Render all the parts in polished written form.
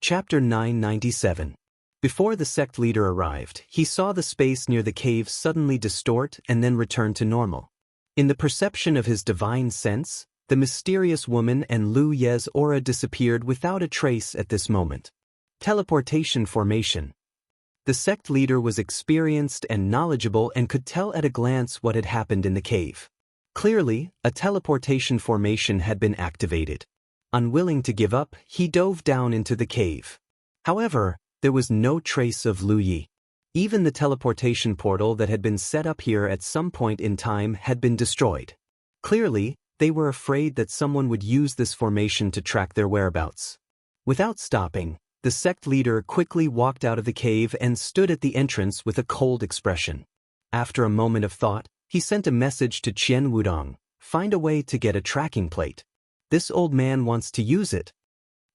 Chapter 997. Before the sect leader arrived, he saw the space near the cave suddenly distort and then return to normal. In the perception of his divine sense, the mysterious woman and Lu Ye's aura disappeared without a trace at this moment. Teleportation formation. The sect leader was experienced and knowledgeable and could tell at a glance what had happened in the cave. Clearly, a teleportation formation had been activated. Unwilling to give up, he dove down into the cave. However, there was no trace of Lu Yi. Even the teleportation portal that had been set up here at some point in time had been destroyed. Clearly, they were afraid that someone would use this formation to track their whereabouts. Without stopping, the sect leader quickly walked out of the cave and stood at the entrance with a cold expression. After a moment of thought, he sent a message to Qian Wudong, "Find a way to get a tracking plate. This old man wants to use it."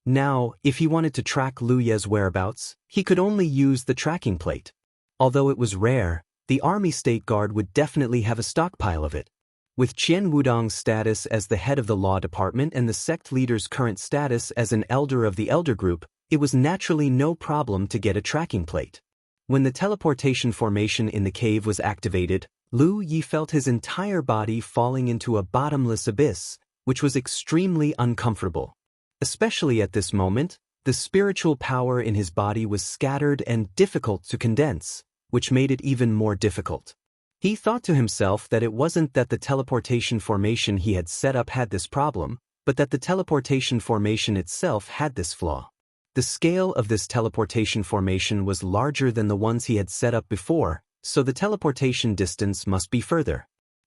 Now, if he wanted to track Lu Ye's whereabouts, he could only use the tracking plate. Although it was rare, the Army State Guard would definitely have a stockpile of it. With Qian Wudong's status as the head of the law department and the sect leader's current status as an elder of the elder group, it was naturally no problem to get a tracking plate. When the teleportation formation in the cave was activated, Lu Yi felt his entire body falling into a bottomless abyss, which was extremely uncomfortable. Especially at this moment, the spiritual power in his body was scattered and difficult to condense, which made it even more difficult. He thought to himself that it wasn't that the teleportation formation he had set up had this problem, but that the teleportation formation itself had this flaw. The scale of this teleportation formation was larger than the ones he had set up before, so the teleportation distance must be further.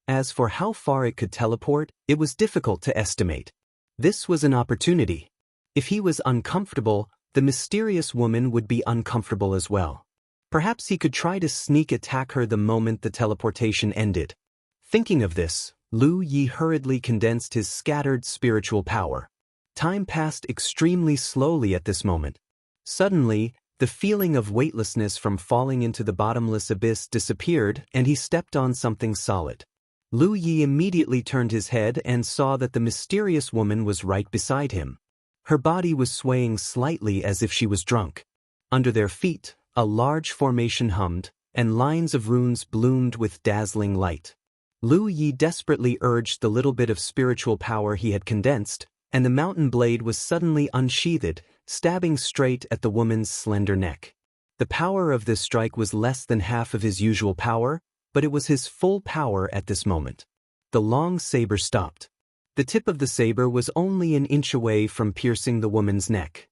As for how far it could teleport, it was difficult to estimate. This was an opportunity. If he was uncomfortable, the mysterious woman would be uncomfortable as well. Perhaps he could try to sneak attack her the moment the teleportation ended. Thinking of this, Lu Yi hurriedly condensed his scattered spiritual power. Time passed extremely slowly at this moment. Suddenly, the feeling of weightlessness from falling into the bottomless abyss disappeared and he stepped on something solid. Lu Yi immediately turned his head and saw that the mysterious woman was right beside him. Her body was swaying slightly as if she was drunk. Under their feet, a large formation hummed, and lines of runes bloomed with dazzling light. Lu Yi desperately urged the little bit of spiritual power he had condensed, and the mountain blade was suddenly unsheathed, stabbing straight at the woman's slender neck. The power of this strike was less than half of his usual power, but it was his full power at this moment. The long saber stopped. The tip of the saber was only an inch away from piercing the woman's neck.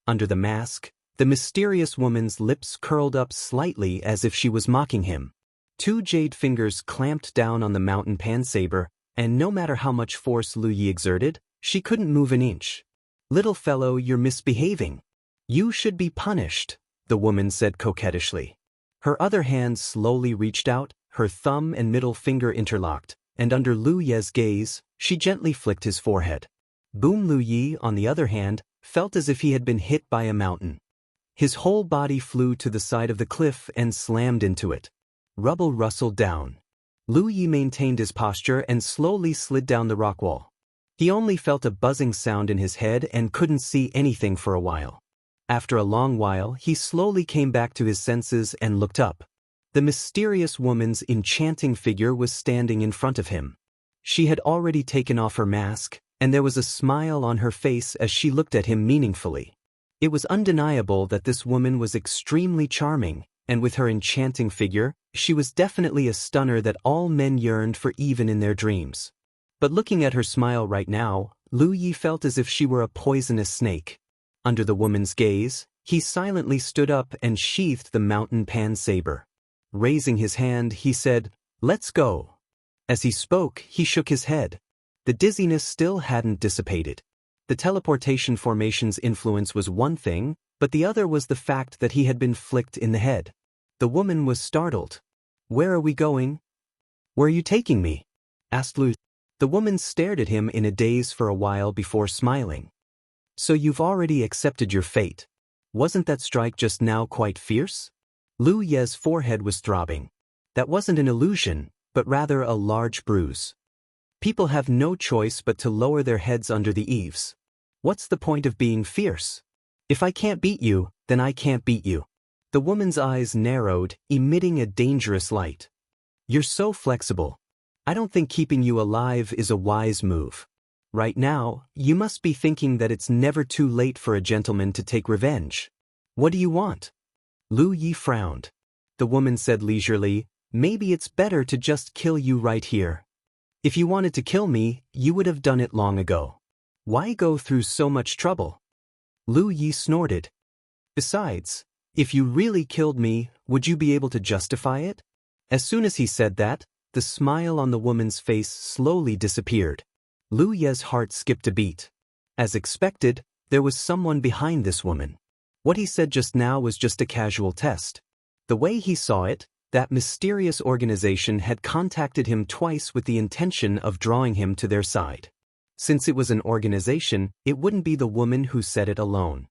Under the mask, the mysterious woman's lips curled up slightly as if she was mocking him. Two jade fingers clamped down on the mountain pan saber, and no matter how much force Lu Yi exerted, she couldn't move an inch. "Little fellow, you're misbehaving. You should be punished," the woman said coquettishly. Her other hand slowly reached out, her thumb and middle finger interlocked, and under Lu Ye's gaze, she gently flicked his forehead. Boom Lu Yi, on the other hand, felt as if he had been hit by a mountain. His whole body flew to the side of the cliff and slammed into it. Rubble rustled down. Lu Yi maintained his posture and slowly slid down the rock wall. He only felt a buzzing sound in his head and couldn't see anything for a while. After a long while, he slowly came back to his senses and looked up. The mysterious woman's enchanting figure was standing in front of him. She had already taken off her mask, and there was a smile on her face as she looked at him meaningfully. It was undeniable that this woman was extremely charming, and with her enchanting figure, she was definitely a stunner that all men yearned for even in their dreams. But looking at her smile right now, Lu Yi felt as if she were a poisonous snake. Under the woman's gaze, he silently stood up and sheathed the mountain pan saber. Raising his hand, he said, "Let's go." As he spoke, he shook his head. The dizziness still hadn't dissipated. The teleportation formation's influence was one thing, but the other was the fact that he had been flicked in the head. The woman was startled. "Where are we going?" "Where are you taking me?" asked Lu. The woman stared at him in a daze for a while before smiling. "So you've already accepted your fate. Wasn't that strike just now quite fierce?" Lu Ye's forehead was throbbing. That wasn't an illusion, but rather a large bruise. People have no choice but to lower their heads under the eaves. What's the point of being fierce? If I can't beat you, then I can't beat you. The woman's eyes narrowed, emitting a dangerous light. You're so flexible. I don't think keeping you alive is a wise move. Right now, you must be thinking that it's never too late for a gentleman to take revenge. What do you want? Lu Yi frowned. The woman said leisurely, maybe it's better to just kill you right here. If you wanted to kill me, you would have done it long ago. Why go through so much trouble? Lu Yi snorted. Besides, if you really killed me, would you be able to justify it? As soon as he said that, the smile on the woman's face slowly disappeared. Lu Ye's heart skipped a beat. As expected, there was someone behind this woman. What he said just now was just a casual test. The way he saw it, that mysterious organization had contacted him twice with the intention of drawing him to their side. Since it was an organization, it wouldn't be the woman who said it alone.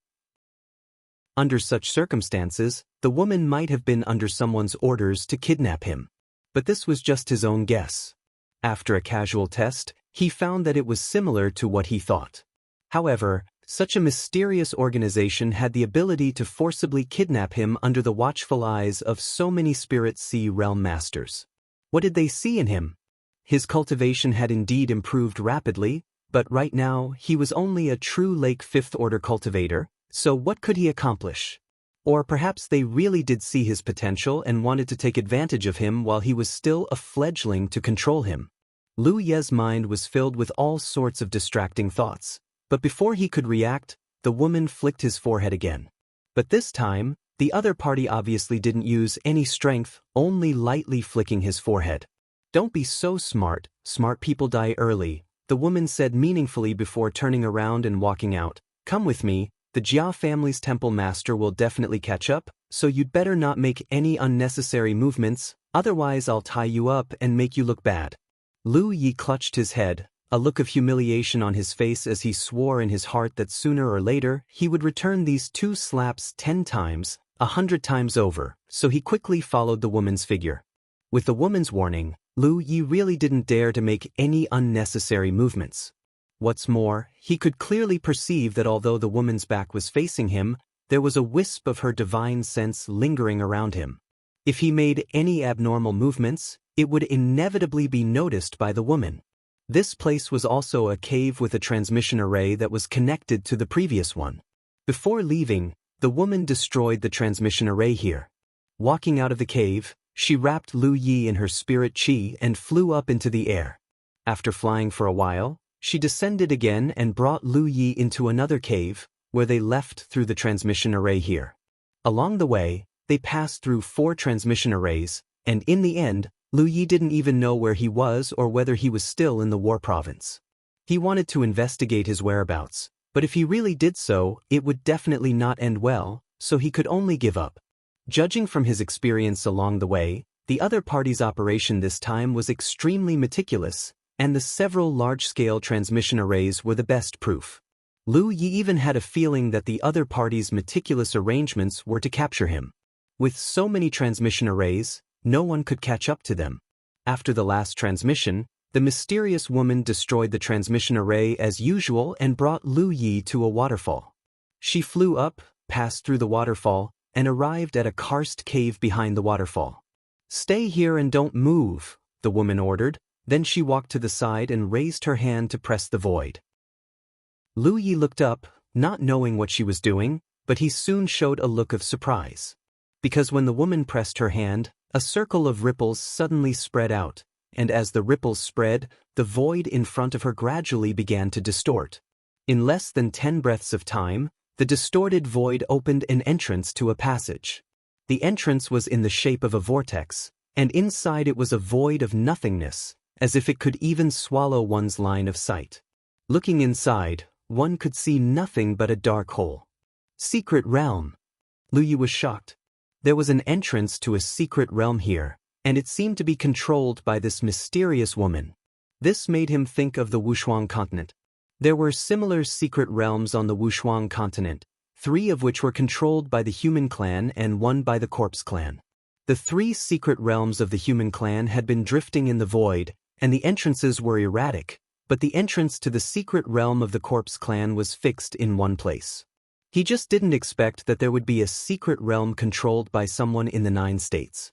Under such circumstances, the woman might have been under someone's orders to kidnap him. But this was just his own guess. After a casual test, he found that it was similar to what he thought. However, such a mysterious organization had the ability to forcibly kidnap him under the watchful eyes of so many Spirit Sea Realm Masters. What did they see in him? His cultivation had indeed improved rapidly, but right now he was only a true Lake Fifth Order cultivator, so what could he accomplish? Or perhaps they really did see his potential and wanted to take advantage of him while he was still a fledgling to control him. Lu Ye's mind was filled with all sorts of distracting thoughts, but before he could react, the woman flicked his forehead again. But this time, the other party obviously didn't use any strength, only lightly flicking his forehead. Don't be so smart, smart people die early, the woman said meaningfully before turning around and walking out. Come with me, the Jia family's temple master will definitely catch up, so you'd better not make any unnecessary movements, otherwise I'll tie you up and make you look bad. Lu Yi clutched his head, a look of humiliation on his face as he swore in his heart that sooner or later he would return these 2 slaps 10 times, 100 times over, so he quickly followed the woman's figure. With the woman's warning, Lu Yi really didn't dare to make any unnecessary movements. What's more, he could clearly perceive that although the woman's back was facing him, there was a wisp of her divine sense lingering around him. If he made any abnormal movements, it would inevitably be noticed by the woman. This place was also a cave with a transmission array that was connected to the previous one. Before leaving, the woman destroyed the transmission array here. Walking out of the cave, she wrapped Lu Yi in her spirit chi and flew up into the air. After flying for a while, she descended again and brought Lu Yi into another cave, where they left through the transmission array here. Along the way, they passed through 4 transmission arrays, and in the end, Lu Yi didn't even know where he was or whether he was still in the War Province. He wanted to investigate his whereabouts, but if he really did so, it would definitely not end well, so he could only give up. Judging from his experience along the way, the other party's operation this time was extremely meticulous, and the several large-scale transmission arrays were the best proof. Lu Yi even had a feeling that the other party's meticulous arrangements were to capture him. With so many transmission arrays, no one could catch up to them. After the last transmission, the mysterious woman destroyed the transmission array as usual and brought Lu Yi to a waterfall. She flew up, passed through the waterfall, and arrived at a karst cave behind the waterfall. "Stay here and don't move," the woman ordered. Then she walked to the side and raised her hand to press the void. Lu Yi looked up, not knowing what she was doing, but he soon showed a look of surprise. Because when the woman pressed her hand, a circle of ripples suddenly spread out, and as the ripples spread, the void in front of her gradually began to distort. In less than 10 breaths of time, the distorted void opened an entrance to a passage. The entrance was in the shape of a vortex, and inside it was a void of nothingness, as if it could even swallow one's line of sight. Looking inside, one could see nothing but a dark hole. Secret realm. Lu Yi was shocked. There was an entrance to a secret realm here, and it seemed to be controlled by this mysterious woman. This made him think of the Wuxia continent. There were similar secret realms on the Wuxia continent, 3 of which were controlled by the human clan and 1 by the corpse clan. The 3 secret realms of the human clan had been drifting in the void, and the entrances were erratic, but the entrance to the secret realm of the corpse clan was fixed in one place. He just didn't expect that there would be a secret realm controlled by someone in the 9 states.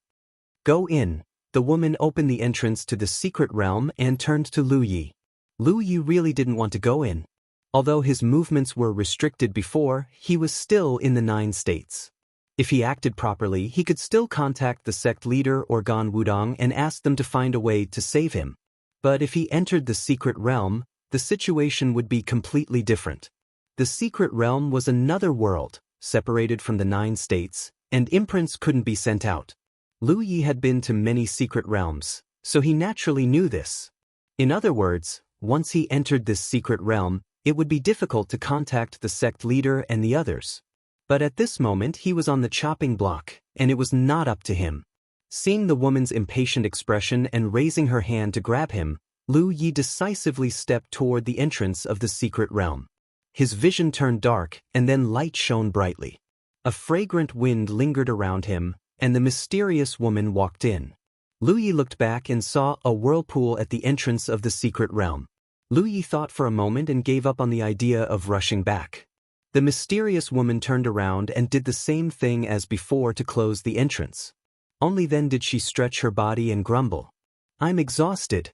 Go in. The woman opened the entrance to the secret realm and turned to Lu Yi. Lu Yi really didn't want to go in. Although his movements were restricted before, he was still in the 9 states. If he acted properly, he could still contact the sect leader or Gan Wudong and ask them to find a way to save him. But if he entered the secret realm, the situation would be completely different. The secret realm was another world, separated from the 9 states, and imprints couldn't be sent out. Lu Yi had been to many secret realms, so he naturally knew this. In other words, once he entered this secret realm, it would be difficult to contact the sect leader and the others. But at this moment he was on the chopping block, and it was not up to him. Seeing the woman's impatient expression and raising her hand to grab him, Lu Yi decisively stepped toward the entrance of the secret realm. His vision turned dark, and then light shone brightly. A fragrant wind lingered around him, and the mysterious woman walked in. Lu Yi looked back and saw a whirlpool at the entrance of the secret realm. Lu Yi thought for a moment and gave up on the idea of rushing back. The mysterious woman turned around and did the same thing as before to close the entrance. Only then did she stretch her body and grumble. "I'm exhausted."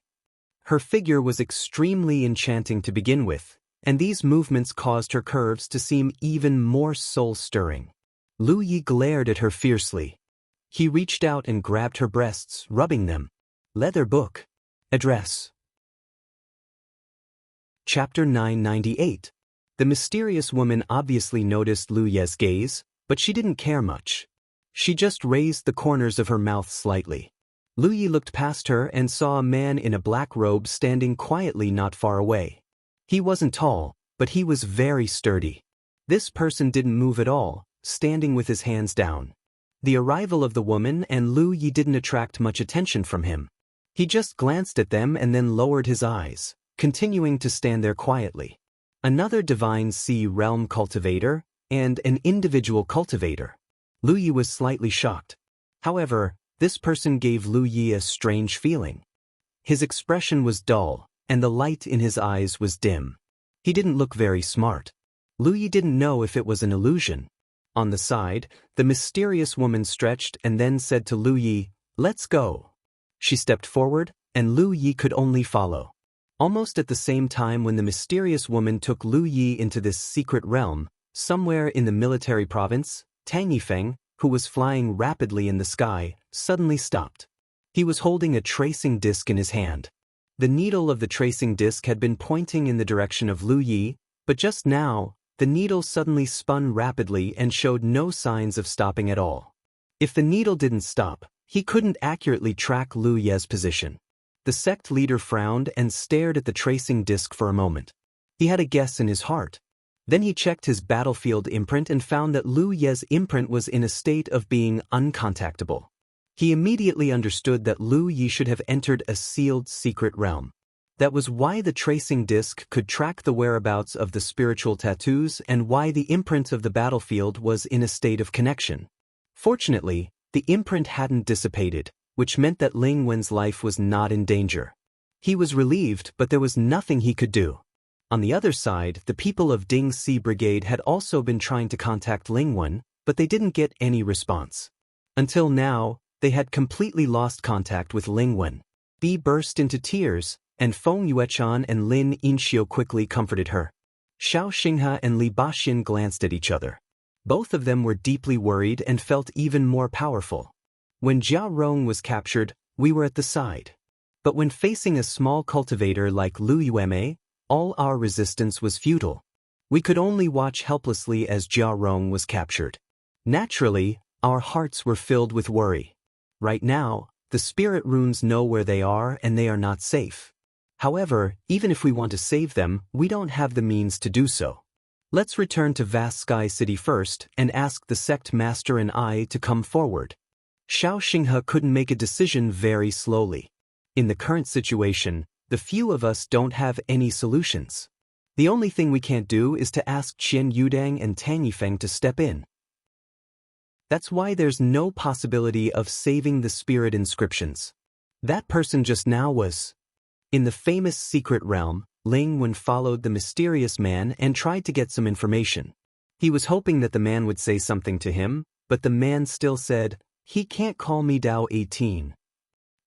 Her figure was extremely enchanting to begin with, and these movements caused her curves to seem even more soul-stirring. Lu Yi glared at her fiercely. He reached out and grabbed her breasts, rubbing them. Leather book. Address. Chapter 998. The mysterious woman obviously noticed Lu Ye's gaze, but she didn't care much. She just raised the corners of her mouth slightly. Lu Yi looked past her and saw a man in a black robe standing quietly not far away. He wasn't tall, but he was very sturdy. This person didn't move at all, standing with his hands down. The arrival of the woman and Lu Yi didn't attract much attention from him. He just glanced at them and then lowered his eyes, continuing to stand there quietly. Another divine sea realm cultivator, and an individual cultivator. Lu Yi was slightly shocked. However, this person gave Lu Yi a strange feeling. His expression was dull, and the light in his eyes was dim. He didn't look very smart. Lu Yi didn't know if it was an illusion. On the side, the mysterious woman stretched and then said to Lu Yi, "Let's go." She stepped forward, and Lu Yi could only follow. Almost at the same time when the mysterious woman took Lu Yi into this secret realm, somewhere in the military province, Tang Yifeng, who was flying rapidly in the sky, suddenly stopped. He was holding a tracing disc in his hand. The needle of the tracing disc had been pointing in the direction of Lu Yi, but just now, the needle suddenly spun rapidly and showed no signs of stopping at all. If the needle didn't stop, he couldn't accurately track Lu Ye's position. The sect leader frowned and stared at the tracing disc for a moment. He had a guess in his heart. Then he checked his battlefield imprint and found that Lu Ye's imprint was in a state of being uncontactable. He immediately understood that Lu Yi should have entered a sealed secret realm. That was why the tracing disc could track the whereabouts of the spiritual tattoos and why the imprint of the battlefield was in a state of connection. Fortunately, the imprint hadn't dissipated, which meant that Ling Wen's life was not in danger. He was relieved, but there was nothing he could do. On the other side, the people of Ding Si Brigade had also been trying to contact Ling Wen, but they didn't get any response. Until now, they had completely lost contact with Ling Wen. Bi burst into tears, and Feng Yuechan and Lin Yinxiu quickly comforted her. Xiao Xinghe and Li Baxin glanced at each other. Both of them were deeply worried and felt even more powerful. When Jia Rong was captured, we were at the side. But when facing a small cultivator like Lu Yueme, all our resistance was futile. We could only watch helplessly as Jia Rong was captured. Naturally, our hearts were filled with worry. Right now, the spirit runes know where they are and they are not safe. However, even if we want to save them, we don't have the means to do so. Let's return to Vast Sky City first and ask the sect master and I to come forward. Xiao Xinghe couldn't make a decision very slowly. In the current situation, the few of us don't have any solutions. The only thing we can't do is to ask Qian Yudang and Tang Yifeng to step in. That's why there's no possibility of saving the spirit inscriptions. That person just now was. In the famous secret realm, Ling Wen followed the mysterious man and tried to get some information. He was hoping that the man would say something to him, but the man still said, "He can't call me Dao 18.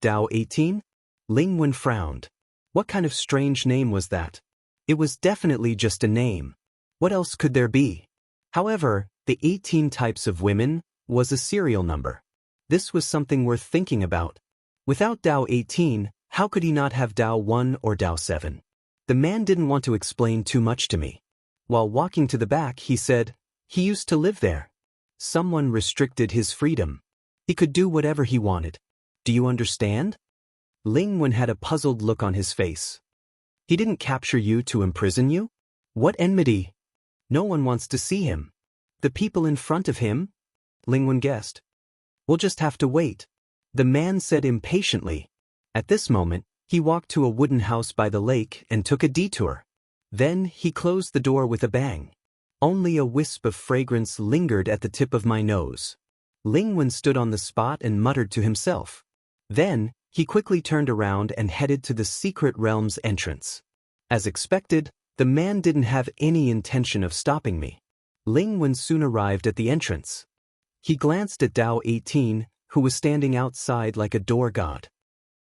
Dao 18? Ling Wen frowned. What kind of strange name was that? It was definitely just a name. What else could there be? However, the 18 types of women was a serial number. This was something worth thinking about. Without Dao 18, how could he not have Dao 1 or Dao 7? The man didn't want to explain too much to me. While walking to the back, he said, he used to live there. Someone restricted his freedom. He could do whatever he wanted. Do you understand? Ling Wen had a puzzled look on his face. He didn't capture you to imprison you? What enmity? No one wants to see him. The people in front of him? Ling Wen guessed. We'll just have to wait. The man said impatiently. At this moment, he walked to a wooden house by the lake and took a detour. Then he closed the door with a bang. Only a wisp of fragrance lingered at the tip of my nose. Ling Wen stood on the spot and muttered to himself. Then, he quickly turned around and headed to the secret realm's entrance. As expected, the man didn't have any intention of stopping me. Ling Wen soon arrived at the entrance. He glanced at Dao 18, who was standing outside like a door god.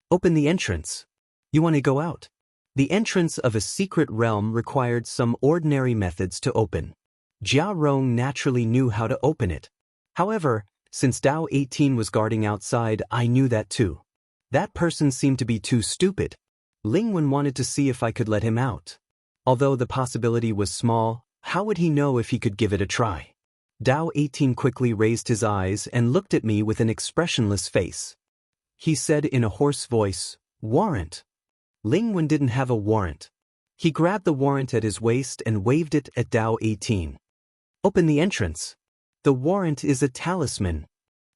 Open the entrance. You want to go out? The entrance of a secret realm required some ordinary methods to open. Jia Rong naturally knew how to open it. However, since Dao 18 was guarding outside, I knew that too. That person seemed to be too stupid. Ling Wen wanted to see if I could let him out. Although the possibility was small, how would he know if he could give it a try? Dao 18 quickly raised his eyes and looked at me with an expressionless face. He said in a hoarse voice, "Warrant." Ling Wen didn't have a warrant. He grabbed the warrant at his waist and waved it at Dao 18. Open the entrance. The warrant is a talisman.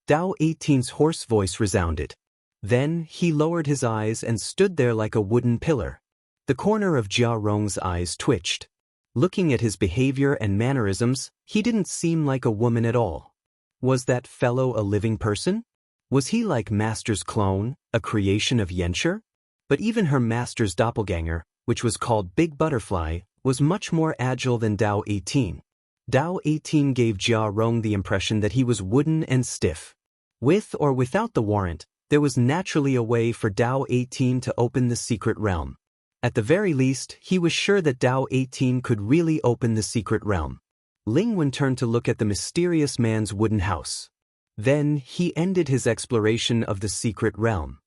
Dao 18's hoarse voice resounded. Then he lowered his eyes and stood there like a wooden pillar. The corner of Jia Rong's eyes twitched. Looking at his behavior and mannerisms, he didn't seem like a woman at all. Was that fellow a living person? Was he like Master's clone, a creation of Yenshi? But even her Master's doppelganger, which was called Big Butterfly, was much more agile than Dao 18. Dao 18 gave Jia Rong the impression that he was wooden and stiff. With or without the warrant, there was naturally a way for Dao 18 to open the secret realm. At the very least, he was sure that Dao 18 could really open the secret realm. Ling Wen turned to look at the mysterious man's wooden house. Then he ended his exploration of the secret realm.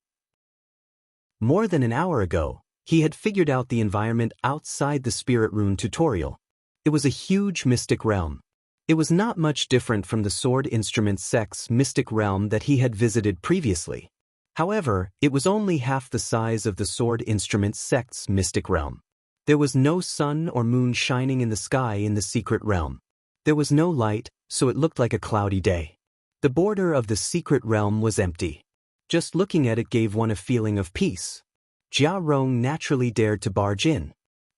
More than an hour ago, he had figured out the environment outside the Spirit Rune tutorial. It was a huge mystic realm. It was not much different from the Sword Instrument Sect's mystic realm that he had visited previously. However, it was only half the size of the Sword Instrument Sect's mystic realm. There was no sun or moon shining in the sky in the secret realm. There was no light, so it looked like a cloudy day. The border of the secret realm was empty. Just looking at it gave one a feeling of peace. Jia Rong naturally dared to barge in.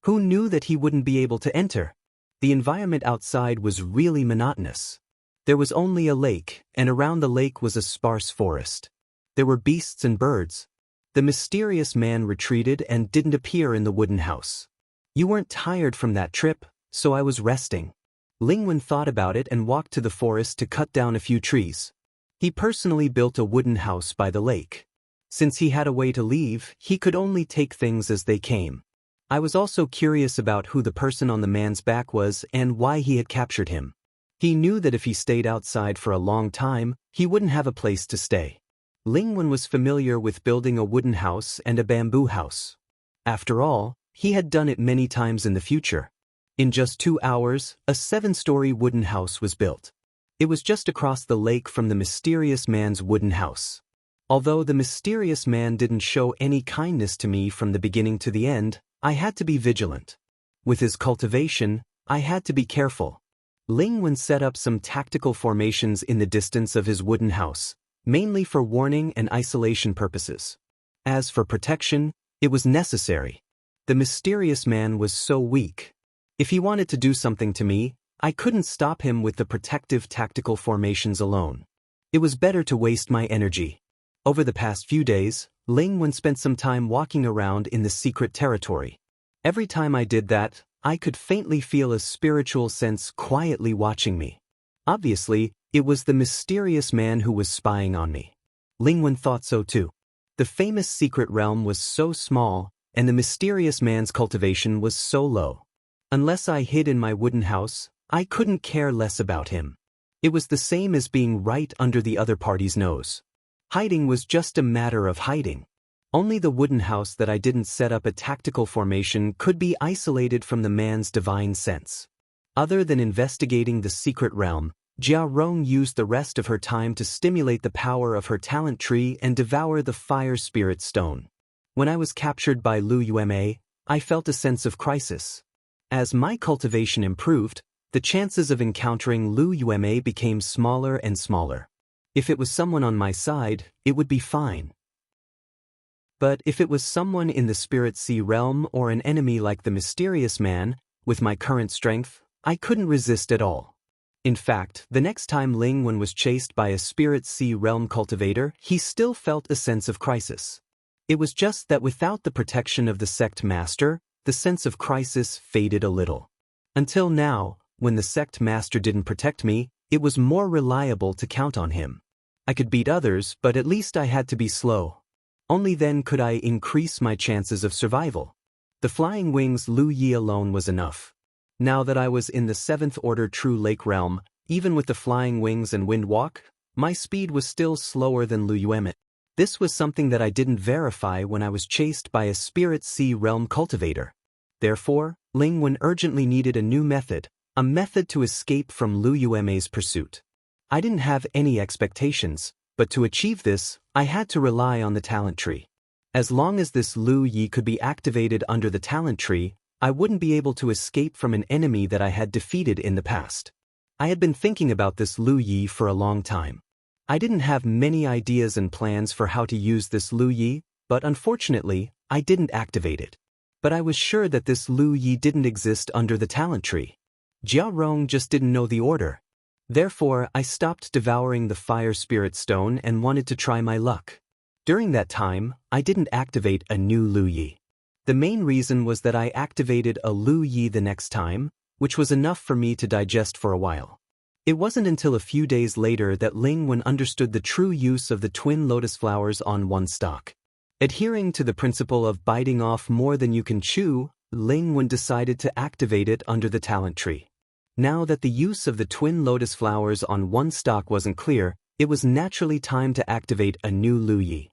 Who knew that he wouldn't be able to enter? The environment outside was really monotonous. There was only a lake, and around the lake was a sparse forest. There were beasts and birds. The mysterious man retreated and didn't appear in the wooden house. You weren't tired from that trip, so I was resting. Ling Wen thought about it and walked to the forest to cut down a few trees. He personally built a wooden house by the lake. Since he had a way to leave, he could only take things as they came. I was also curious about who the person on the man's back was and why he had captured him. He knew that if he stayed outside for a long time, he wouldn't have a place to stay. Ling Wen was familiar with building a wooden house and a bamboo house. After all, he had done it many times in the future. In just 2 hours, a 7-story wooden house was built. It was just across the lake from the mysterious man's wooden house. Although the mysterious man didn't show any kindness to me from the beginning to the end, I had to be vigilant. With his cultivation, I had to be careful. Ling Wen set up some tactical formations in the distance of his wooden house, mainly for warning and isolation purposes. As for protection, it was necessary. The mysterious man was so weak. If he wanted to do something to me, I couldn't stop him with the protective tactical formations alone. It was better to waste my energy. Over the past few days, Ling Wen spent some time walking around in the secret territory. Every time I did that, I could faintly feel a spiritual sense quietly watching me. Obviously, it was the mysterious man who was spying on me. Lingwen thought so too. The famous secret realm was so small, and the mysterious man's cultivation was so low. Unless I hid in my wooden house, I couldn't care less about him. It was the same as being right under the other party's nose. Hiding was just a matter of hiding. Only the wooden house that I didn't set up a tactical formation could be isolated from the man's divine sense. Other than investigating the secret realm, Jianghu used the rest of her time to stimulate the power of her talent tree and devour the fire spirit stone. When I was captured by Lu Yueme, I felt a sense of crisis. As my cultivation improved, the chances of encountering Lu Yueme became smaller and smaller. If it was someone on my side, it would be fine. But if it was someone in the Spirit Sea realm or an enemy like the mysterious man, with my current strength, I couldn't resist at all. In fact, the next time Lingwen was chased by a Spirit Sea realm cultivator, he still felt a sense of crisis. It was just that without the protection of the sect master, the sense of crisis faded a little. Until now, when the sect master didn't protect me, it was more reliable to count on him. I could beat others, but at least I had to be slow. Only then could I increase my chances of survival. The flying wings Lu Yi alone was enough. Now that I was in the 7th order True Lake realm, even with the flying wings and wind walk, my speed was still slower than Lu Yueme. This was something that I didn't verify when I was chased by a Spirit Sea realm cultivator. Therefore, Lingwen urgently needed a new method, a method to escape from Lu Yueme's pursuit. I didn't have any expectations, but to achieve this, I had to rely on the talent tree. As long as this Lu Yi could be activated under the talent tree, I wouldn't be able to escape from an enemy that I had defeated in the past. I had been thinking about this Lu Yi for a long time. I didn't have many ideas and plans for how to use this Lu Yi, but unfortunately, I didn't activate it. But I was sure that this Lu Yi didn't exist under the talent tree. Jianghu just didn't know the order. Therefore, I stopped devouring the fire spirit stone and wanted to try my luck. During that time, I didn't activate a new Lu Yi. The main reason was that I activated a Lu Yi the next time, which was enough for me to digest for a while. It wasn't until a few days later that Lingwen understood the true use of the twin lotus flowers on one stalk. Adhering to the principle of biting off more than you can chew, Lingwen decided to activate it under the talent tree. Now that the use of the twin lotus flowers on one stalk wasn't clear, it was naturally time to activate a new Lu Yi.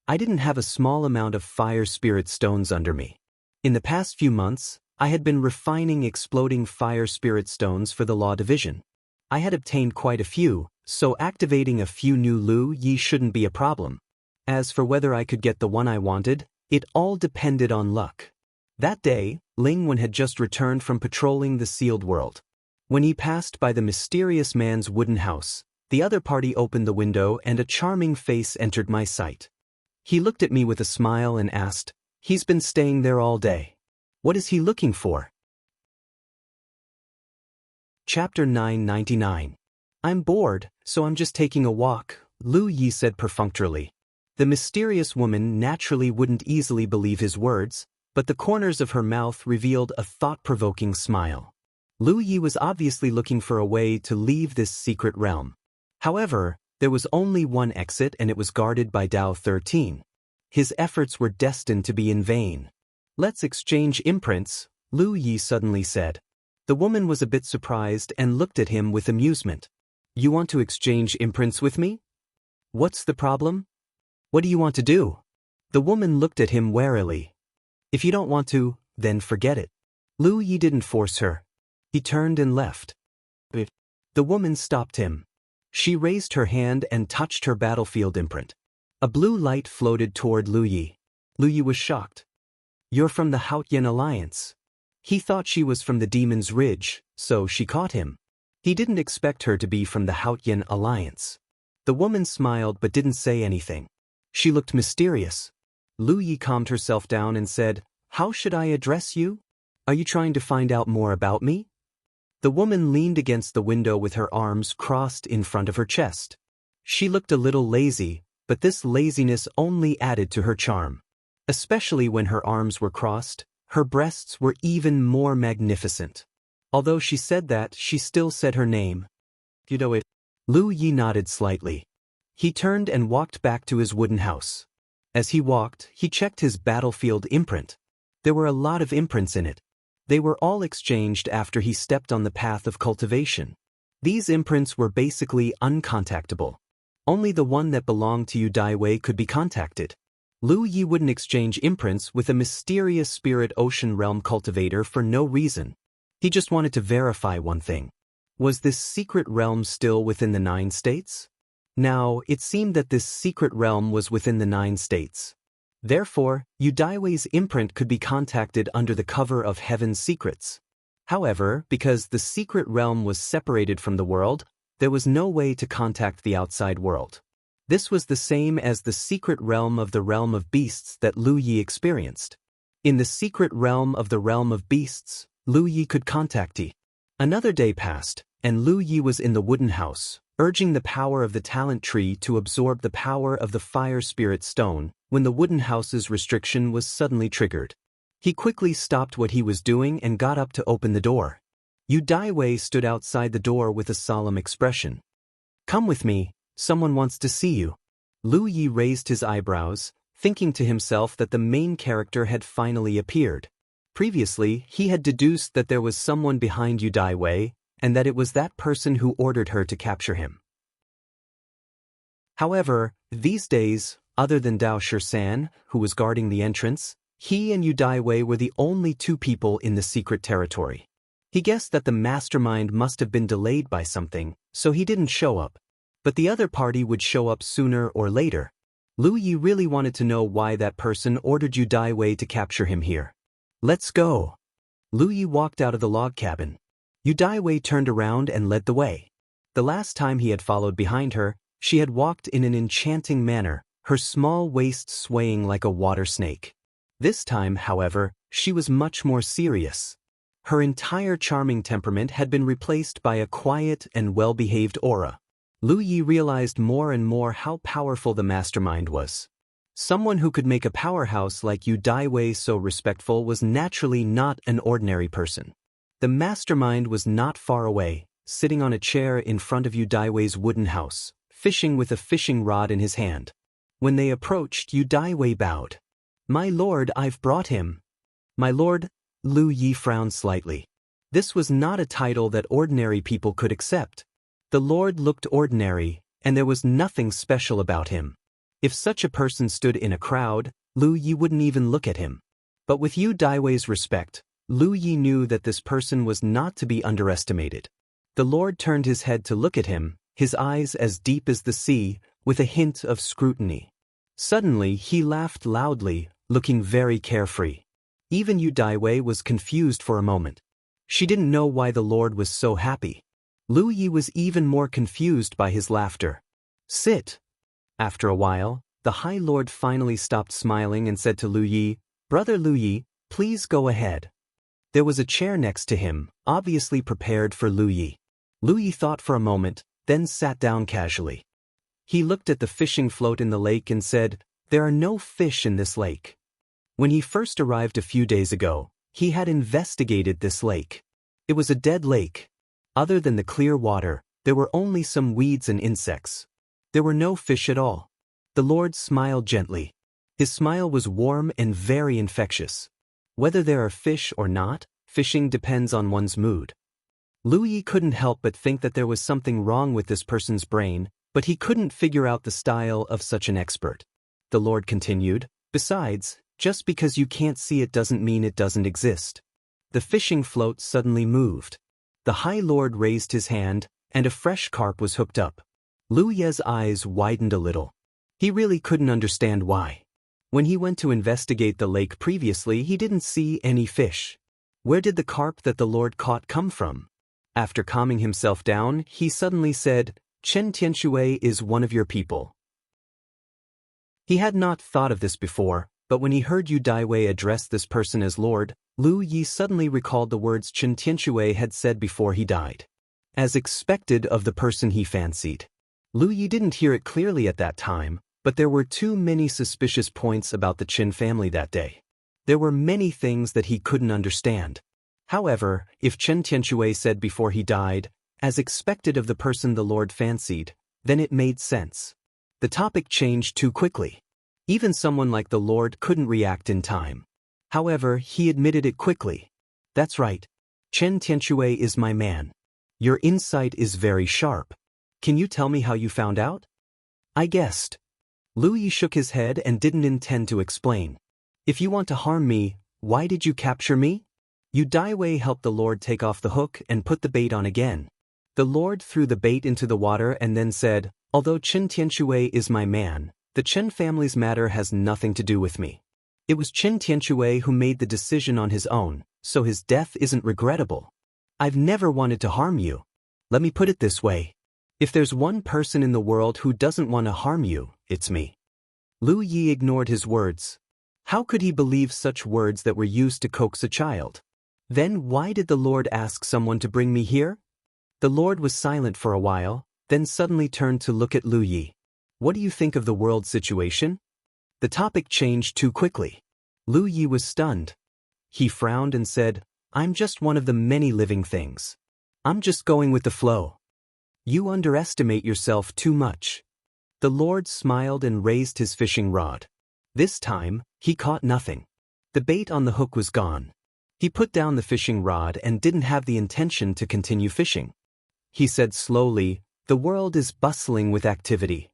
I didn't have a small amount of fire spirit stones under me. In the past few months, I had been refining exploding fire spirit stones for the law division. I had obtained quite a few, so activating a few new Lu Yi shouldn't be a problem. As for whether I could get the one I wanted, it all depended on luck. That day, Lingwen had just returned from patrolling the sealed world. When he passed by the mysterious man's wooden house, the other party opened the window and a charming face entered my sight. He looked at me with a smile and asked, "He's been staying there all day. What is he looking for?" Chapter 999. I'm bored, so I'm just taking a walk, Lu Yi said perfunctorily. The mysterious woman naturally wouldn't easily believe his words, but the corners of her mouth revealed a thought-provoking smile. Lu Yi was obviously looking for a way to leave this secret realm. However, there was only one exit and it was guarded by Dao 13. His efforts were destined to be in vain. "Let's exchange imprints," Lu Yi suddenly said. The woman was a bit surprised and looked at him with amusement. "You want to exchange imprints with me? What's the problem? What do you want to do?" The woman looked at him warily. "If you don't want to, then forget it." Lu Yi didn't force her. He turned and left. The woman stopped him. She raised her hand and touched her battlefield imprint. A blue light floated toward Lu Yi. Lu Yi was shocked. "You're from the Haotian Alliance." He thought she was from the Demon's Ridge, so she caught him. He didn't expect her to be from the Haotian Alliance. The woman smiled but didn't say anything. She looked mysterious. Lu Yi calmed herself down and said, "How should I address you? Are you trying to find out more about me?" The woman leaned against the window with her arms crossed in front of her chest. She looked a little lazy, but this laziness only added to her charm. Especially when her arms were crossed, Her breasts were even more magnificent. Although she said that, she still said her name. You know it. Lu Yi nodded slightly. He turned and walked back to his wooden house. As he walked, he checked his battlefield imprint. There were a lot of imprints in it. They were all exchanged after he stepped on the path of cultivation. These imprints were basically uncontactable. Only the one that belonged to Yu Daiwei could be contacted. Lu Yi wouldn't exchange imprints with a mysterious spirit ocean realm cultivator for no reason. He just wanted to verify one thing. Was this secret realm still within the 9 states? Now, it seemed that this secret realm was within the 9 states. Therefore, Yu Daiwei's imprint could be contacted under the cover of Heaven's Secrets. However, because the secret realm was separated from the world, there was no way to contact the outside world. This was the same as the secret realm of the realm of beasts that Lu Yi experienced. In the secret realm of the realm of beasts, Lu Yi could contact Yi. Another day passed, and Lu Yi was in the wooden house, urging the power of the talent tree to absorb the power of the fire spirit stone, when the wooden house's restriction was suddenly triggered. He quickly stopped what he was doing and got up to open the door. Yu Daiwei stood outside the door with a solemn expression. "Come with me, someone wants to see you." Lu Yi raised his eyebrows, thinking to himself that the main character had finally appeared. Previously, he had deduced that there was someone behind Yu Daiwei, and that it was that person who ordered her to capture him. However, these days, other than Dao Shisan, who was guarding the entrance, he and Yu Daiwei were the only 2 people in the secret territory. He guessed that the mastermind must have been delayed by something, so he didn't show up. But the other party would show up sooner or later. Lu Yi really wanted to know why that person ordered Yu Daiwei to capture him here. "Let's go." Lu Yi walked out of the log cabin. Yu Daiwei turned around and led the way. The last time he had followed behind her, she had walked in an enchanting manner, her small waist swaying like a water snake. This time, however, she was much more serious. Her entire charming temperament had been replaced by a quiet and well-behaved aura. Lu Yi realized more and more how powerful the mastermind was. Someone who could make a powerhouse like Yu Daiwei so respectful was naturally not an ordinary person. The mastermind was not far away, sitting on a chair in front of Yu Daiwei's wooden house, fishing with a fishing rod in his hand. When they approached, Yu Daiwei bowed. "My lord, I've brought him." "My lord?" Lu Yi frowned slightly. This was not a title that ordinary people could accept. The lord looked ordinary, and there was nothing special about him. If such a person stood in a crowd, Lu Yi wouldn't even look at him. But with Yu Daiwei's respect, Lu Yi knew that this person was not to be underestimated. The lord turned his head to look at him, his eyes as deep as the sea, with a hint of scrutiny. Suddenly he laughed loudly, looking very carefree. Even Yu Daiwei was confused for a moment. She didn't know why the lord was so happy. Lu Yi was even more confused by his laughter. "Sit." After a while, the High Lord finally stopped smiling and said to Lu Yi, "Brother Lu Yi, please go ahead." There was a chair next to him, obviously prepared for Lu Yi. Lu Yi thought for a moment, then sat down casually. He looked at the fishing float in the lake and said, "There are no fish in this lake." When he first arrived a few days ago, he had investigated this lake. It was a dead lake. Other than the clear water, there were only some weeds and insects. There were no fish at all. The Lord smiled gently. His smile was warm and very infectious. Whether there are fish or not, fishing depends on one's mood. Lu Yi couldn't help but think that there was something wrong with this person's brain, but he couldn't figure out the style of such an expert. The Lord continued, "Besides, just because you can't see it doesn't mean it doesn't exist." The fishing float suddenly moved. The High Lord raised his hand, and a fresh carp was hooked up. Lu Ye's eyes widened a little. He really couldn't understand why. When he went to investigate the lake previously, he didn't see any fish. Where did the carp that the Lord caught come from? After calming himself down, he suddenly said, "Chen Tianshui is one of your people." He had not thought of this before, but when he heard Yu Daiwei address this person as Lord, Lu Yi suddenly recalled the words Chen Tianshui had said before he died. As expected of the person he fancied. Lu Yi didn't hear it clearly at that time, but there were too many suspicious points about the Qin family that day. There were many things that he couldn't understand. However, if Chen Tianxue said before he died, as expected of the person the Lord fancied, then it made sense. The topic changed too quickly. Even someone like the Lord couldn't react in time. However, he admitted it quickly. That's right. Chen Tianxue is my man. Your insight is very sharp. Can you tell me how you found out? I guessed. Lu Yi shook his head and didn't intend to explain. If you want to harm me, why did you capture me? Yu Daiwei helped the Lord take off the hook and put the bait on again. The Lord threw the bait into the water and then said, although Chen Tianxue is my man, the Chen family's matter has nothing to do with me. It was Chen Tianxue who made the decision on his own, so his death isn't regrettable. I've never wanted to harm you. Let me put it this way. If there's one person in the world who doesn't want to harm you, it's me. Lu Yi ignored his words. How could he believe such words that were used to coax a child? Then why did the Lord ask someone to bring me here? The Lord was silent for a while, then suddenly turned to look at Lu Yi. What do you think of the world situation? The topic changed too quickly. Lu Yi was stunned. He frowned and said, I'm just one of the many living things. I'm just going with the flow. You underestimate yourself too much. The Lord smiled and raised his fishing rod. This time, he caught nothing. The bait on the hook was gone. He put down the fishing rod and didn't have the intention to continue fishing. He said slowly, the world is bustling with activity.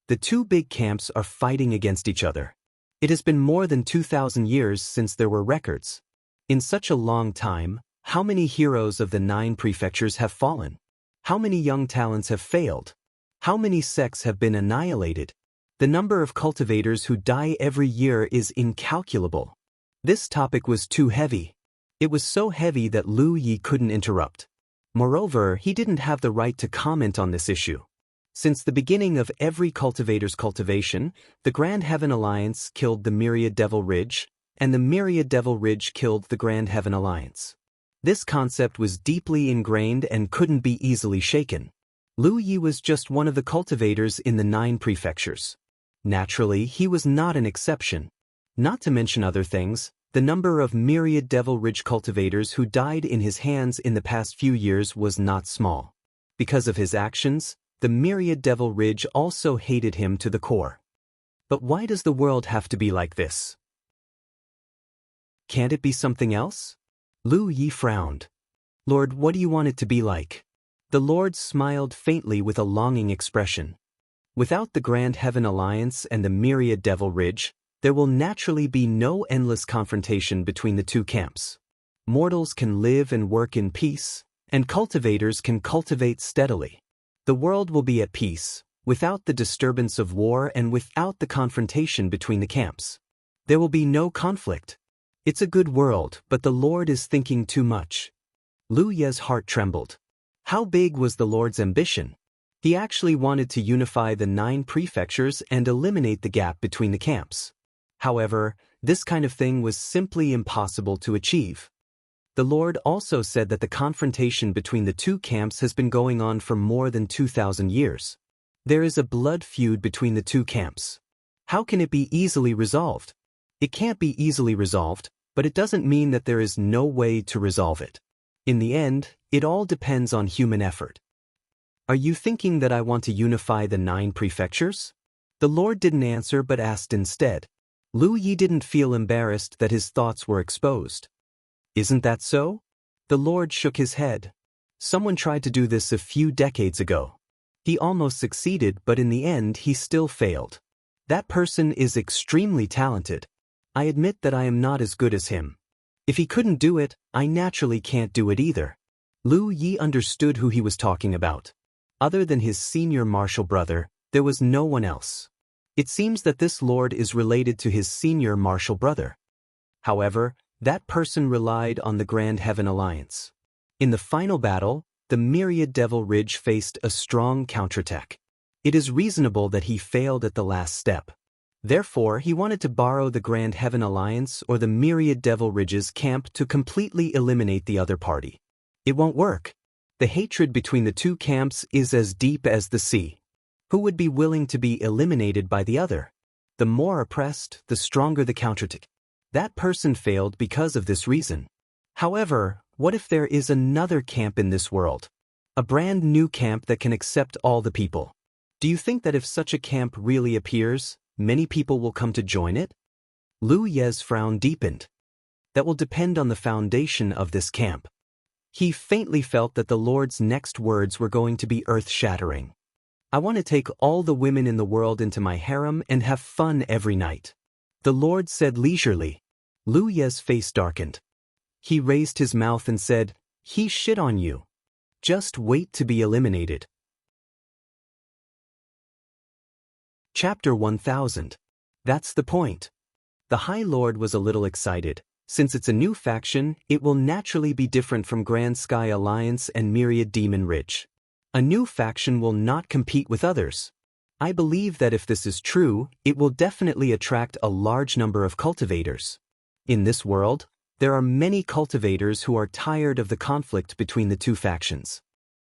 The two big camps are fighting against each other. It has been more than 2,000 years since there were records. In such a long time, how many heroes of the 9 prefectures have fallen? How many young talents have failed? How many sects have been annihilated? The number of cultivators who die every year is incalculable. This topic was too heavy. It was so heavy that Lu Yi couldn't interrupt. Moreover, he didn't have the right to comment on this issue. Since the beginning of every cultivator's cultivation, the Grand Heaven Alliance killed the Myriad Devil Ridge, and the Myriad Devil Ridge killed the Grand Heaven Alliance. This concept was deeply ingrained and couldn't be easily shaken. Lu Yi was just one of the cultivators in the 9 prefectures. Naturally, he was not an exception. Not to mention other things, the number of Myriad Devil Ridge cultivators who died in his hands in the past few years was not small. Because of his actions, the Myriad Devil Ridge also hated him to the core. But why does the world have to be like this? Can't it be something else? Lu Yi frowned. Lord, what do you want it to be like? The Lord smiled faintly with a longing expression. Without the Grand Heaven Alliance and the Myriad Devil Ridge, there will naturally be no endless confrontation between the two camps. Mortals can live and work in peace, and cultivators can cultivate steadily. The world will be at peace, without the disturbance of war and without the confrontation between the camps. There will be no conflict. It's a good world, but the Lord is thinking too much. Lu Ye's heart trembled. How big was the Lord's ambition? He actually wanted to unify the 9 prefectures and eliminate the gap between the camps. However, this kind of thing was simply impossible to achieve. The Lord also said that the confrontation between the two camps has been going on for more than 2,000 years. There is a blood feud between the two camps. How can it be easily resolved? It can't be easily resolved, but it doesn't mean that there is no way to resolve it. In the end, it all depends on human effort. Are you thinking that I want to unify the 9 prefectures? The Lord didn't answer but asked instead. Lu Yi didn't feel embarrassed that his thoughts were exposed. Isn't that so? The Lord shook his head. Someone tried to do this a few decades ago. He almost succeeded, but in the end he still failed. That person is extremely talented. I admit that I am not as good as him. If he couldn't do it, I naturally can't do it either. Lu Yi understood who he was talking about. Other than his senior martial brother, there was no one else. It seems that this lord is related to his senior martial brother. However, that person relied on the Grand Heaven Alliance. In the final battle, the Myriad Devil Ridge faced a strong counterattack. It is reasonable that he failed at the last step. Therefore, he wanted to borrow the Grand Heaven Alliance or the Myriad Devil Ridge's camp to completely eliminate the other party. It won't work. The hatred between the two camps is as deep as the sea. Who would be willing to be eliminated by the other? The more oppressed, the stronger the counterattack. That person failed because of this reason. However, what if there is another camp in this world? A brand new camp that can accept all the people. Do you think that if such a camp really appears, many people will come to join it? Lu Ye's frown deepened. That will depend on the foundation of this camp. He faintly felt that the Lord's next words were going to be earth-shattering. I want to take all the women in the world into my harem and have fun every night. The Lord said leisurely. Lu Ye's face darkened. He raised his mouth and said, "He shit on you. Just wait to be eliminated." Chapter 1000. That's the point. The High Lord was a little excited. Since it's a new faction, it will naturally be different from Grand Sky Alliance and Myriad Demon Ridge. A new faction will not compete with others. I believe that if this is true, it will definitely attract a large number of cultivators. In this world, there are many cultivators who are tired of the conflict between the two factions.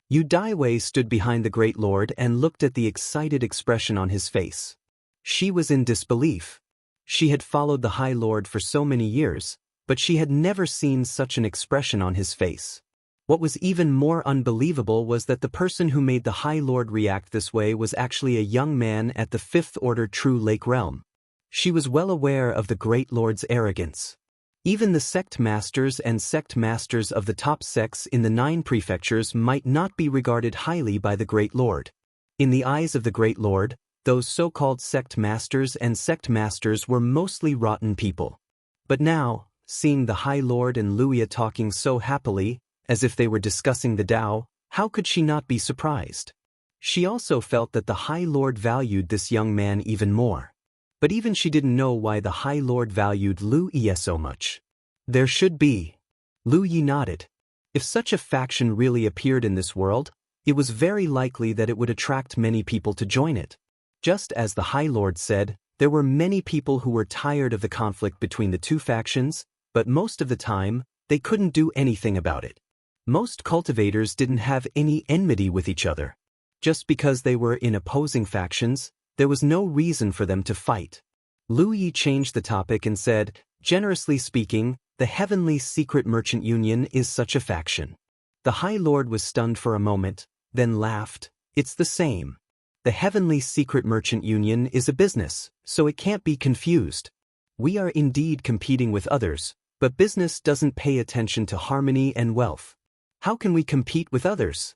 Yu Daiwei stood behind the Great Lord and looked at the excited expression on his face. She was in disbelief. She had followed the High Lord for so many years, but she had never seen such an expression on his face. What was even more unbelievable was that the person who made the High Lord react this way was actually a young man at the Fifth Order True Lake Realm. She was well aware of the Great Lord's arrogance. Even the sect masters and sect masters of the top sects in the 9 prefectures might not be regarded highly by the Great Lord. In the eyes of the Great Lord, those so-called sect masters and sect masters were mostly rotten people. But now, seeing the High Lord and Luya talking so happily, as if they were discussing the Tao, how could she not be surprised? She also felt that the High Lord valued this young man even more. But even she didn't know why the High Lord valued Lu Ye so much. There should be. Lu Ye nodded. If such a faction really appeared in this world, it was very likely that it would attract many people to join it. Just as the High Lord said, there were many people who were tired of the conflict between the two factions, but most of the time, they couldn't do anything about it. Most cultivators didn't have any enmity with each other. Just because they were in opposing factions, there was no reason for them to fight. Lu Yi changed the topic and said, "Generously speaking, the Heavenly Secret Merchant Union is such a faction." The High Lord was stunned for a moment, then laughed. "It's the same. The Heavenly Secret Merchant Union is a business, so it can't be confused. We are indeed competing with others, but business doesn't pay attention to harmony and wealth. How can we compete with others?"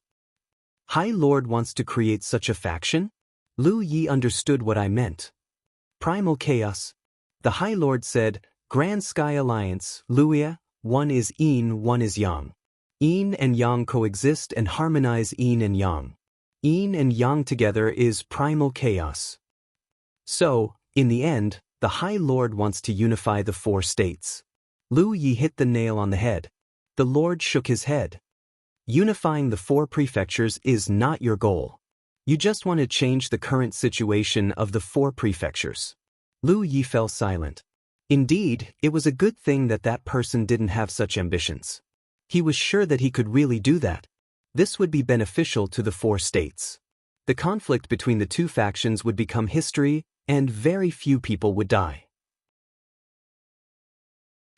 High Lord wants to create such a faction? Lu Yi understood what I meant. Primal Chaos. The High Lord said, "Grand Sky Alliance, Luya, one is Yin, one is Yang. Yin and Yang coexist and harmonize Yin and Yang. Yin and Yang together is Primal Chaos." So, in the end, the High Lord wants to unify the 4 states. Lu Yi hit the nail on the head. The Lord shook his head. Unifying the 4 prefectures is not your goal. You just want to change the current situation of the 4 prefectures. Lu Yi fell silent. Indeed, it was a good thing that that person didn't have such ambitions. He was sure that he could really do that. This would be beneficial to the 4 states. The conflict between the 2 factions would become history, and very few people would die.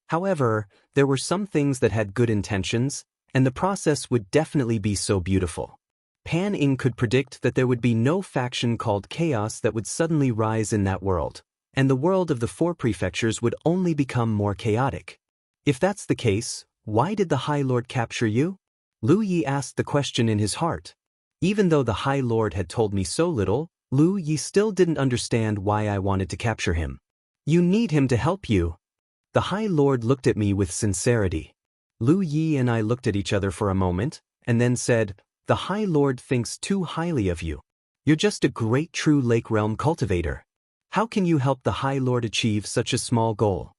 However, there were some things that had good intentions, and the process would definitely be so beautiful. Pan Ying could predict that there would be no faction called Chaos that would suddenly rise in that world, and the world of the 4 prefectures would only become more chaotic. If that's the case, why did the High Lord capture you? Lu Yi asked the question in his heart. Even though the High Lord had told me so little, Lu Yi still didn't understand why I wanted to capture him. "You need him to help you." The High Lord looked at me with sincerity. Lu Yi and I looked at each other for a moment, and then said, "The High Lord thinks too highly of you. You're just a great true Lake Realm cultivator. How can you help the High Lord achieve such a small goal?"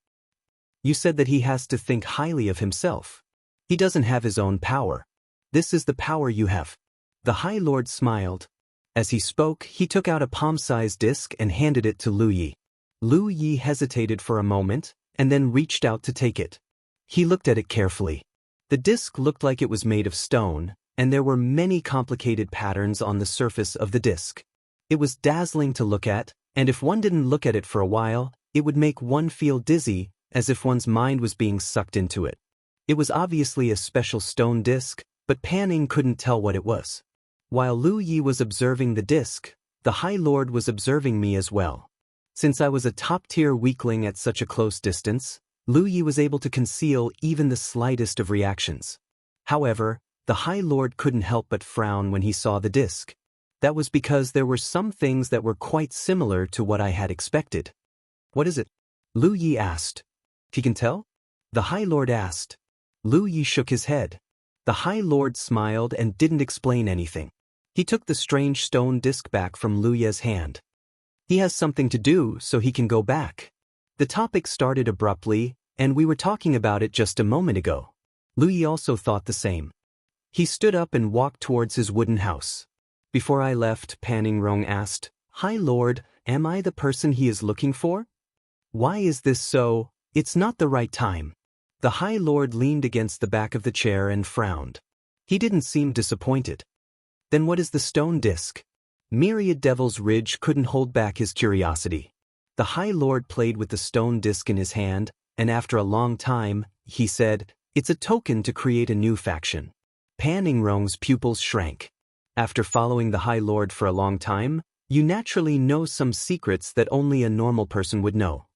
"You said that he has to think highly of himself. He doesn't have his own power. This is the power you have." The High Lord smiled. As he spoke, he took out a palm-sized disc and handed it to Lu Yi. Lu Yi hesitated for a moment, and then reached out to take it. He looked at it carefully. The disc looked like it was made of stone, and there were many complicated patterns on the surface of the disc. It was dazzling to look at, and if one didn't look at it for a while, it would make one feel dizzy, as if one's mind was being sucked into it. It was obviously a special stone disc, but Pan Ning couldn't tell what it was. While Lu Yi was observing the disc, the High Lord was observing me as well. Since I was a top-tier weakling at such a close distance, Lu Yi was able to conceal even the slightest of reactions. However, the High Lord couldn't help but frown when he saw the disc. That was because there were some things that were quite similar to what I had expected. "What is it?" Lu Yi asked. "He can tell?" the High Lord asked. Lu Yi shook his head. The High Lord smiled and didn't explain anything. He took the strange stone disc back from Lu Ye's hand. "He has something to do, so he can go back." The topic started abruptly, and we were talking about it just a moment ago. Lu Yi also thought the same. He stood up and walked towards his wooden house. Before I left, Pan Ning asked, "High Lord, am I the person he is looking for?" "Why is this so? It's not the right time." The High Lord leaned against the back of the chair and frowned. He didn't seem disappointed. "Then what is the stone disc?" Myriad Devil's Ridge couldn't hold back his curiosity. The High Lord played with the stone disc in his hand, and after a long time, he said, "It's a token to create a new faction." Pan Ning's pupils shrank. After following the High Lord for a long time, you naturally know some secrets that only a normal person would know.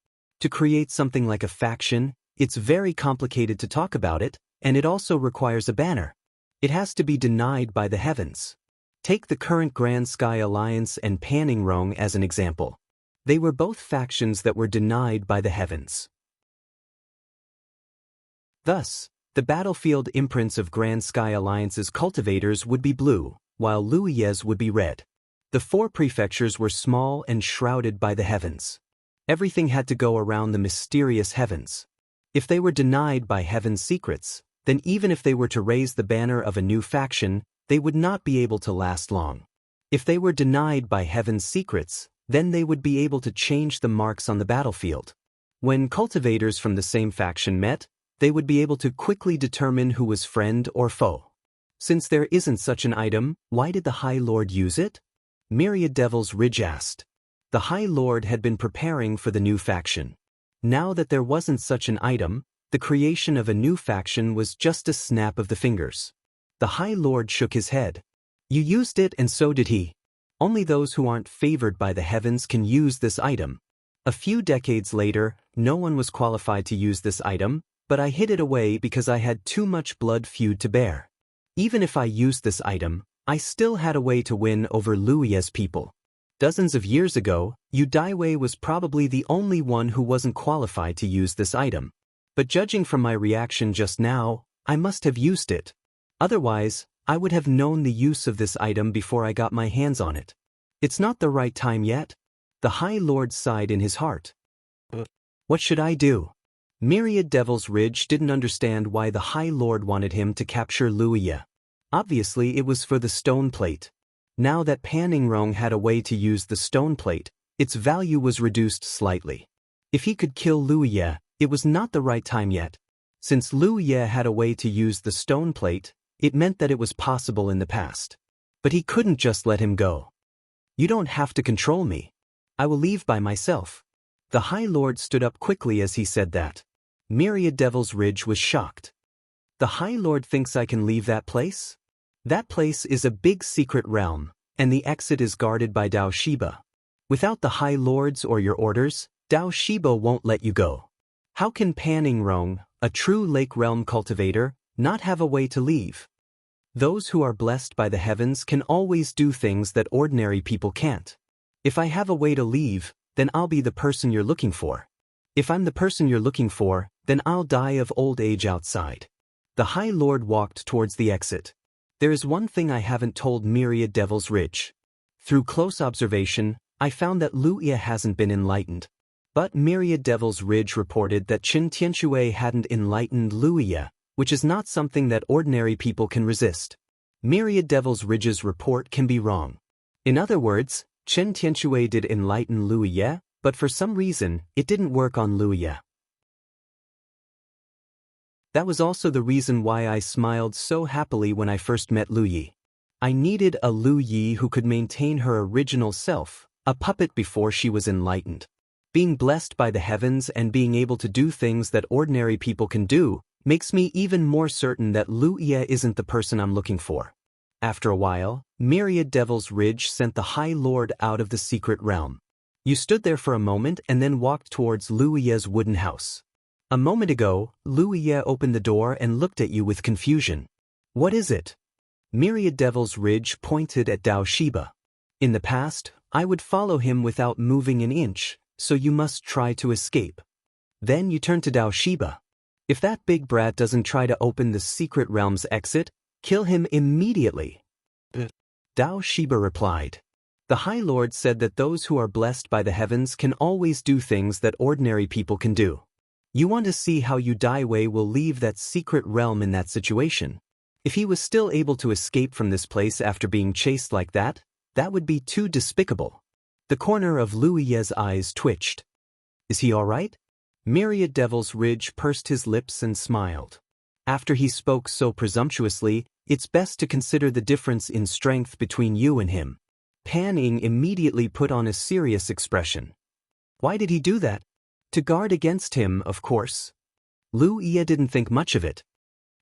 To create something like a faction, it's very complicated to talk about it, and it also requires a banner. It has to be denied by the heavens. Take the current Grand Sky Alliance and Pan Ning as an example. They were both factions that were denied by the heavens. Thus, the battlefield imprints of Grand Sky Alliance's cultivators would be blue, while Lu Ye's would be red. The 4 prefectures were small and shrouded by the heavens. Everything had to go around the mysterious heavens. If they were denied by heaven's secrets, then even if they were to raise the banner of a new faction, they would not be able to last long. If they were denied by heaven's secrets, then they would be able to change the marks on the battlefield. When cultivators from the same faction met, they would be able to quickly determine who was friend or foe. Since there isn't such an item, why did the High Lord use it? Myriad Devil's Ridge asked. The High Lord had been preparing for the new faction. Now that there wasn't such an item, the creation of a new faction was just a snap of the fingers. The High Lord shook his head. "You used it and so did he. Only those who aren't favored by the heavens can use this item. A few decades later, no one was qualified to use this item, but I hid it away because I had too much blood feud to bear. Even if I used this item, I still had a way to win over Lu Ye's people. Dozens of years ago, Yu Daiwei was probably the only one who wasn't qualified to use this item. But judging from my reaction just now, I must have used it. Otherwise, I would have known the use of this item before I got my hands on it. It's not the right time yet." The High Lord sighed in his heart. "What should I do?" Myriad Devil's Ridge didn't understand why the High Lord wanted him to capture Lu Yi. Obviously it was for the stone plate. Now that Pan Ning had a way to use the stone plate, its value was reduced slightly. If he could kill Lu Yi, it was not the right time yet. Since Lu Yi had a way to use the stone plate, it meant that it was possible in the past. But he couldn't just let him go. "You don't have to control me. I will leave by myself." The High Lord stood up quickly as he said that. Myriad Devil's Ridge was shocked. "The High Lord thinks I can leave that place? That place is a big secret realm, and the exit is guarded by Dao Shiba. Without the High Lords or your orders, Dao Shiba won't let you go. How can Pan Ning, a true Lake Realm cultivator, not have a way to leave? Those who are blessed by the heavens can always do things that ordinary people can't. If I have a way to leave, then I'll be the person you're looking for. If I'm the person you're looking for, then I'll die of old age outside." The High Lord walked towards the exit. "There is one thing I haven't told Myriad Devil's Ridge. Through close observation, I found that Lu Yi hasn't been enlightened. But Myriad Devil's Ridge reported that Qin Tianshui hadn't enlightened Lu Yi, which is not something that ordinary people can resist. Myriad Devil's Ridge's report can be wrong. In other words, Qin Tianshui did enlighten Lu Yi, but for some reason, it didn't work on Lu Yi. That was also the reason why I smiled so happily when I first met Lu Yi. I needed a Lu Yi who could maintain her original self, a puppet before she was enlightened. Being blessed by the heavens and being able to do things that ordinary people can do makes me even more certain that Wuxia isn't the person I'm looking for. After a while, Myriad Devil's Ridge sent the High Lord out of the secret realm. You stood there for a moment and then walked towards Wuxia's wooden house. A moment ago, Wuxia opened the door and looked at you with confusion. What is it? Myriad Devil's Ridge pointed at Dao Shiba. In the past, I would follow him without moving an inch, so you must try to escape. Then you turn to Dao Shiba. If that big brat doesn't try to open the secret realm's exit, kill him immediately. Dao Shiba replied. The High Lord said that those who are blessed by the heavens can always do things that ordinary people can do. You want to see how Yu Daiwei will leave that secret realm in that situation. If he was still able to escape from this place after being chased like that, that would be too despicable. The corner of Wuxia's eyes twitched. Is he all right? Myriad Devil's Ridge pursed his lips and smiled. After he spoke so presumptuously, it's best to consider the difference in strength between you and him. Pan Ying immediately put on a serious expression. Why did he do that? To guard against him, of course. Wuxia didn't think much of it.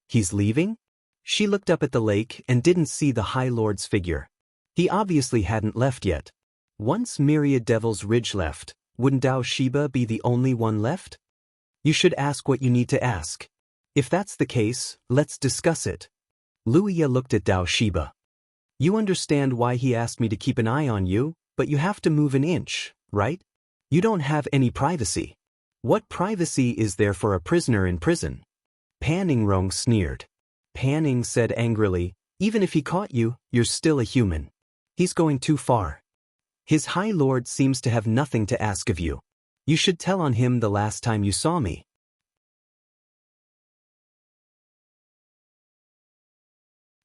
He's leaving? She looked up at the lake and didn't see the High Lord's figure. He obviously hadn't left yet. Once Myriad Devil's Ridge left, wouldn't Dao Shiba be the only one left? You should ask what you need to ask. If that's the case, let's discuss it. Wuxia looked at Dao Shiba. You understand why he asked me to keep an eye on you, but you have to move an inch, right? You don't have any privacy. What privacy is there for a prisoner in prison? Pan Ying sneered. Pan Ying said angrily, even if he caught you, you're still a human. He's going too far. His High Lord seems to have nothing to ask of you. You should tell on him the last time you saw me.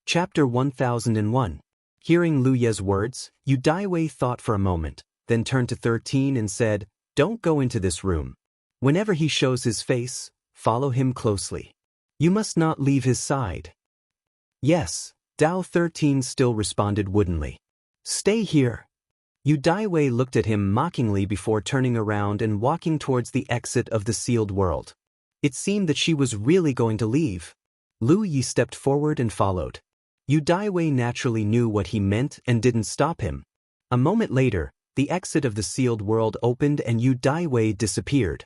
Chapter 1001. Hearing Luye's words, Yu Daiwei thought for a moment, then turned to 13 and said, Don't go into this room. Whenever he shows his face, follow him closely. You must not leave his side. Yes, Dao 13 still responded woodenly. Stay here. Yu Daiwei looked at him mockingly before turning around and walking towards the exit of the sealed world. It seemed that she was really going to leave. Lu Yi stepped forward and followed. Yu Daiwei naturally knew what he meant and didn't stop him. A moment later, the exit of the sealed world opened and Yu Daiwei disappeared.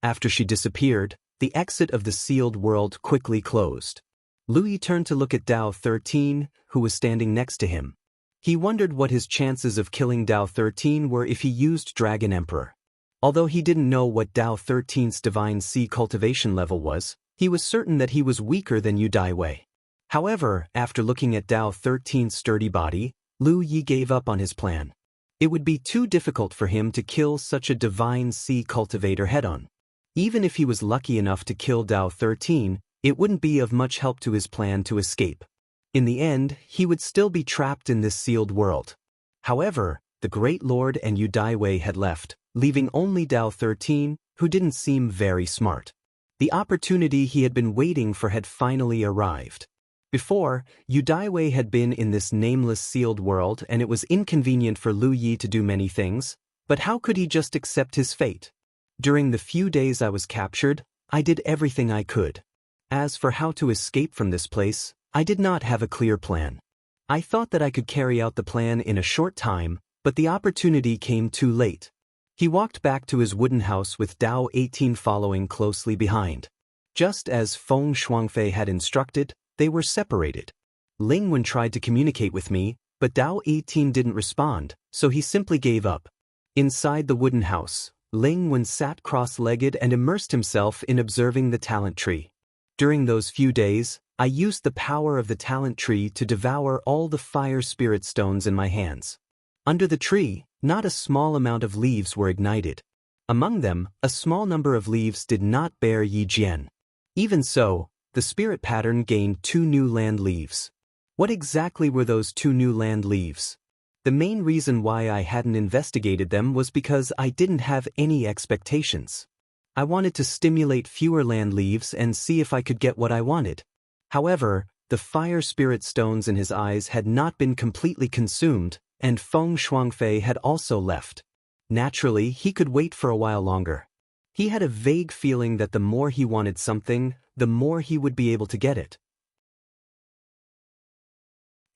After she disappeared, the exit of the sealed world quickly closed. Lu Yi turned to look at Dao 13, who was standing next to him. He wondered what his chances of killing Dao 13 were if he used Dragon Emperor. Although he didn't know what Dao 13's Divine Sea cultivation level was, he was certain that he was weaker than Yu Daiwei. However, after looking at Dao 13's sturdy body, Lu Yi gave up on his plan. It would be too difficult for him to kill such a Divine Sea cultivator head-on. Even if he was lucky enough to kill Dao 13, it wouldn't be of much help to his plan to escape. In the end, he would still be trapped in this sealed world. However, the Great Lord and Yu Daiwei had left, leaving only Dao 13, who didn't seem very smart. The opportunity he had been waiting for had finally arrived. Before, Yu Daiwei had been in this nameless sealed world and it was inconvenient for Lu Yi to do many things, but how could he just accept his fate? During the few days I was captured, I did everything I could. As for how to escape from this place, I did not have a clear plan. I thought that I could carry out the plan in a short time, but the opportunity came too late. He walked back to his wooden house with Dao 18 following closely behind. Just as Feng Shuangfei had instructed, they were separated. Ling Wen tried to communicate with me, but Dao 18 didn't respond, so he simply gave up. Inside the wooden house, Ling Wen sat cross-legged and immersed himself in observing the talent tree. During those few days, I used the power of the talent tree to devour all the fire spirit stones in my hands. Under the tree, not a small amount of leaves were ignited. Among them, a small number of leaves did not bear Yi Jian. Even so, the spirit pattern gained 2 new land leaves. What exactly were those 2 new land leaves? The main reason why I hadn't investigated them was because I didn't have any expectations. I wanted to stimulate fewer land leaves and see if I could get what I wanted. However, the fire spirit stones in his eyes had not been completely consumed, and Feng Shuangfei had also left. Naturally, he could wait for a while longer. He had a vague feeling that the more he wanted something, the more he would be able to get it.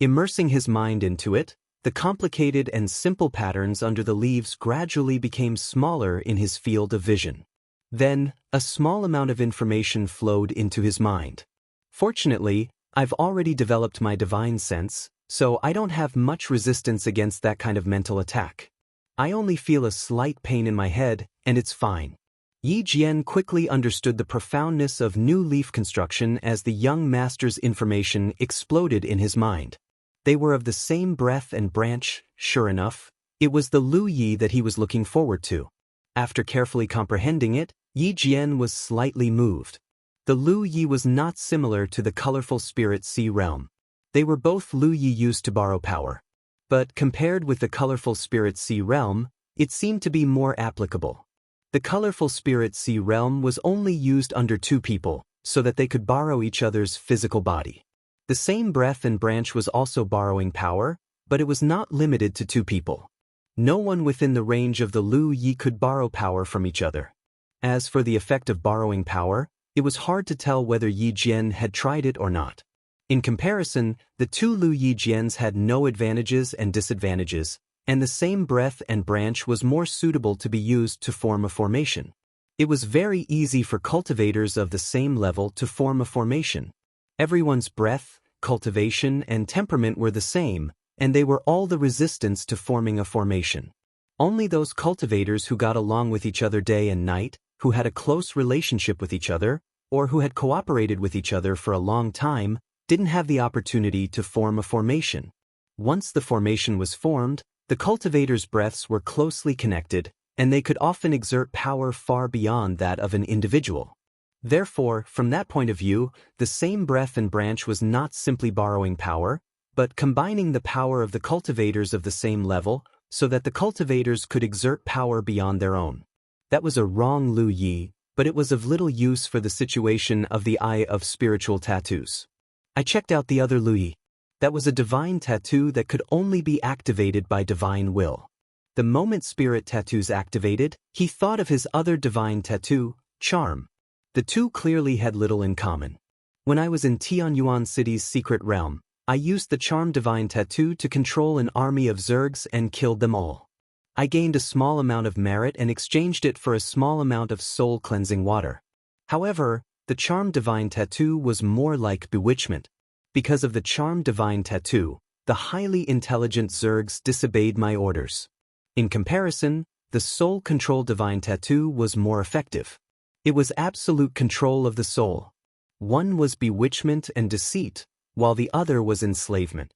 Immersing his mind into it, the complicated and simple patterns under the leaves gradually became smaller in his field of vision. Then, a small amount of information flowed into his mind. Fortunately, I've already developed my divine sense, so I don't have much resistance against that kind of mental attack. I only feel a slight pain in my head, and it's fine. Yi Jian quickly understood the profoundness of new leaf construction as the young master's information exploded in his mind. They were of the same breath and branch, sure enough. It was the Lu Yi that he was looking forward to. After carefully comprehending it, Yi Jian was slightly moved. The Lu Yi was not similar to the colorful spirit sea realm. They were both Lu Yi used to borrow power. But compared with the colorful spirit sea realm, it seemed to be more applicable. The colorful spirit sea realm was only used under two people, so that they could borrow each other's physical body. The same breath and branch was also borrowing power, but it was not limited to two people. No one within the range of the Lu Yi could borrow power from each other. As for the effect of borrowing power, it was hard to tell whether Yi Jian had tried it or not. In comparison, the two Lu Yi Jians had no advantages and disadvantages, and the same breath and branch was more suitable to be used to form a formation. It was very easy for cultivators of the same level to form a formation. Everyone's breath, cultivation, and temperament were the same, and they were all the resistance to forming a formation. Only those cultivators who got along with each other day and night, who had a close relationship with each other, or who had cooperated with each other for a long time, didn't have the opportunity to form a formation. Once the formation was formed, the cultivators' breaths were closely connected, and they could often exert power far beyond that of an individual. Therefore, from that point of view, the same breath and branch was not simply borrowing power, but combining the power of the cultivators of the same level, so that the cultivators could exert power beyond their own. That was a wrong Lu Yi, but it was of little use for the situation of the Eye of Spiritual Tattoos. I checked out the other Lu Yi. That was a divine tattoo that could only be activated by divine will. The moment spirit tattoos activated, he thought of his other divine tattoo, charm. The two clearly had little in common. When I was in Tianyuan City's secret realm, I used the charm divine tattoo to control an army of Zergs and killed them all. I gained a small amount of merit and exchanged it for a small amount of soul-cleansing water. However, the charm divine tattoo was more like bewitchment. Because of the charm divine tattoo, the highly intelligent Zergs disobeyed my orders. In comparison, the soul control divine tattoo was more effective. It was absolute control of the soul. One was bewitchment and deceit, while the other was enslavement.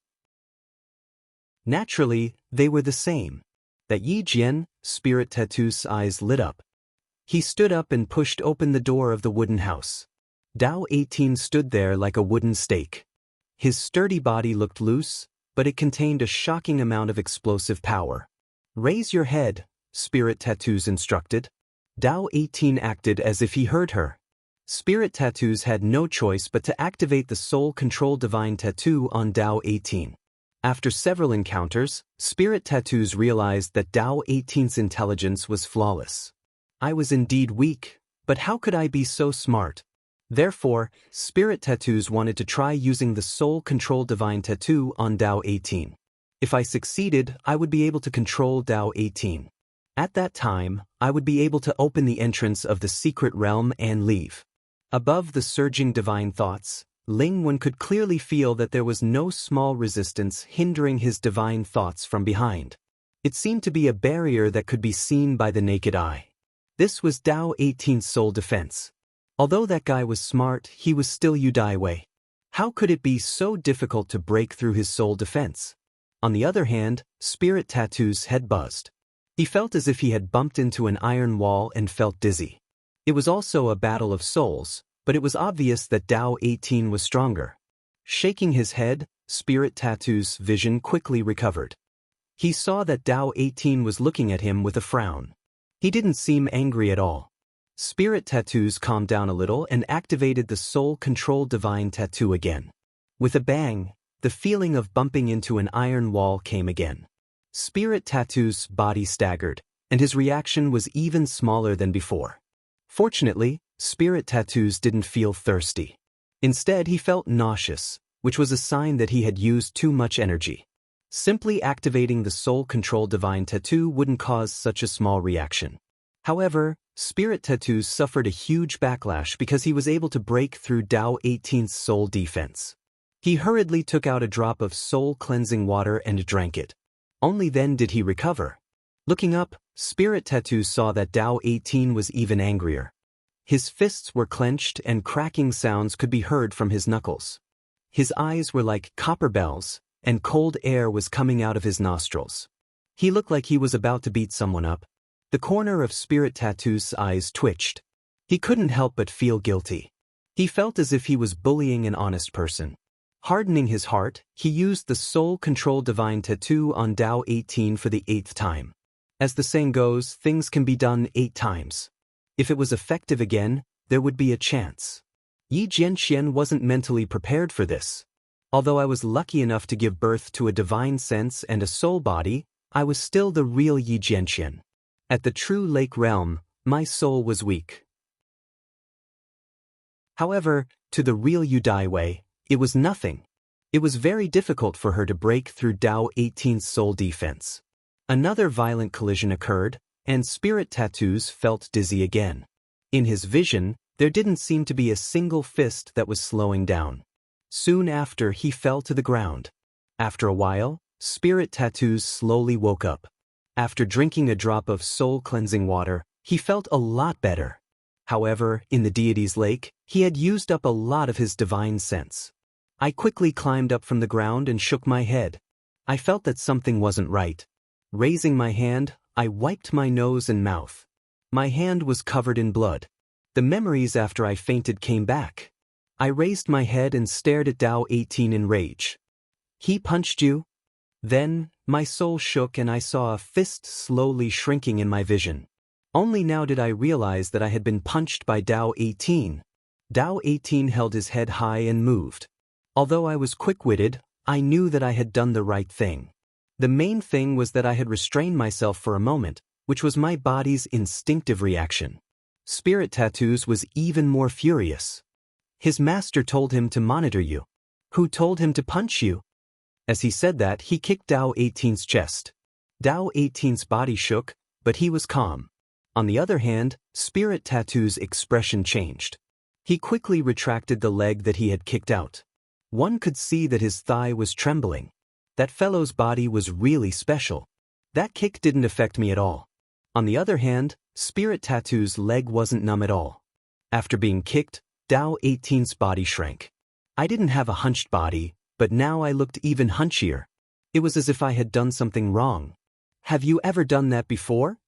Naturally, they were the same. That Yi Jian, spirit tattoo's eyes lit up. He stood up and pushed open the door of the wooden house. Dao 18 stood there like a wooden stake. His sturdy body looked loose, but it contained a shocking amount of explosive power. Raise your head, spirit tattoos instructed. Dao 18 acted as if he heard her. Spirit tattoos had no choice but to activate the soul control divine tattoo on Dao 18. After several encounters, spirit tattoos realized that Dao 18's intelligence was flawless. I was indeed weak, but how could I be so smart? Therefore, spirit tattoos wanted to try using the soul control divine tattoo on Dao 18. If I succeeded, I would be able to control Dao 18. At that time, I would be able to open the entrance of the secret realm and leave. Above the surging divine thoughts, Ling Wen could clearly feel that there was no small resistance hindering his divine thoughts from behind. It seemed to be a barrier that could be seen by the naked eye. This was Dao 18's sole defense. Although that guy was smart, he was still Yu Dai Wei. How could it be so difficult to break through his sole defense? On the other hand, Spirit Tattoo's head buzzed. He felt as if he had bumped into an iron wall and felt dizzy. It was also a battle of souls, but it was obvious that Dao 18 was stronger. Shaking his head, Spirit Tattoo's vision quickly recovered. He saw that Dao 18 was looking at him with a frown. He didn't seem angry at all. Spirit Tattoos calmed down a little and activated the Soul Control Divine Tattoo again. With a bang, the feeling of bumping into an iron wall came again. Spirit Tattoo's body staggered, and his reaction was even smaller than before. Fortunately, Spirit Tattoos didn't feel thirsty. Instead, he felt nauseous, which was a sign that he had used too much energy. Simply activating the Soul Control Divine Tattoo wouldn't cause such a small reaction. However, Spirit Tattoos suffered a huge backlash because he was able to break through Tao 18's soul defense. He hurriedly took out a drop of soul-cleansing water and drank it. Only then did he recover. Looking up, Spirit Tattoos saw that Tao 18 was even angrier. His fists were clenched and cracking sounds could be heard from his knuckles. His eyes were like copper bells, and cold air was coming out of his nostrils. He looked like he was about to beat someone up. The corner of Spirit Tattoos' eyes twitched. He couldn't help but feel guilty. He felt as if he was bullying an honest person. Hardening his heart, he used the Soul Control Divine Tattoo on Tao 18 for the 8th time. As the saying goes, things can be done 8 times. If it was effective again, there would be a chance. Yi Jianxian wasn't mentally prepared for this. Although I was lucky enough to give birth to a divine sense and a soul body, I was still the real Yi Jianxian. At the true lake realm, my soul was weak. However, to the real Yu Daiwei, it was nothing. It was very difficult for her to break through Tao 18's soul defense. Another violent collision occurred, and Spirit Tattoos felt dizzy again. In his vision, there didn't seem to be a single fist that was slowing down. Soon after, he fell to the ground. After a while, Spirit Tattoos slowly woke up. After drinking a drop of soul-cleansing water, he felt a lot better. However, in the deity's lake, he had used up a lot of his divine sense. I quickly climbed up from the ground and shook my head. I felt that something wasn't right. Raising my hand, I wiped my nose and mouth. My hand was covered in blood. The memories after I fainted came back. I raised my head and stared at Tao 18 in rage. He punched you? Then, my soul shook and I saw a fist slowly shrinking in my vision. Only now did I realize that I had been punched by Tao 18. Tao 18 held his head high and moved. Although I was quick-witted, I knew that I had done the right thing. The main thing was that I had restrained myself for a moment, which was my body's instinctive reaction. Spirit Tattoos was even more furious. His master told him to monitor you. Who told him to punch you? As he said that, he kicked Tao 18's chest. Tao 18's body shook, but he was calm. On the other hand, Spirit Tattoos' expression changed. He quickly retracted the leg that he had kicked out. One could see that his thigh was trembling. That fellow's body was really special. That kick didn't affect me at all. On the other hand, Spirit Tattoos' leg wasn't numb at all. After being kicked, Tao 18's body shrank. I didn't have a hunched body, but now I looked even hunchier. It was as if I had done something wrong. Have you ever done that before?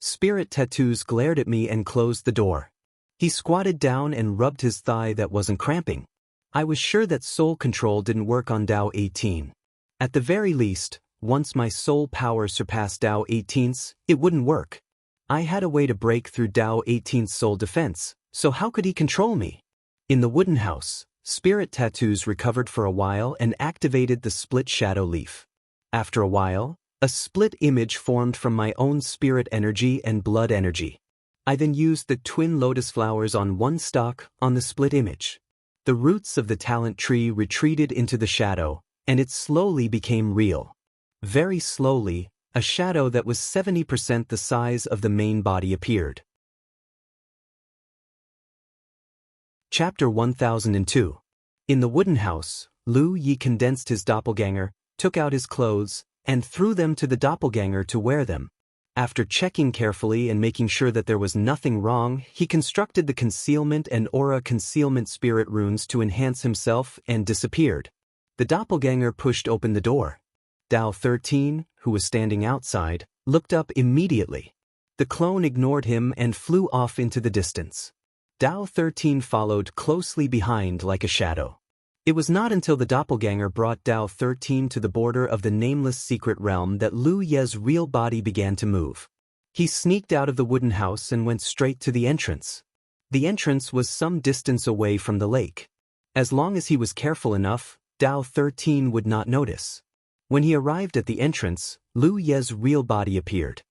Spirit Tattoos glared at me and closed the door. He squatted down and rubbed his thigh that wasn't cramping. I was sure that soul control didn't work on Tao 18. At the very least, once my soul power surpassed Tao 18's, it wouldn't work. I had a way to break through Tao 18's soul defense, so how could he control me? In the wooden house, Spirit Tattoos recovered for a while and activated the split shadow leaf. After a while, a split image formed from my own spirit energy and blood energy. I then used the twin lotus flowers on one stalk on the split image. The roots of the talent tree retreated into the shadow, and it slowly became real. Very slowly, a shadow that was 70% the size of the main body appeared. Chapter 1002. In the wooden house, Lu Yi condensed his doppelganger, took out his clothes, and threw them to the doppelganger to wear them. After checking carefully and making sure that there was nothing wrong, he constructed the concealment and aura concealment spirit runes to enhance himself and disappeared. The doppelganger pushed open the door. Tao 13, who was standing outside, looked up immediately. The clone ignored him and flew off into the distance. Tao 13 followed closely behind like a shadow. It was not until the doppelganger brought Tao 13 to the border of the nameless secret realm that Lu Ye's real body began to move. He sneaked out of the wooden house and went straight to the entrance. The entrance was some distance away from the lake. As long as he was careful enough, Tao 13 would not notice. When he arrived at the entrance, Lu Ye's real body appeared.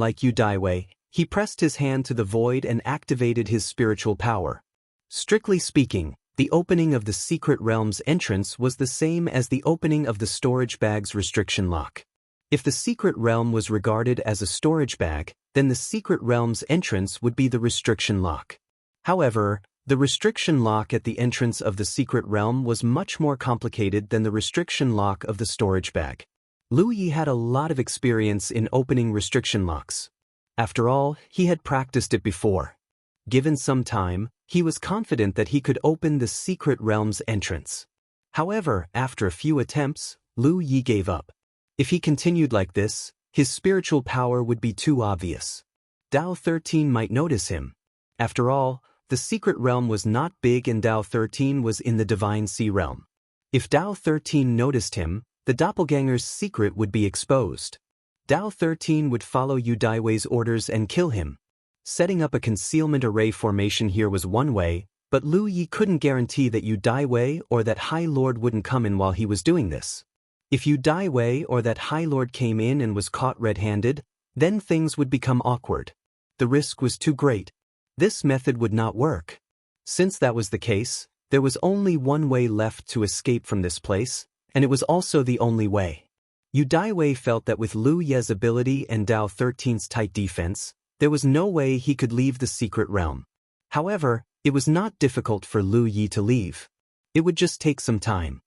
Like Yu Daiwei, he pressed his hand to the void and activated his spiritual power. Strictly speaking, the opening of the secret realm's entrance was the same as the opening of the storage bag's restriction lock. If the secret realm was regarded as a storage bag, then the secret realm's entrance would be the restriction lock. However, the restriction lock at the entrance of the secret realm was much more complicated than the restriction lock of the storage bag. Lu Yi had a lot of experience in opening restriction locks. After all, he had practiced it before. Given some time, he was confident that he could open the secret realm's entrance. However, after a few attempts, Lu Yi gave up. If he continued like this, his spiritual power would be too obvious. Dao 13 might notice him. After all, the secret realm was not big and Dao 13 was in the Divine Sea realm. If Dao 13 noticed him, the doppelganger's secret would be exposed. Dao 13 would follow Yu Daiwei's orders and kill him. Setting up a concealment array formation here was one way, but Lu Yi couldn't guarantee that Yu Daiwei or that High Lord wouldn't come in while he was doing this. If Yu Daiwei or that High Lord came in and was caught red-handed, then things would become awkward. The risk was too great. This method would not work. Since that was the case, there was only one way left to escape from this place, and it was also the only way. Yu Daiwei felt that with Lu Ye's ability and Dao 13's tight defense, there was no way he could leave the secret realm. However, it was not difficult for Lu Yi to leave. It would just take some time.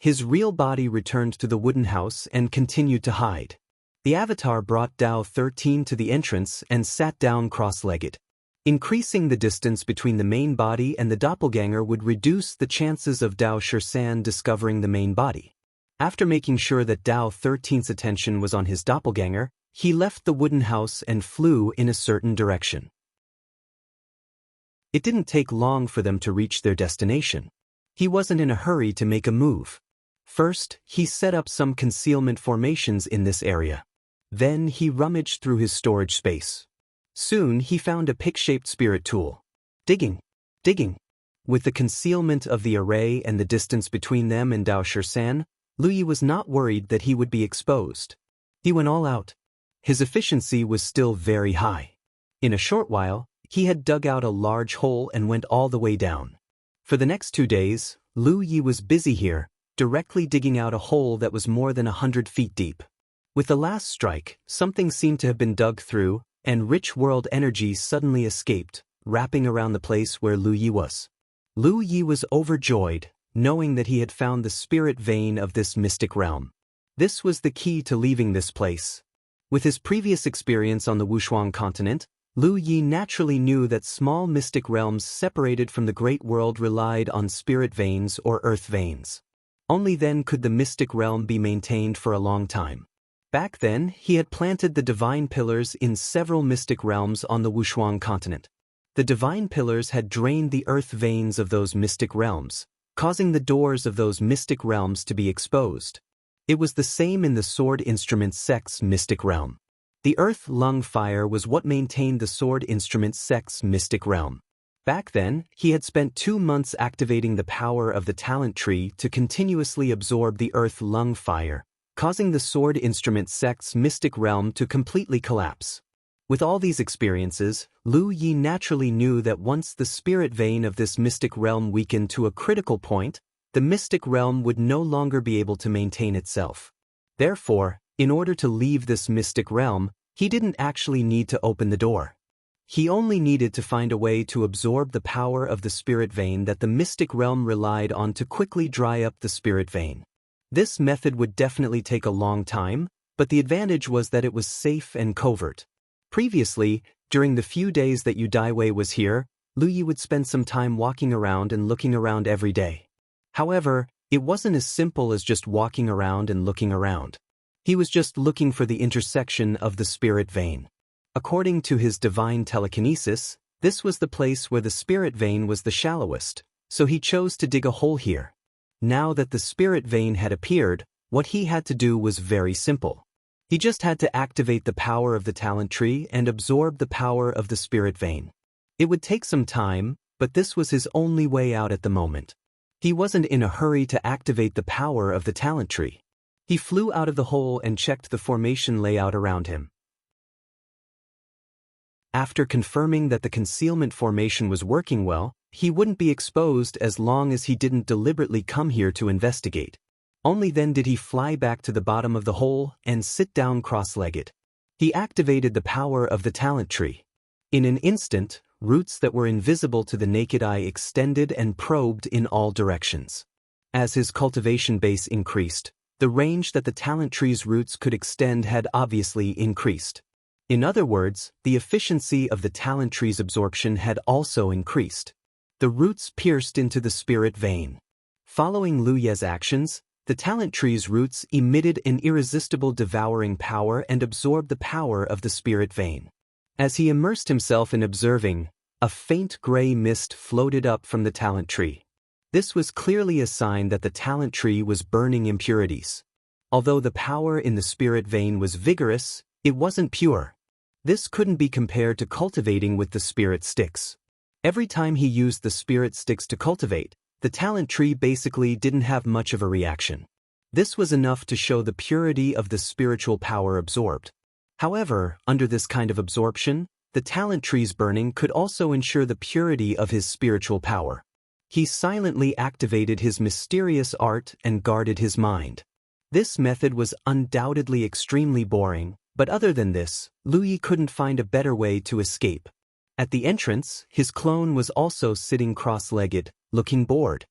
His real body returned to the wooden house and continued to hide. The avatar brought Dao 13 to the entrance and sat down cross-legged. Increasing the distance between the main body and the doppelganger would reduce the chances of Dao Shisan discovering the main body. After making sure that Dao 13's attention was on his doppelganger, he left the wooden house and flew in a certain direction. It didn't take long for them to reach their destination. He wasn't in a hurry to make a move. First, he set up some concealment formations in this area. Then he rummaged through his storage space. Soon he found a pick-shaped spirit tool. Digging. With the concealment of the array and the distance between them and Dao Shisan, Lu Yi was not worried that he would be exposed. He went all out. His efficiency was still very high. In a short while, he had dug out a large hole and went all the way down. For the next 2 days, Lu Yi was busy here, directly digging out a hole that was more than 100 feet deep. With the last strike, something seemed to have been dug through, and rich world energy suddenly escaped, wrapping around the place where Lu Yi was. Lu Yi was overjoyed, knowing that he had found the spirit vein of this mystic realm. This was the key to leaving this place. With his previous experience on the Wushuang continent, Lu Yi naturally knew that small mystic realms separated from the great world relied on spirit veins or earth veins. Only then could the mystic realm be maintained for a long time. Back then, he had planted the divine pillars in several mystic realms on the Wushuang continent. The divine pillars had drained the earth veins of those mystic realms, causing the doors of those mystic realms to be exposed. It was the same in the sword instrument sect's mystic realm. The earth lung fire was what maintained the sword instrument sect's mystic realm. Back then, he had spent 2 months activating the power of the talent tree to continuously absorb the earth lung fire, causing the sword instrument sect's mystic realm to completely collapse. With all these experiences, Lu Yi naturally knew that once the spirit vein of this mystic realm weakened to a critical point, the mystic realm would no longer be able to maintain itself. Therefore, in order to leave this mystic realm, he didn't actually need to open the door. He only needed to find a way to absorb the power of the spirit vein that the mystic realm relied on to quickly dry up the spirit vein. This method would definitely take a long time, but the advantage was that it was safe and covert. Previously, during the few days that Yu Daiwei was here, Lu Yi would spend some time walking around and looking around every day. However, it wasn't as simple as just walking around and looking around. He was just looking for the intersection of the spirit vein. According to his divine telekinesis, this was the place where the spirit vein was the shallowest, so he chose to dig a hole here. Now that the spirit vein had appeared, what he had to do was very simple. He just had to activate the power of the talent tree and absorb the power of the spirit vein. It would take some time, but this was his only way out at the moment. He wasn't in a hurry to activate the power of the talent tree. He flew out of the hole and checked the formation layout around him. After confirming that the concealment formation was working well, he wouldn't be exposed as long as he didn't deliberately come here to investigate. Only then did he fly back to the bottom of the hole and sit down cross-legged. He activated the power of the talent tree. In an instant, roots that were invisible to the naked eye extended and probed in all directions. As his cultivation base increased, the range that the talent tree's roots could extend had obviously increased. In other words, the efficiency of the talent tree's absorption had also increased. The roots pierced into the spirit vein. Following Lu Ye's actions, the talent tree's roots emitted an irresistible devouring power and absorbed the power of the spirit vein. As he immersed himself in observing, a faint gray mist floated up from the talent tree. This was clearly a sign that the talent tree was burning impurities. Although the power in the spirit vein was vigorous, it wasn't pure. This couldn't be compared to cultivating with the spirit sticks. Every time he used the spirit sticks to cultivate, the talent tree basically didn't have much of a reaction. This was enough to show the purity of the spiritual power absorbed. However, under this kind of absorption, the talent tree's burning could also ensure the purity of his spiritual power. He silently activated his mysterious art and guarded his mind. This method was undoubtedly extremely boring, but other than this, Lu Yi couldn't find a better way to escape. At the entrance, his clone was also sitting cross-legged, looking bored.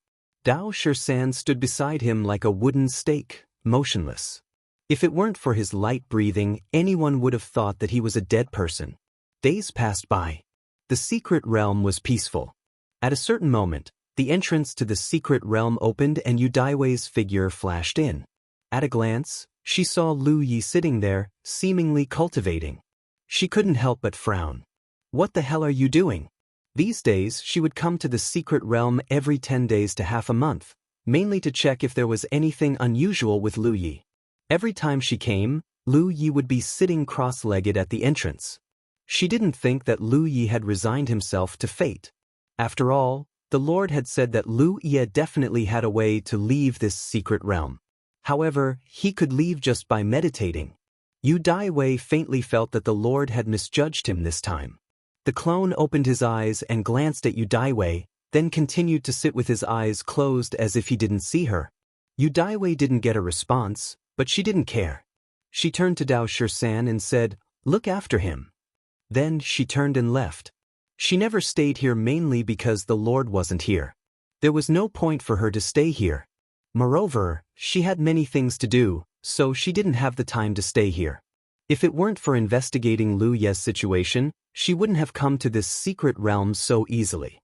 Dao Shisan stood beside him like a wooden stake, motionless. If it weren't for his light breathing, anyone would have thought that he was a dead person. Days passed by. The secret realm was peaceful. At a certain moment, the entrance to the secret realm opened and Yu Daiwei's figure flashed in. At a glance, she saw Lu Yi sitting there, seemingly cultivating. She couldn't help but frown. What the hell are you doing? These days, she would come to the secret realm every 10 days to half a month, mainly to check if there was anything unusual with Lu Yi. Every time she came, Lu Yi would be sitting cross-legged at the entrance. She didn't think that Lu Yi had resigned himself to fate. After all, the Lord had said that Lu Yi definitely had a way to leave this secret realm. However, he could leave just by meditating. Yu Daiwei faintly felt that the Lord had misjudged him this time. The clone opened his eyes and glanced at Yu Daiwei, then continued to sit with his eyes closed as if he didn't see her. Yu Daiwei didn't get a response, but she didn't care. She turned to Dao Shisan and said, "Look after him." Then she turned and left. She never stayed here mainly because the Lord wasn't here. There was no point for her to stay here. Moreover, she had many things to do, so she didn't have the time to stay here. If it weren't for investigating Lu Ye's situation, she wouldn't have come to this secret realm so easily.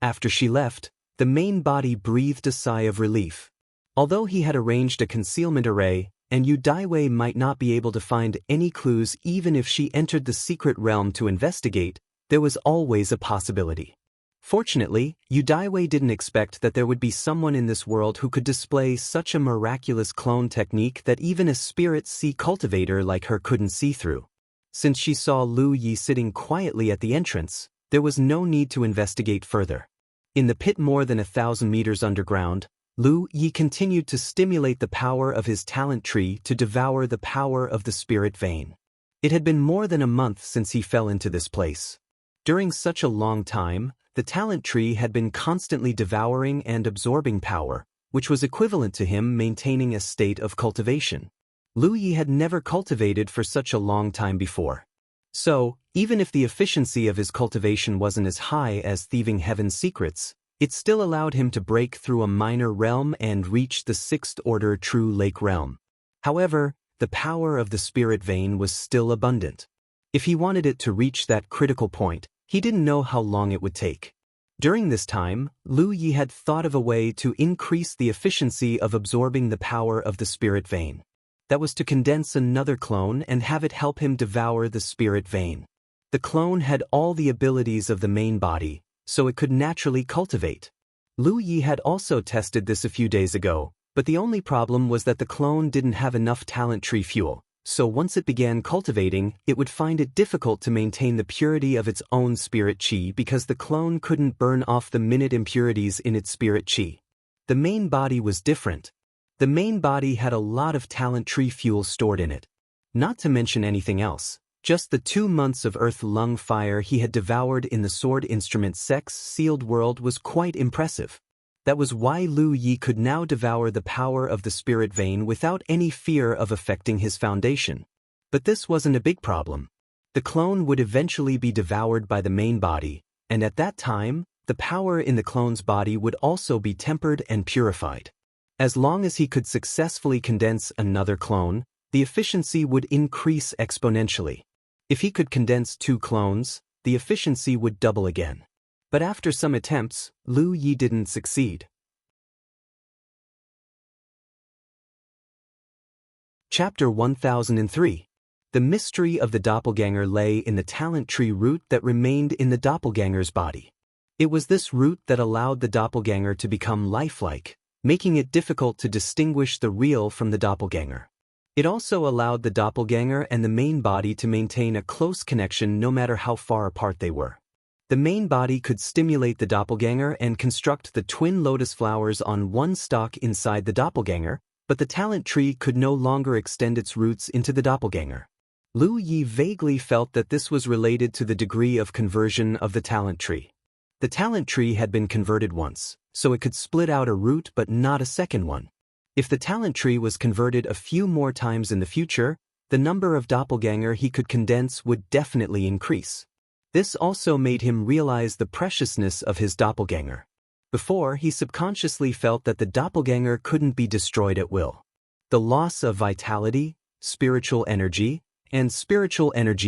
After she left, the main body breathed a sigh of relief. Although he had arranged a concealment array, and Yu Daiwei might not be able to find any clues even if she entered the secret realm to investigate, there was always a possibility. Fortunately, Yu Daiwei didn't expect that there would be someone in this world who could display such a miraculous clone technique that even a spirit sea cultivator like her couldn't see through. Since she saw Lu Yi sitting quietly at the entrance, there was no need to investigate further. In the pit more than 1,000 meters underground, Lu Yi continued to stimulate the power of his talent tree to devour the power of the spirit vein. It had been more than a month since he fell into this place. During such a long time, the talent tree had been constantly devouring and absorbing power, which was equivalent to him maintaining a state of cultivation. Lu Yi had never cultivated for such a long time before. So, even if the efficiency of his cultivation wasn't as high as Thieving Heaven's secrets, it still allowed him to break through a minor realm and reach the 6th-order True Lake realm. However, the power of the spirit vein was still abundant. If he wanted it to reach that critical point, he didn't know how long it would take. During this time, Lu Yi had thought of a way to increase the efficiency of absorbing the power of the spirit vein. That was to condense another clone and have it help him devour the spirit vein. The clone had all the abilities of the main body, so it could naturally cultivate. Lu Yi had also tested this a few days ago, but the only problem was that the clone didn't have enough talent tree fuel, so once it began cultivating, it would find it difficult to maintain the purity of its own spirit chi because the clone couldn't burn off the minute impurities in its spirit chi. The main body was different. The main body had a lot of talent tree fuel stored in it. Not to mention anything else, Just the 2 months of earth lung fire he had devoured in the sword instrument sex sealed world was quite impressive. That was why Lu Yi could now devour the power of the spirit vein without any fear of affecting his foundation. But this wasn't a big problem. The clone would eventually be devoured by the main body, and at that time, the power in the clone's body would also be tempered and purified. As long as he could successfully condense another clone, the efficiency would increase exponentially. If he could condense 2 clones, the efficiency would double again. But after some attempts, Lu Yi didn't succeed. Chapter 1003. The mystery of the doppelganger lay in the talent tree root that remained in the doppelganger's body. It was this root that allowed the doppelganger to become lifelike, making it difficult to distinguish the real from the doppelganger. It also allowed the doppelganger and the main body to maintain a close connection no matter how far apart they were. The main body could stimulate the doppelganger and construct the twin lotus flowers on one stalk inside the doppelganger, but the talent tree could no longer extend its roots into the doppelganger. Lu Yi vaguely felt that this was related to the degree of conversion of the talent tree. The talent tree had been converted once, so it could split out a root but not a second one. If the talent tree was converted a few more times in the future, the number of doppelganger he could condense would definitely increase. This also made him realize the preciousness of his doppelganger. Before, he subconsciously felt that the doppelganger couldn't be destroyed at will. The loss of vitality, spiritual energy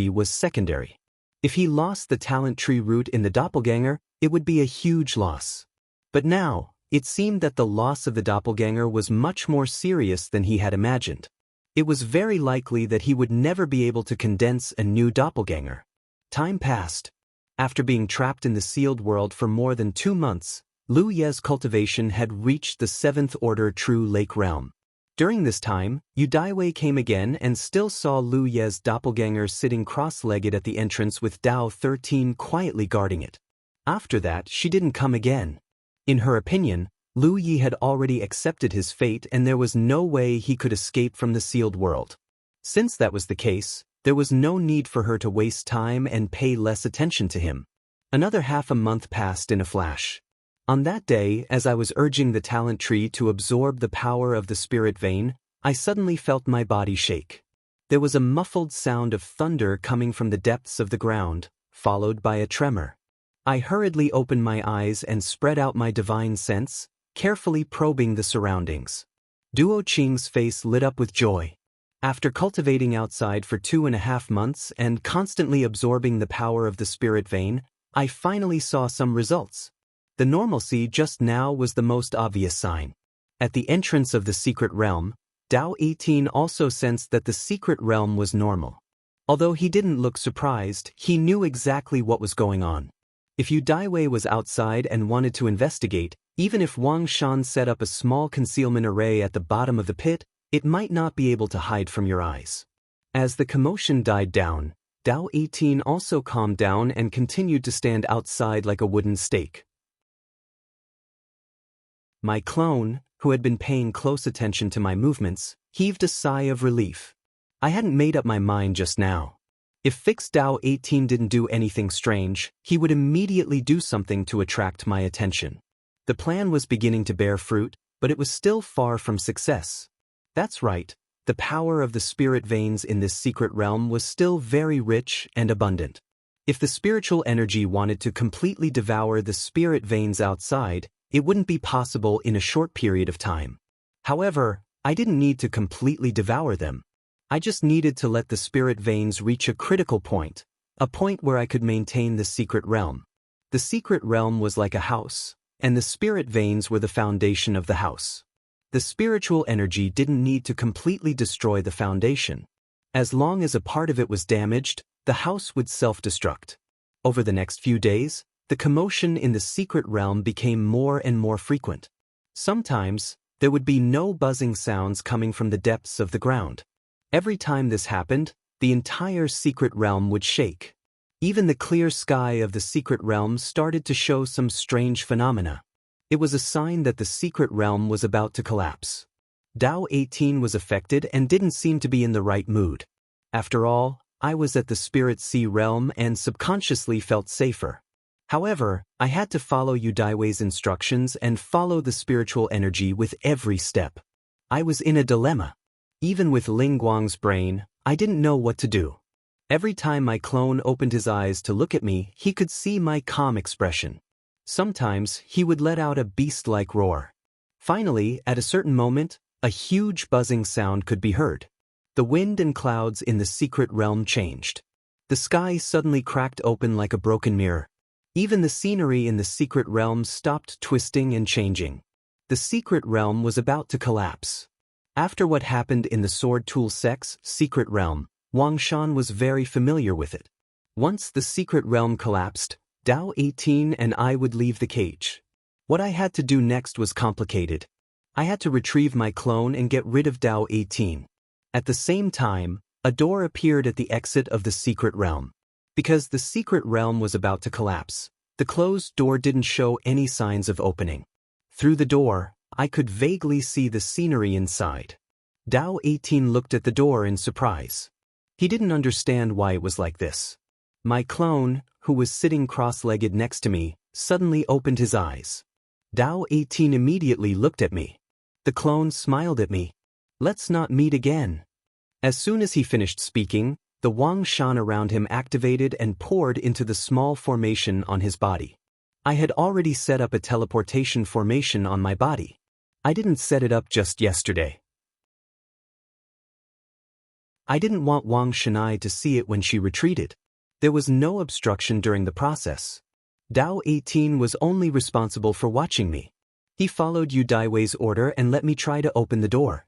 was secondary. If he lost the talent tree root in the doppelganger, it would be a huge loss. But now, it seemed that the loss of the doppelganger was much more serious than he had imagined. It was very likely that he would never be able to condense a new doppelganger. Time passed. After being trapped in the sealed world for more than 2 months, Lu Ye's cultivation had reached the 7th order true lake realm. During this time, Yu Daiwei came again and still saw Lu Ye's doppelganger sitting cross-legged at the entrance with Dao 13 quietly guarding it. After that, she didn't come again. In her opinion, Lu Yi had already accepted his fate and there was no way he could escape from the sealed world. Since that was the case, there was no need for her to waste time and pay less attention to him. Another half a month passed in a flash. On that day, as I was urging the talent tree to absorb the power of the spirit vein, I suddenly felt my body shake. There was a muffled sound of thunder coming from the depths of the ground, followed by a tremor. I hurriedly opened my eyes and spread out my divine sense, carefully probing the surroundings. Duo Qing's face lit up with joy. After cultivating outside for 2.5 months and constantly absorbing the power of the spirit vein, I finally saw some results. The normalcy just now was the most obvious sign. At the entrance of the secret realm, Dao 18 also sensed that the secret realm was normal. Although he didn't look surprised, he knew exactly what was going on. If Yu Daiwei was outside and wanted to investigate, even if Wang Shan set up a small concealment array at the bottom of the pit, it might not be able to hide from your eyes. As the commotion died down, Dao 18 also calmed down and continued to stand outside like a wooden stake. My clone, who had been paying close attention to my movements, heaved a sigh of relief. I hadn't made up my mind just now. If fixed Dao 18 didn't do anything strange, he would immediately do something to attract my attention. The plan was beginning to bear fruit, but it was still far from success. That's right, the power of the spirit veins in this secret realm was still very rich and abundant. If the spiritual energy wanted to completely devour the spirit veins outside, it wouldn't be possible in a short period of time. However, I didn't need to completely devour them. I just needed to let the spirit veins reach a critical point, a point where I could maintain the secret realm. The secret realm was like a house, and the spirit veins were the foundation of the house. The spiritual energy didn't need to completely destroy the foundation. As long as a part of it was damaged, the house would self-destruct. Over the next few days, the commotion in the secret realm became more and more frequent. Sometimes, there would be no buzzing sounds coming from the depths of the ground. Every time this happened, the entire secret realm would shake. Even the clear sky of the secret realm started to show some strange phenomena. It was a sign that the secret realm was about to collapse. Dao 18 was affected and didn't seem to be in the right mood. After all, I was at the Spirit Sea realm and subconsciously felt safer. However, I had to follow Yu Daiwei's instructions and follow the spiritual energy with every step. I was in a dilemma. Even with Ling Guang's brain, I didn't know what to do. Every time my clone opened his eyes to look at me, he could see my calm expression. Sometimes, he would let out a beast-like roar. Finally, at a certain moment, a huge buzzing sound could be heard. The wind and clouds in the secret realm changed. The sky suddenly cracked open like a broken mirror. Even the scenery in the secret realm stopped twisting and changing. The secret realm was about to collapse. After what happened in the Sword Tool Sect's secret realm, Wang Shan was very familiar with it. Once the secret realm collapsed, Dao 18 and I would leave the cage. What I had to do next was complicated. I had to retrieve my clone and get rid of Dao 18. At the same time, a door appeared at the exit of the secret realm. Because the secret realm was about to collapse, the closed door didn't show any signs of opening. Through the door, I could vaguely see the scenery inside. Dao 18 looked at the door in surprise. He didn't understand why it was like this. My clone, who was sitting cross-legged next to me, suddenly opened his eyes. Dao 18 immediately looked at me. The clone smiled at me. "Let's not meet again." As soon as he finished speaking, the Wang Shan around him activated and poured into the small formation on his body. I had already set up a teleportation formation on my body. I didn't set it up just yesterday. I didn't want Wang Shanai to see it when she retreated. There was no obstruction during the process. Dao 18 was only responsible for watching me. He followed Yu Daiwei's order and let me try to open the door.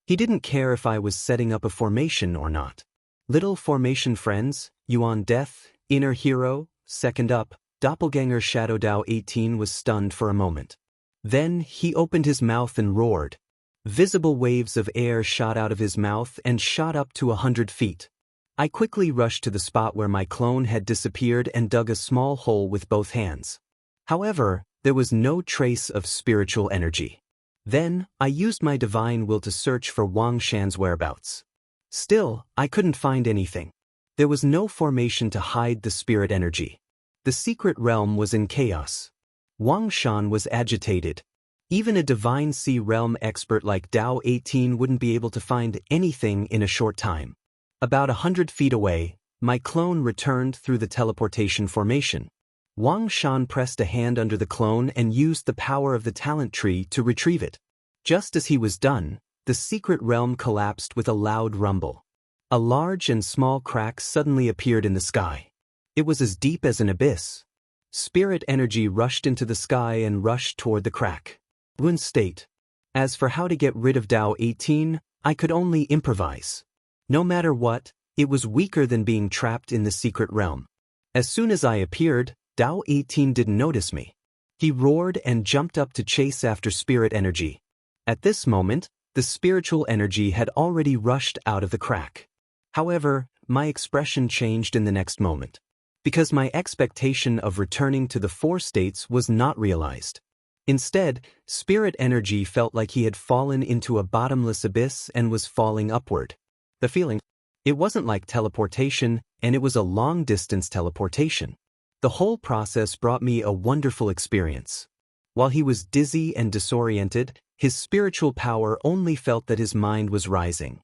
He didn't care if I was setting up a formation or not. Little formation friends, Yuan Death, Inner Hero, Second Up, Doppelganger Shadow. Dao 18 was stunned for a moment. Then he opened his mouth and roared. Visible waves of air shot out of his mouth and shot up to 100 feet. I quickly rushed to the spot where my clone had disappeared and dug a small hole with both hands. However, there was no trace of spiritual energy. Then, I used my divine will to search for Wang Shan's whereabouts. Still, I couldn't find anything. There was no formation to hide the spirit energy. The secret realm was in chaos. Wang Shan was agitated. Even a Divine Sea Realm expert like Dao 18 wouldn't be able to find anything in a short time. About 100 feet away, my clone returned through the teleportation formation. Wang Shan pressed a hand under the clone and used the power of the talent tree to retrieve it. Just as he was done, the secret realm collapsed with a loud rumble. A large and small crack suddenly appeared in the sky. It was as deep as an abyss. Spirit energy rushed into the sky and rushed toward the crack. Wound state. As for how to get rid of Dao 18, I could only improvise. No matter what, it was weaker than being trapped in the secret realm. As soon as I appeared, Dao 18 didn't notice me. He roared and jumped up to chase after spirit energy. At this moment, the spiritual energy had already rushed out of the crack. However, my expression changed in the next moment. Because my expectation of returning to the four states was not realized. Instead, spirit energy felt like he had fallen into a bottomless abyss and was falling upward. The feeling, it wasn't like teleportation, and it was a long-distance teleportation. The whole process brought me a wonderful experience. While he was dizzy and disoriented, his spiritual power only felt that his mind was rising.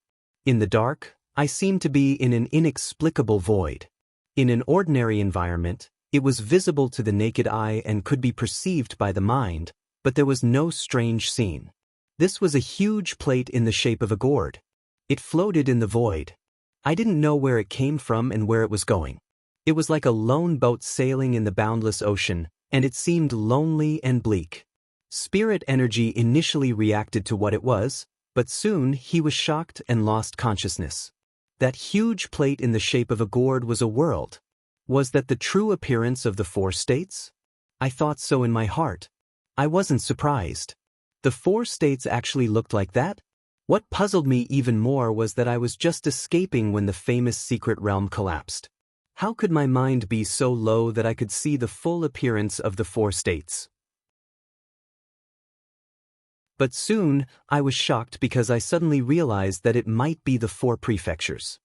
In the dark, I seemed to be in an inexplicable void. In an ordinary environment, it was visible to the naked eye and could be perceived by the mind, but there was no strange scene. This was a huge plate in the shape of a gourd. It floated in the void. I didn't know where it came from and where it was going. It was like a lone boat sailing in the boundless ocean, and it seemed lonely and bleak. Spirit energy initially reacted to what it was, but soon he was shocked and lost consciousness. That huge plate in the shape of a gourd was a world. Was that the true appearance of the four states? I thought so in my heart. I wasn't surprised. The four states actually looked like that? What puzzled me even more was that I was just escaping when the famous secret realm collapsed. How could my mind be so low that I could see the full appearance of the four states? But soon, I was shocked because I suddenly realized that it might be the four prefectures.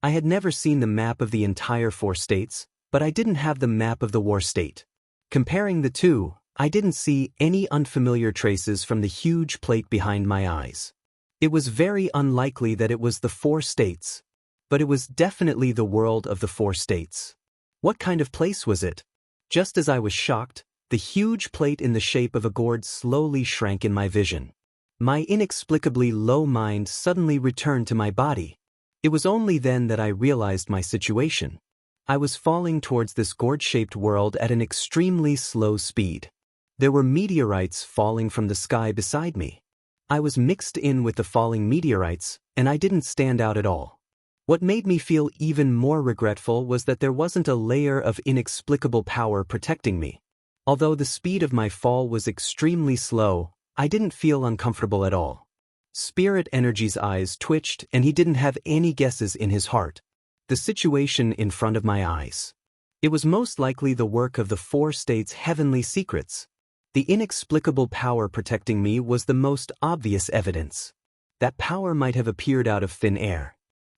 I had never seen the map of the entire 4 states, but I didn't have the map of the war state. Comparing the two, I didn't see any unfamiliar traces from the huge plate behind my eyes. It was very unlikely that it was the 4 states, but it was definitely the world of the 4 states. What kind of place was it? Just as I was shocked, the huge plate in the shape of a gourd slowly shrank in my vision. My inexplicably low mind suddenly returned to my body. It was only then that I realized my situation. I was falling towards this gourd-shaped world at an extremely slow speed. There were meteorites falling from the sky beside me. I was mixed in with the falling meteorites, and I didn't stand out at all. What made me feel even more regretful was that there wasn't a layer of inexplicable power protecting me. Although the speed of my fall was extremely slow, I didn't feel uncomfortable at all. Spirit Energy's eyes twitched and he didn't have any guesses in his heart. The situation in front of my eyes. It was most likely the work of the 4 states' heavenly secrets. The inexplicable power protecting me was the most obvious evidence. That power might have appeared out of thin air.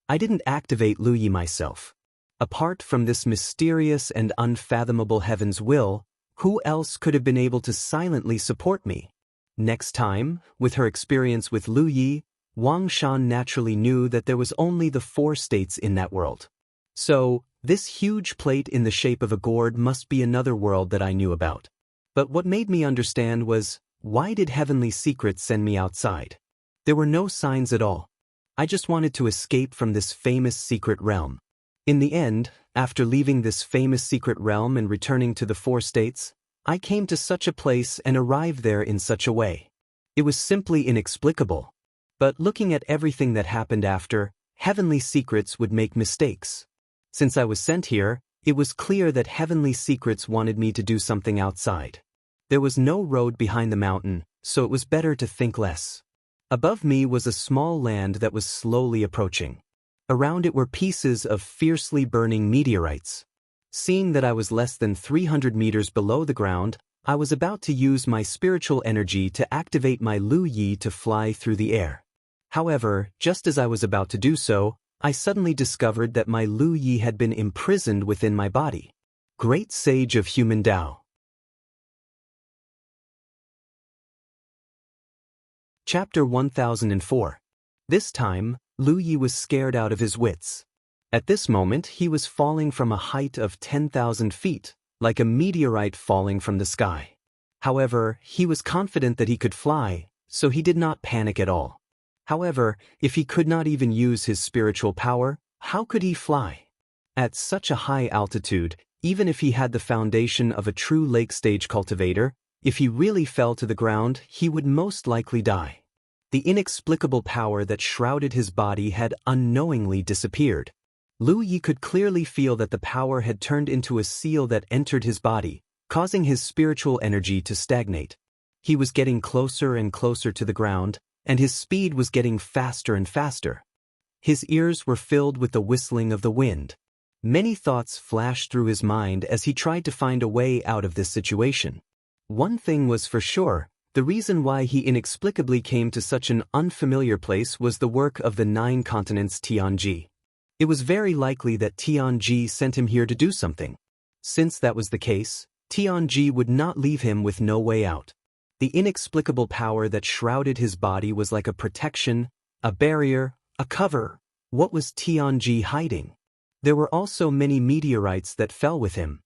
I didn't activate Lu Yi myself. Apart from this mysterious and unfathomable heaven's will, who else could have been able to silently support me? Next time, with her experience with Lu Yi, Wang Shan naturally knew that there was only the 4 states in that world. So, this huge plate in the shape of a gourd must be another world that I knew about. But what made me understand was, why did heavenly secrets send me outside? There were no signs at all. I just wanted to escape from this famous secret realm. In the end, after leaving this famous secret realm and returning to the 4 states, I came to such a place and arrived there in such a way. It was simply inexplicable. But looking at everything that happened after, heavenly secrets would make mistakes. Since I was sent here, it was clear that heavenly secrets wanted me to do something outside. There was no road behind the mountain, so it was better to think less. Above me was a small land that was slowly approaching. Around it were pieces of fiercely burning meteorites. Seeing that I was less than 300 meters below the ground, I was about to use my spiritual energy to activate my Lu Yi to fly through the air. However, just as I was about to do so, I suddenly discovered that my Lu Yi had been imprisoned within my body. Great Sage of Human Tao. Chapter 1004. This time, Lu Yi was scared out of his wits. At this moment, he was falling from a height of 10,000 feet, like a meteorite falling from the sky. However, he was confident that he could fly, so he did not panic at all. However, if he could not even use his spiritual power, how could he fly? At such a high altitude, even if he had the foundation of a true lake stage cultivator, if he really fell to the ground, he would most likely die. The inexplicable power that shrouded his body had unknowingly disappeared. Lu Yi could clearly feel that the power had turned into a seal that entered his body, causing his spiritual energy to stagnate. He was getting closer and closer to the ground, and his speed was getting faster and faster. His ears were filled with the whistling of the wind. Many thoughts flashed through his mind as he tried to find a way out of this situation. One thing was for sure, the reason why he inexplicably came to such an unfamiliar place was the work of the 9 continents Tianji. It was very likely that Tianji sent him here to do something. Since that was the case, Tianji would not leave him with no way out. The inexplicable power that shrouded his body was like a protection, a barrier, a cover. What was Tianji hiding? There were also many meteorites that fell with him.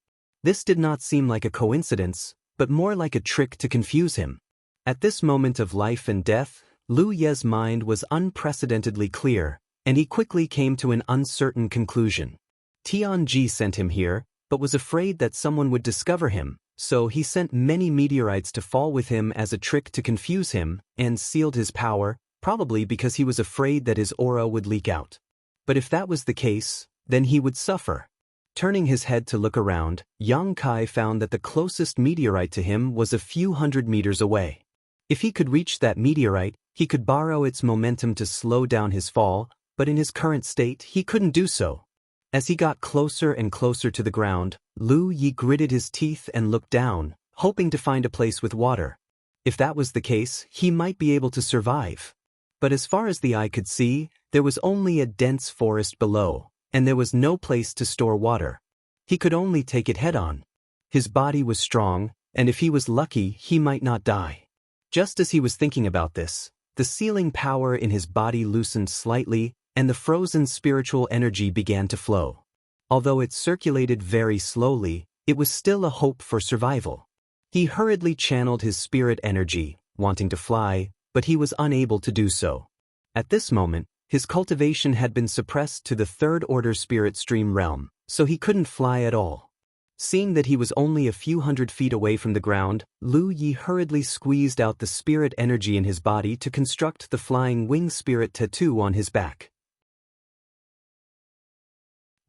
This did not seem like a coincidence, but more like a trick to confuse him. At this moment of life and death, Lu Ye's mind was unprecedentedly clear, and he quickly came to an uncertain conclusion. Tianji sent him here, but was afraid that someone would discover him, so he sent many meteorites to fall with him as a trick to confuse him, and sealed his power, probably because he was afraid that his aura would leak out. But if that was the case, then he would suffer. Turning his head to look around, Yang Kai found that the closest meteorite to him was a few hundred meters away. If he could reach that meteorite, he could borrow its momentum to slow down his fall, but in his current state, he couldn't do so. As he got closer and closer to the ground, Lu Yi gritted his teeth and looked down, hoping to find a place with water. If that was the case, he might be able to survive. But as far as the eye could see, there was only a dense forest below, and there was no place to store water. He could only take it head-on. His body was strong, and if he was lucky, he might not die. Just as he was thinking about this, the sealing power in his body loosened slightly, and the frozen spiritual energy began to flow. Although it circulated very slowly, it was still a hope for survival. He hurriedly channeled his spirit energy, wanting to fly, but he was unable to do so. At this moment, his cultivation had been suppressed to the third-order spirit stream realm, so he couldn't fly at all. Seeing that he was only a few hundred feet away from the ground, Lu Yi hurriedly squeezed out the spirit energy in his body to construct the flying wing spirit tattoo on his back.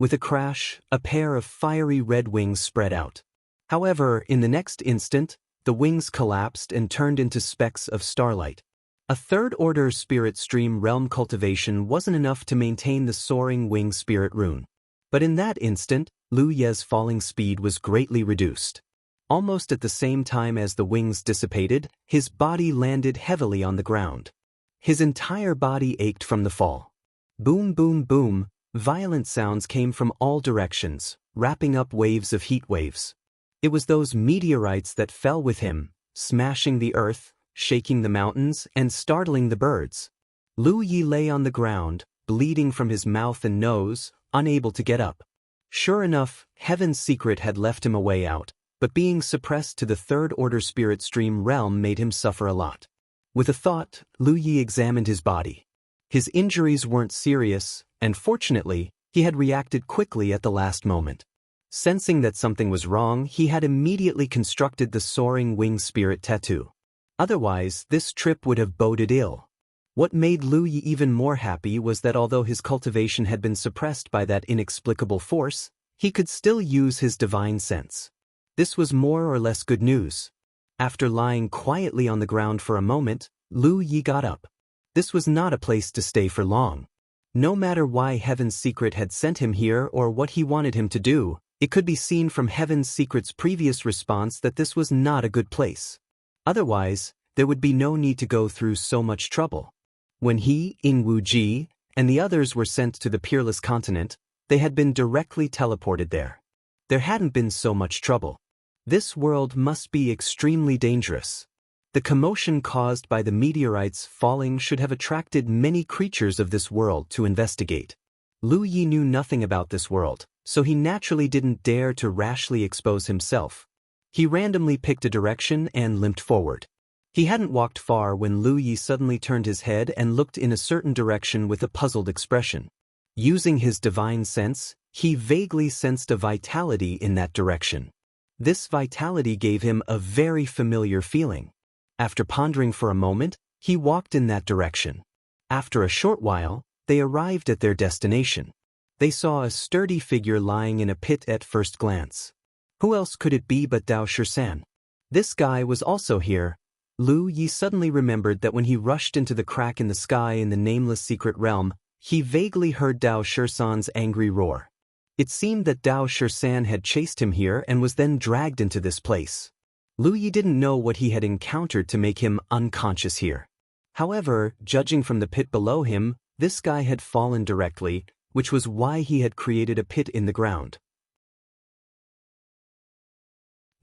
With a crash, a pair of fiery red wings spread out. However, in the next instant, the wings collapsed and turned into specks of starlight. A third-order spirit stream realm cultivation wasn't enough to maintain the soaring wing spirit rune. But in that instant, Lu Ye's falling speed was greatly reduced. Almost at the same time as the wings dissipated, his body landed heavily on the ground. His entire body ached from the fall. Boom, boom, boom, violent sounds came from all directions, wrapping up waves of heat waves. It was those meteorites that fell with him, smashing the earth, shaking the mountains, and startling the birds. Lu Yi lay on the ground, bleeding from his mouth and nose, unable to get up. Sure enough, Heaven's secret had left him a way out, but being suppressed to the third-order spirit stream realm made him suffer a lot. With a thought, Lu Yi examined his body. His injuries weren't serious, and fortunately, he had reacted quickly at the last moment. Sensing that something was wrong, he had immediately constructed the soaring wing spirit tattoo. Otherwise, this trip would have boded ill. What made Lu Yi even more happy was that although his cultivation had been suppressed by that inexplicable force, he could still use his divine sense. This was more or less good news. After lying quietly on the ground for a moment, Lu Yi got up. This was not a place to stay for long. No matter why Heaven's Secret had sent him here or what he wanted him to do, it could be seen from Heaven's Secret's previous response that this was not a good place. Otherwise, there would be no need to go through so much trouble. When he, Wuxia, and the others were sent to the Peerless Continent, they had been directly teleported there. There hadn't been so much trouble. This world must be extremely dangerous. The commotion caused by the meteorites falling should have attracted many creatures of this world to investigate. Lu Yi knew nothing about this world, so he naturally didn't dare to rashly expose himself. He randomly picked a direction and limped forward. He hadn't walked far when Lu Yi suddenly turned his head and looked in a certain direction with a puzzled expression. Using his divine sense, he vaguely sensed a vitality in that direction. This vitality gave him a very familiar feeling. After pondering for a moment, he walked in that direction. After a short while, they arrived at their destination. They saw a sturdy figure lying in a pit at first glance. Who else could it be but Dao Shisan? This guy was also here. Lu Yi suddenly remembered that when he rushed into the crack in the sky in the nameless secret realm, he vaguely heard Dao Shisan's angry roar. It seemed that Dao Shisan had chased him here and was then dragged into this place. Lu Yi didn't know what he had encountered to make him unconscious here. However, judging from the pit below him, this guy had fallen directly, which was why he had created a pit in the ground.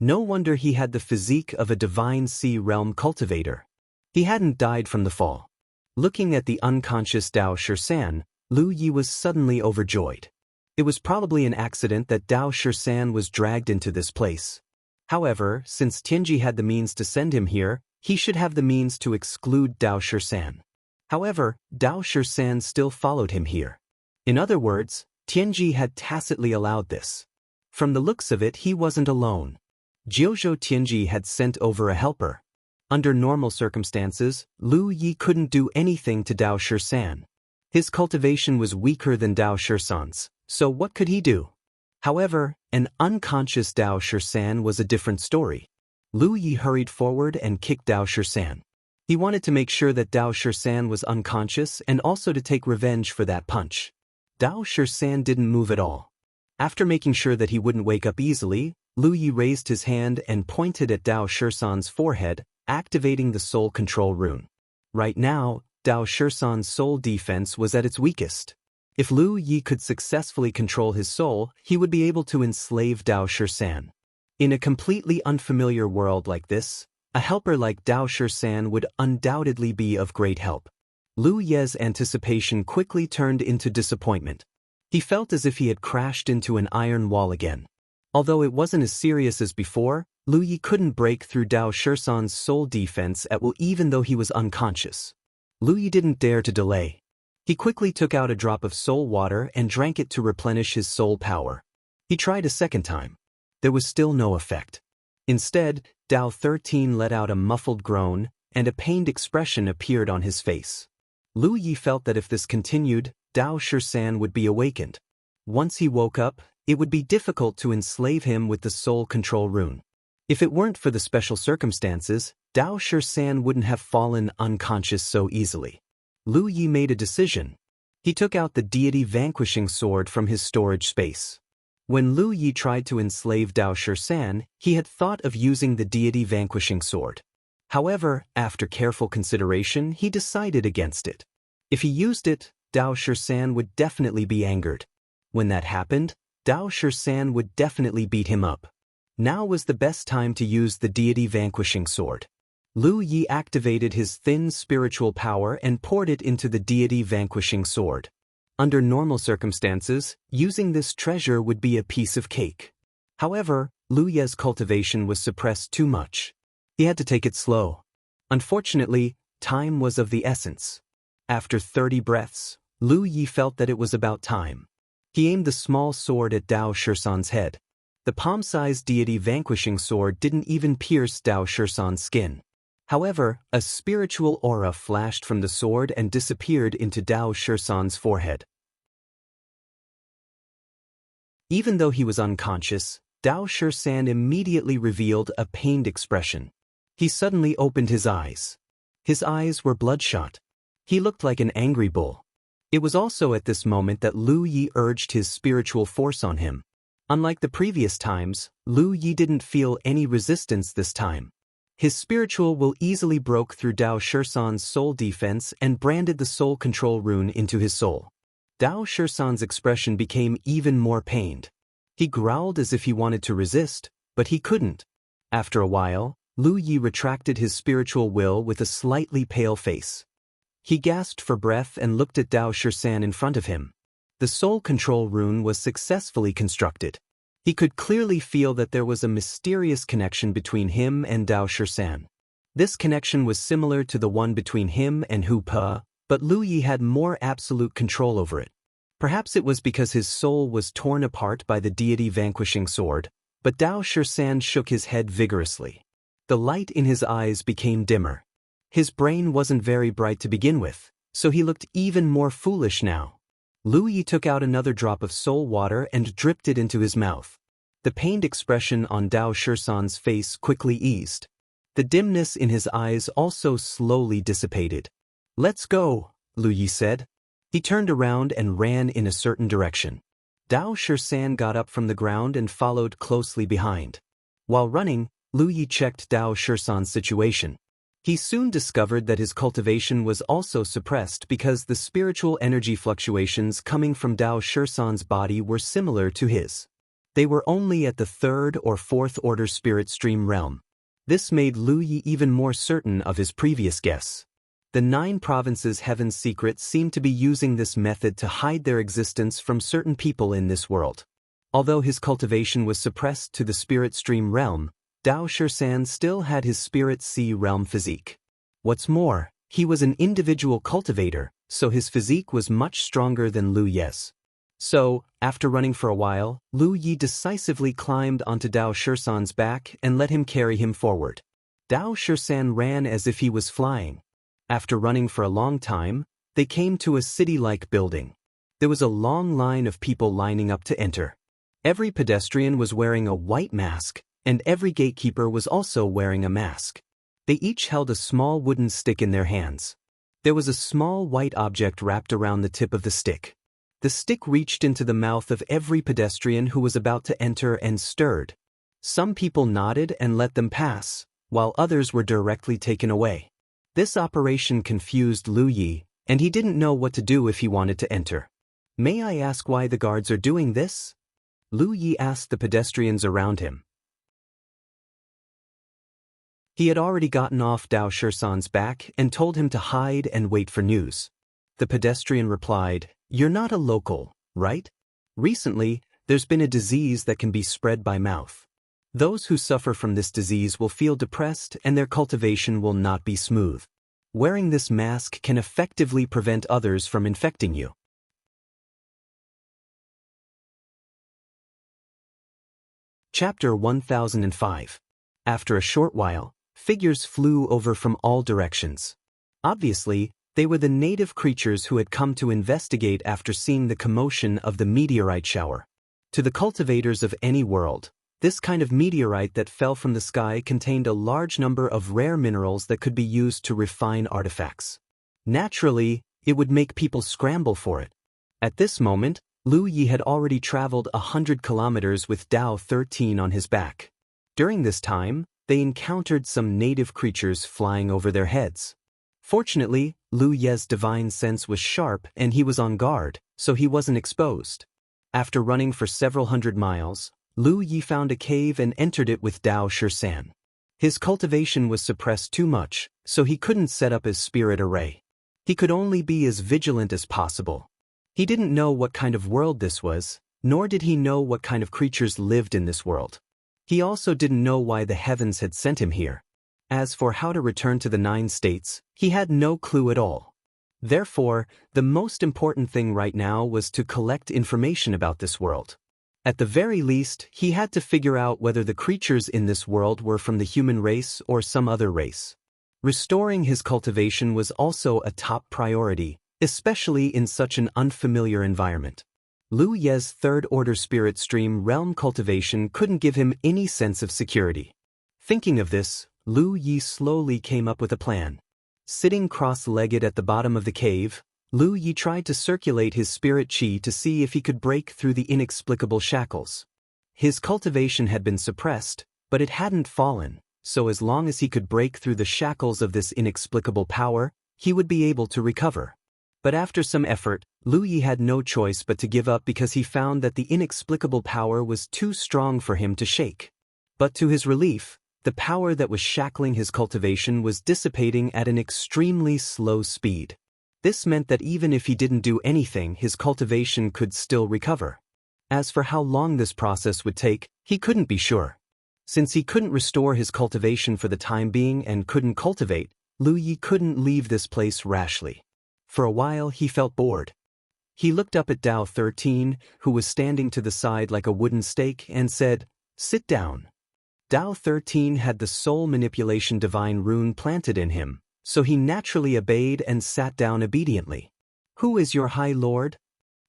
No wonder he had the physique of a divine sea realm cultivator. He hadn't died from the fall. Looking at the unconscious Dao Shisan, Lu Yi was suddenly overjoyed. It was probably an accident that Dao Shisan was dragged into this place. However, since Tianji had the means to send him here, he should have the means to exclude Dao Shisan. However, Dao Shisan still followed him here. In other words, Tianji had tacitly allowed this. From the looks of it, he wasn't alone. Jiuzhou Tianji had sent over a helper. Under normal circumstances, Lu Yi couldn't do anything to Dao Shisan. His cultivation was weaker than Dao Shisan's, so what could he do? However, an unconscious Dao Shisan was a different story. Lu Yi hurried forward and kicked Dao Shisan. He wanted to make sure that Dao Shisan was unconscious and also to take revenge for that punch. Dao Shisan didn't move at all. After making sure that he wouldn't wake up easily, Lu Yi raised his hand and pointed at Dao Shisan's forehead, activating the soul control rune. Right now, Dao Shisan's soul defense was at its weakest. If Lu Yi could successfully control his soul, he would be able to enslave Dao Shisan. In a completely unfamiliar world like this, a helper like Dao Shisan would undoubtedly be of great help. Lu Ye's anticipation quickly turned into disappointment. He felt as if he had crashed into an iron wall again. Although it wasn't as serious as before, Lu Yi couldn't break through Dao Shisan's soul defense at will even though he was unconscious. Lu Yi didn't dare to delay. He quickly took out a drop of soul water and drank it to replenish his soul power. He tried a second time. There was still no effect. Instead, Dao 13 let out a muffled groan, and a pained expression appeared on his face. Lu Yi felt that if this continued, Dao Shisan would be awakened. Once he woke up, it would be difficult to enslave him with the soul control rune. If it weren't for the special circumstances, Dao Shisan wouldn't have fallen unconscious so easily. Lu Yi made a decision. He took out the deity vanquishing sword from his storage space. When Lu Yi tried to enslave Dao Shisan, he had thought of using the deity vanquishing sword. However, after careful consideration, he decided against it. If he used it, Dao Shisan would definitely be angered. When that happened, Dao Shisan would definitely beat him up. Now was the best time to use the deity vanquishing sword. Lu Yi activated his thin spiritual power and poured it into the deity vanquishing sword. Under normal circumstances, using this treasure would be a piece of cake. However, Lu Ye's cultivation was suppressed too much. He had to take it slow. Unfortunately, time was of the essence. After 30 breaths, Lu Yi felt that it was about time. He aimed the small sword at Dao Shisan's head. The palm-sized deity vanquishing sword didn't even pierce Dao Shisan's skin. However, a spiritual aura flashed from the sword and disappeared into Dao Shisan's forehead. Even though he was unconscious, Dao Shisan immediately revealed a pained expression. He suddenly opened his eyes. His eyes were bloodshot. He looked like an angry bull. It was also at this moment that Lu Yi urged his spiritual force on him. Unlike the previous times, Lu Yi didn't feel any resistance this time. His spiritual will easily broke through Dao Shisan's soul defense and branded the soul control rune into his soul. Dao Shisan's expression became even more pained. He growled as if he wanted to resist, but he couldn't. After a while, Lu Yi retracted his spiritual will with a slightly pale face. He gasped for breath and looked at Dao Shisan in front of him. The soul control rune was successfully constructed. He could clearly feel that there was a mysterious connection between him and Dao Shisan. This connection was similar to the one between him and Hu Pe, but Lu Yi had more absolute control over it. Perhaps it was because his soul was torn apart by the deity vanquishing sword, but Dao Shisan shook his head vigorously. The light in his eyes became dimmer. His brain wasn't very bright to begin with, so he looked even more foolish now. Lu Yi took out another drop of soul water and dripped it into his mouth. The pained expression on Dao Shisan's face quickly eased. The dimness in his eyes also slowly dissipated. "Let's go," Lu Yi said. He turned around and ran in a certain direction. Dao Shisan got up from the ground and followed closely behind. While running, Lu Yi checked Dao Shisan's situation. He soon discovered that his cultivation was also suppressed because the spiritual energy fluctuations coming from Dao Shisan's body were similar to his. They were only at the 3rd or 4th order spirit stream realm. This made Lu Yi even more certain of his previous guess. The 9 provinces' heaven's secret seemed to be using this method to hide their existence from certain people in this world. Although his cultivation was suppressed to the spirit stream realm, Dao Shisan still had his spirit sea realm physique. What's more, he was an individual cultivator, so his physique was much stronger than Lu Ye's. So, after running for a while, Lu Yi decisively climbed onto Dao Shisan's back and let him carry him forward. Dao Shisan ran as if he was flying. After running for a long time, they came to a city-like building. There was a long line of people lining up to enter. Every pedestrian was wearing a white mask, and every gatekeeper was also wearing a mask. They each held a small wooden stick in their hands. There was a small white object wrapped around the tip of the stick. The stick reached into the mouth of every pedestrian who was about to enter and stirred. Some people nodded and let them pass, while others were directly taken away. This operation confused Lu Yi, and he didn't know what to do if he wanted to enter. May I ask why the guards are doing this? Lu Yi asked the pedestrians around him. He had already gotten off Dao Shisan's back and told him to hide and wait for news. The pedestrian replied, "You're not a local, right? Recently, there's been a disease that can be spread by mouth. Those who suffer from this disease will feel depressed and their cultivation will not be smooth. Wearing this mask can effectively prevent others from infecting you." Chapter 1005. After a short while, figures flew over from all directions. Obviously, they were the native creatures who had come to investigate after seeing the commotion of the meteorite shower. To the cultivators of any world, this kind of meteorite that fell from the sky contained a large number of rare minerals that could be used to refine artifacts. Naturally, it would make people scramble for it. At this moment, Lu Yi had already traveled 100 kilometers with Dao 13 on his back. During this time, they encountered some native creatures flying over their heads. Fortunately, Lu Ye's divine sense was sharp and he was on guard, so he wasn't exposed. After running for several hundred miles, Lu Yi found a cave and entered it with Dao Shisan. His cultivation was suppressed too much, so he couldn't set up his spirit array. He could only be as vigilant as possible. He didn't know what kind of world this was, nor did he know what kind of creatures lived in this world. He also didn't know why the heavens had sent him here. As for how to return to the 9 states, he had no clue at all. Therefore, the most important thing right now was to collect information about this world. At the very least, he had to figure out whether the creatures in this world were from the human race or some other race. Restoring his cultivation was also a top priority, especially in such an unfamiliar environment. Lu Ye's third-order spirit stream realm cultivation couldn't give him any sense of security. Thinking of this, Lu Yi slowly came up with a plan. Sitting cross-legged at the bottom of the cave, Lu Yi tried to circulate his spirit qi to see if he could break through the inexplicable shackles. His cultivation had been suppressed, but it hadn't fallen, so as long as he could break through the shackles of this inexplicable power, he would be able to recover. But after some effort, Lu Yi had no choice but to give up because he found that the inexplicable power was too strong for him to shake. But to his relief, the power that was shackling his cultivation was dissipating at an extremely slow speed. This meant that even if he didn't do anything, his cultivation could still recover. As for how long this process would take, he couldn't be sure. Since he couldn't restore his cultivation for the time being and couldn't cultivate, Lu Yi couldn't leave this place rashly. For a while he felt bored. He looked up at Dao 13, who was standing to the side like a wooden stake, and said, "Sit down." Dao 13 had the soul manipulation divine rune planted in him, so he naturally obeyed and sat down obediently. "Who is your High Lord?"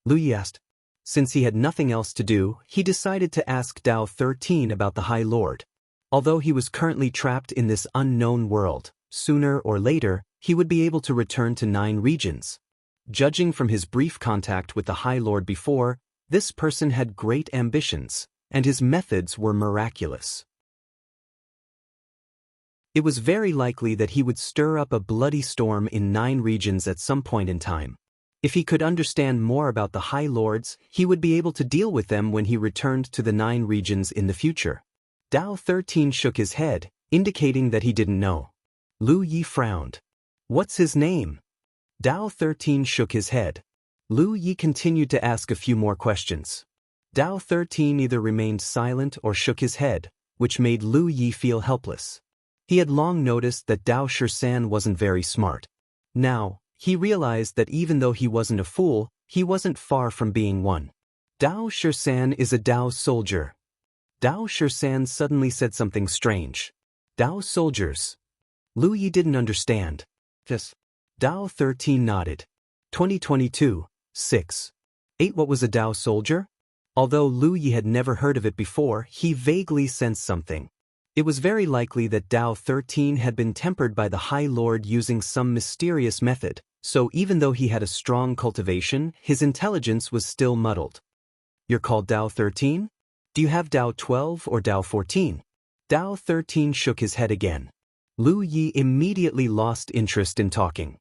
Lu Yi asked. Since he had nothing else to do, he decided to ask Dao 13 about the High Lord. Although he was currently trapped in this unknown world, sooner or later, he would be able to return to 9 regions. Judging from his brief contact with the High Lord before, this person had great ambitions, and his methods were miraculous. It was very likely that he would stir up a bloody storm in 9 regions at some point in time. If he could understand more about the High Lords, he would be able to deal with them when he returned to the 9 regions in the future. Dao 13 shook his head, indicating that he didn't know. Lu Yi frowned. "What's his name?" Dao 13 shook his head. Lu Yi continued to ask a few more questions. Dao 13 either remained silent or shook his head, which made Lu Yi feel helpless. He had long noticed that Dao Shisan wasn't very smart. Now, he realized that even though he wasn't a fool, he wasn't far from being one. "Dao Shisan is a Dao soldier." Dao Shisan suddenly said something strange. "Dao soldiers." Lu Yi didn't understand. Yes. Dao 13 nodded. 2022, 6. 8. What was a Dao soldier? Although Lu Yi had never heard of it before, he vaguely sensed something. It was very likely that Dao 13 had been tempered by the High Lord using some mysterious method, so even though he had a strong cultivation, his intelligence was still muddled. "You're called Dao 13? Do you have Dao 12 or Dao 14? Dao 13 shook his head again. Lu Yi immediately lost interest in talking.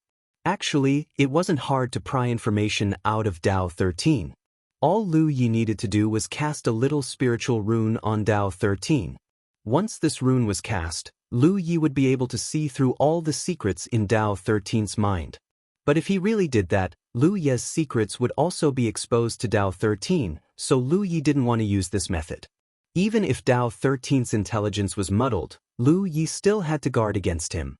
Actually, it wasn't hard to pry information out of Tao 13. All Lu Yi needed to do was cast a little spiritual rune on Tao 13. Once this rune was cast, Lu Yi would be able to see through all the secrets in Tao 13's mind. But if he really did that, Lu Yi's secrets would also be exposed to Tao 13, so Lu Yi didn't want to use this method. Even if Tao 13's intelligence was muddled, Lu Yi still had to guard against him.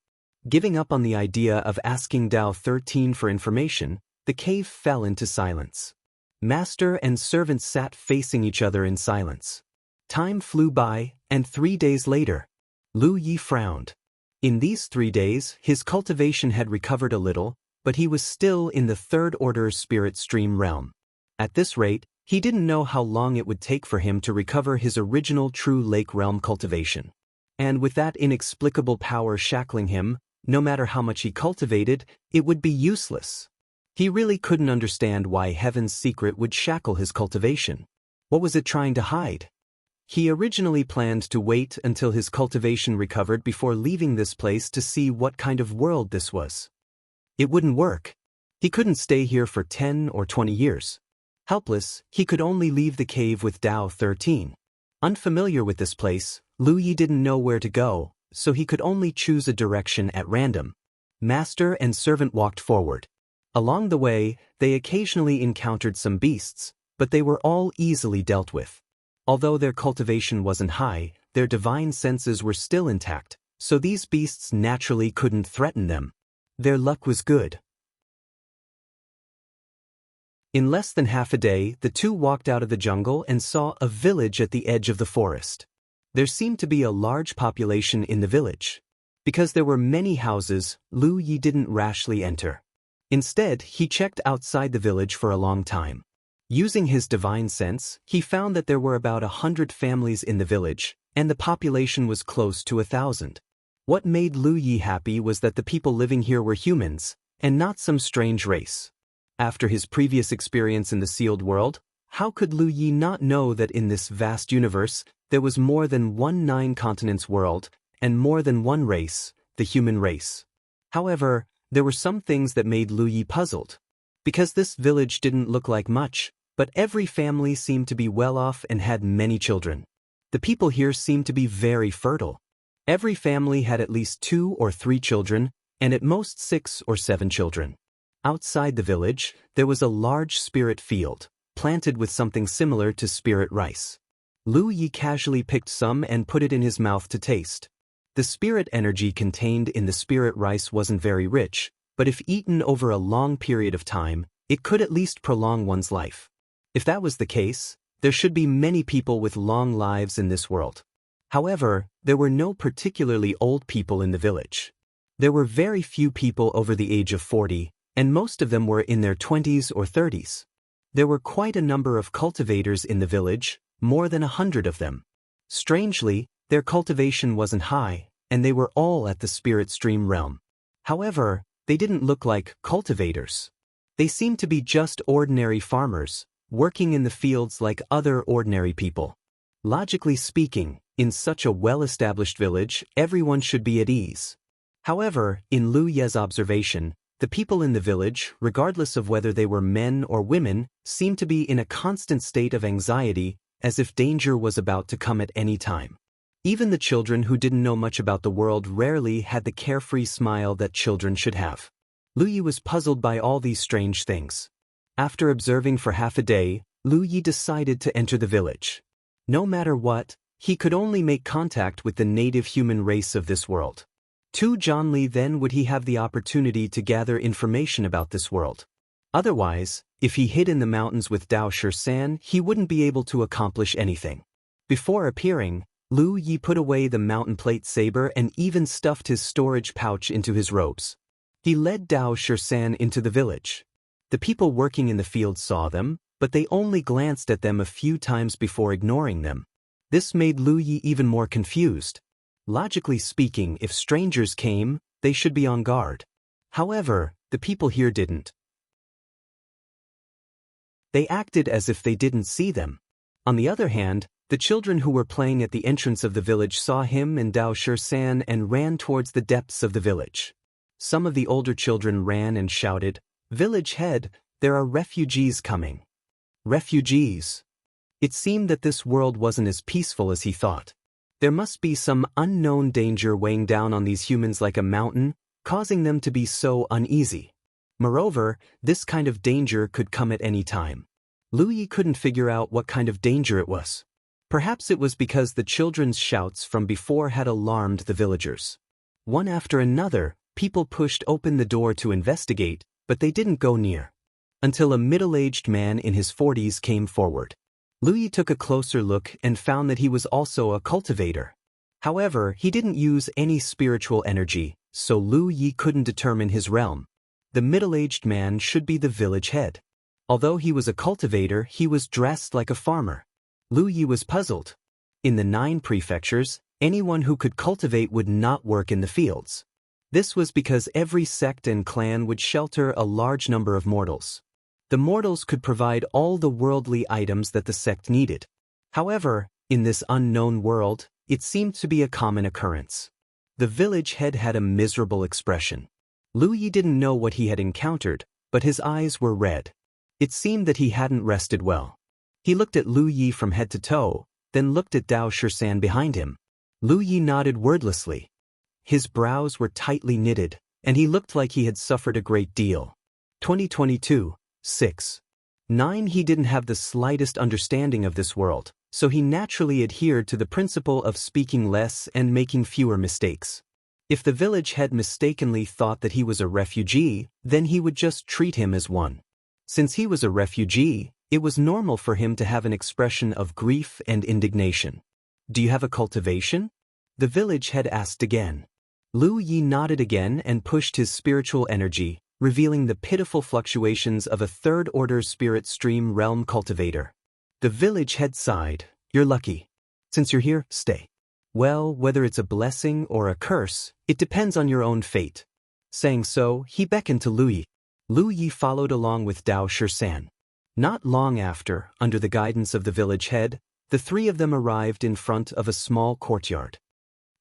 Giving up on the idea of asking Tao 13 for information, the cave fell into silence. Master and servant sat facing each other in silence. Time flew by, and 3 days later, Lu Yi frowned. In these 3 days, his cultivation had recovered a little, but he was still in the third-order spirit stream realm. At this rate, he didn't know how long it would take for him to recover his original true lake realm cultivation. And with that inexplicable power shackling him, no matter how much he cultivated, it would be useless. He really couldn't understand why Heaven's secret would shackle his cultivation. What was it trying to hide? He originally planned to wait until his cultivation recovered before leaving this place to see what kind of world this was. It wouldn't work. He couldn't stay here for 10 or 20 years. Helpless, he could only leave the cave with Tao 13. Unfamiliar with this place, Lu Yi didn't know where to go, so he could only choose a direction at random. Master and servant walked forward. Along the way, they occasionally encountered some beasts, but they were all easily dealt with. Although their cultivation wasn't high, their divine senses were still intact, so these beasts naturally couldn't threaten them. Their luck was good. In less than half a day, the two walked out of the jungle and saw a village at the edge of the forest. There seemed to be a large population in the village. Because there were many houses, Lu Yi didn't rashly enter. Instead, he checked outside the village for a long time. Using his divine sense, he found that there were about 100 families in the village, and the population was close to 1,000. What made Lu Yi happy was that the people living here were humans, and not some strange race. After his previous experience in the sealed world, how could Lu Yi not know that in this vast universe, there was more than one 9-continents world, and more than one race, the human race? However, there were some things that made Lu Yi puzzled. Because this village didn't look like much, but every family seemed to be well off and had many children. The people here seemed to be very fertile. Every family had at least 2 or 3 children, and at most 6 or 7 children. Outside the village, there was a large spirit field, planted with something similar to spirit rice. Lu Yi casually picked some and put it in his mouth to taste. The spirit energy contained in the spirit rice wasn't very rich, but if eaten over a long period of time, it could at least prolong one's life. If that was the case, there should be many people with long lives in this world. However, there were no particularly old people in the village. There were very few people over the age of 40, and most of them were in their 20s or 30s. There were quite a number of cultivators in the village, more than 100 of them. Strangely, their cultivation wasn't high, and they were all at the spirit stream realm. However, they didn't look like cultivators. They seemed to be just ordinary farmers, working in the fields like other ordinary people. Logically speaking, in such a well-established village, everyone should be at ease. However, in Lu Ye's observation, the people in the village, regardless of whether they were men or women, seemed to be in a constant state of anxiety, as if danger was about to come at any time. Even the children who didn't know much about the world rarely had the carefree smile that children should have. Lu Yi was puzzled by all these strange things. After observing for half a day, Lu Yi decided to enter the village. No matter what, he could only make contact with the native human race of this world. To Zhanli then would he have the opportunity to gather information about this world. Otherwise, if he hid in the mountains with Dao Shisan, he wouldn't be able to accomplish anything. Before appearing, Lu Yi put away the mountain plate saber and even stuffed his storage pouch into his robes. He led Dao Shisan into the village. The people working in the field saw them, but they only glanced at them a few times before ignoring them. This made Lu Yi even more confused. Logically speaking, if strangers came, they should be on guard. However, the people here didn't. They acted as if they didn't see them. On the other hand, the children who were playing at the entrance of the village saw him and Dao Shisan and ran towards the depths of the village. Some of the older children ran and shouted, "Village head, there are refugees coming." Refugees. It seemed that this world wasn't as peaceful as he thought. There must be some unknown danger weighing down on these humans like a mountain, causing them to be so uneasy. Moreover, this kind of danger could come at any time. Lu Yi couldn't figure out what kind of danger it was. Perhaps it was because the children's shouts from before had alarmed the villagers. One after another, people pushed open the door to investigate, but they didn't go near. Until a middle-aged man in his 40s came forward. Lu Yi took a closer look and found that he was also a cultivator. However, he didn't use any spiritual energy, so Lu Yi couldn't determine his realm. The middle-aged man should be the village head. Although he was a cultivator, he was dressed like a farmer. Lu Yi was puzzled. In the 9 prefectures, anyone who could cultivate would not work in the fields. This was because every sect and clan would shelter a large number of mortals. The mortals could provide all the worldly items that the sect needed. However, in this unknown world, it seemed to be a common occurrence. The village head had a miserable expression. Lu Yi didn't know what he had encountered, but his eyes were red. It seemed that he hadn't rested well. He looked at Lu Yi from head to toe, then looked at Dao Shisan behind him. Lu Yi nodded wordlessly. His brows were tightly knitted, and he looked like he had suffered a great deal. 2022, 6:9. He didn't have the slightest understanding of this world, so he naturally adhered to the principle of speaking less and making fewer mistakes. If the village head mistakenly thought that he was a refugee, then he would just treat him as one. Since he was a refugee, it was normal for him to have an expression of grief and indignation. "Do you have a cultivation?" the village head asked again. Lu Yi nodded again and pushed his spiritual energy, revealing the pitiful fluctuations of a third-order spirit stream realm cultivator. The village head sighed. "You're lucky. Since you're here, stay." "Well, whether it's a blessing or a curse, it depends on your own fate." Saying so, he beckoned to Lu Yi. Lu Yi followed along with Dao Shisan. Not long after, under the guidance of the village head, the 3 of them arrived in front of a small courtyard.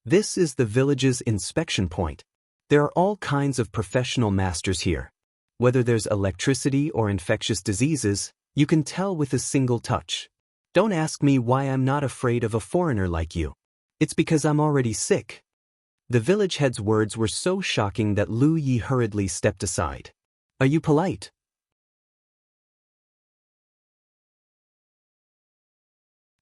This is the village's inspection point. There are all kinds of professional masters here. Whether there's electricity or infectious diseases, you can tell with a single touch. Don't ask me why I'm not afraid of a foreigner like you. It's because I'm already sick. The village head's words were so shocking that Lu Yi hurriedly stepped aside. "Are you polite?"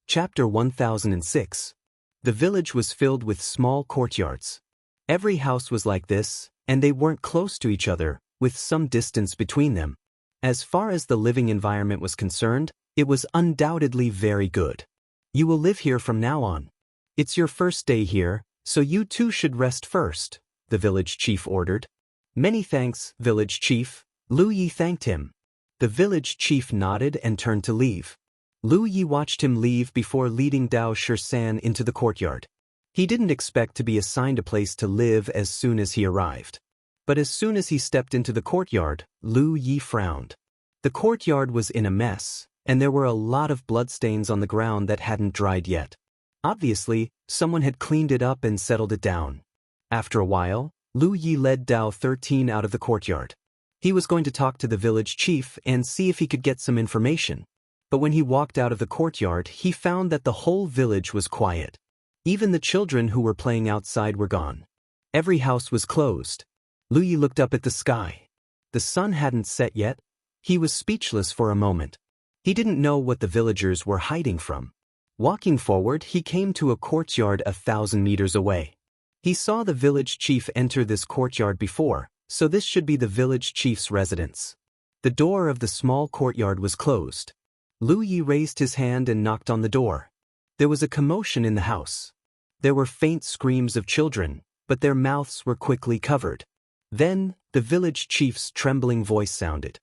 Chapter 1006. The village was filled with small courtyards. Every house was like this, and they weren't close to each other, with some distance between them. As far as the living environment was concerned, it was undoubtedly very good. "You will live here from now on. It's your first day here, so you too should rest first," the village chief ordered. "Many thanks, village chief." Lu Yi thanked him. The village chief nodded and turned to leave. Lu Yi watched him leave before leading Dao Shisan into the courtyard. He didn't expect to be assigned a place to live as soon as he arrived. But as soon as he stepped into the courtyard, Lu Yi frowned. The courtyard was in a mess, and there were a lot of bloodstains on the ground that hadn't dried yet. Obviously, someone had cleaned it up and settled it down. After a while, Lu Yi led Dao 13 out of the courtyard. He was going to talk to the village chief and see if he could get some information. But when he walked out of the courtyard, he found that the whole village was quiet. Even the children who were playing outside were gone. Every house was closed. Lu Yi looked up at the sky. The sun hadn't set yet. He was speechless for a moment. He didn't know what the villagers were hiding from. Walking forward, he came to a courtyard 1,000 meters away. He saw the village chief enter this courtyard before, so this should be the village chief's residence. The door of the small courtyard was closed. Lu Yi raised his hand and knocked on the door. There was a commotion in the house. There were faint screams of children, but their mouths were quickly covered. Then, the village chief's trembling voice sounded.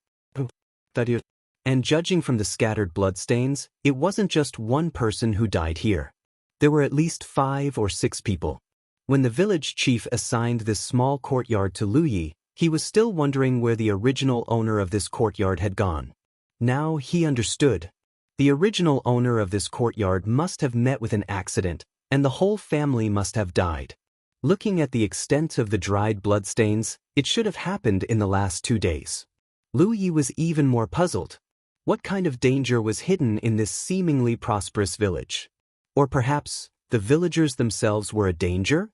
And judging from the scattered bloodstains, it wasn't just one person who died here. There were at least 5 or 6 people. When the village chief assigned this small courtyard to Lu Yi, he was still wondering where the original owner of this courtyard had gone. Now he understood. The original owner of this courtyard must have met with an accident, and the whole family must have died. Looking at the extent of the dried bloodstains, It should have happened in the last 2 days. Lu Yi was even more puzzled. What kind of danger was hidden in this seemingly prosperous village? Or perhaps, the villagers themselves were a danger?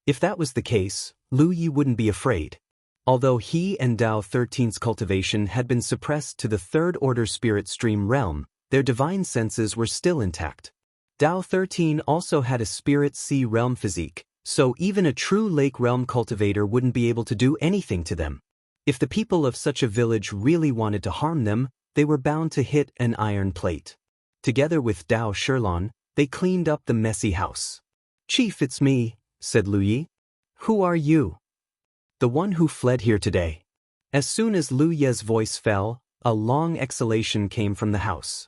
If that was the case, Lu Yi wouldn't be afraid. Although he and Tao 13's cultivation had been suppressed to the third-order spirit stream realm, their divine senses were still intact. Tao 13 also had a spirit sea realm physique, so even a true lake realm cultivator wouldn't be able to do anything to them. If the people of such a village really wanted to harm them, they were bound to hit an iron plate. Together with Dao Shirlan, they cleaned up the messy house. "Chief, it's me," said Lu Yi. "Who are you?" "The one who fled here today." As soon as Lu Ye's voice fell, a long exhalation came from the house.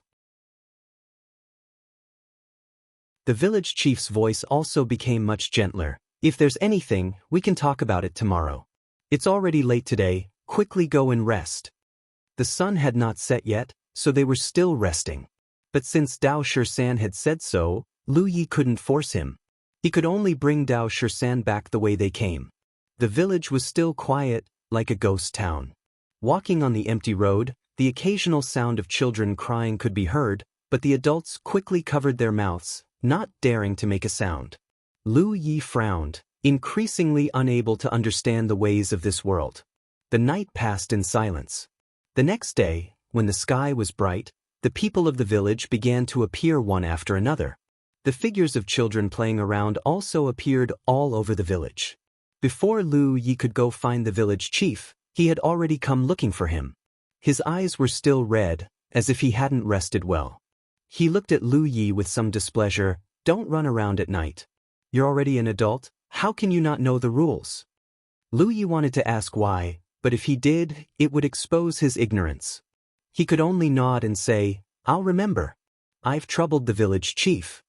The village chief's voice also became much gentler. "If there's anything, we can talk about it tomorrow. It's already late today, quickly go and rest." The sun had not set yet, so they were still resting. But since Dao Shirsan had said so, Lu Yi couldn't force him. He could only bring Dao Shirsan back the way they came. The village was still quiet, like a ghost town. Walking on the empty road, the occasional sound of children crying could be heard, but the adults quickly covered their mouths, not daring to make a sound. Lu Yi frowned, increasingly unable to understand the ways of this world. The night passed in silence. The next day, when the sky was bright, the people of the village began to appear one after another. The figures of children playing around also appeared all over the village. Before Lu Yi could go find the village chief, he had already come looking for him. His eyes were still red, as if he hadn't rested well. He looked at Lu Yi with some displeasure. "Don't run around at night. You're already an adult, how can you not know the rules?" Lu Yi wanted to ask why, but if he did, it would expose his ignorance. He could only nod and say, "I'll remember. I've troubled the village chief."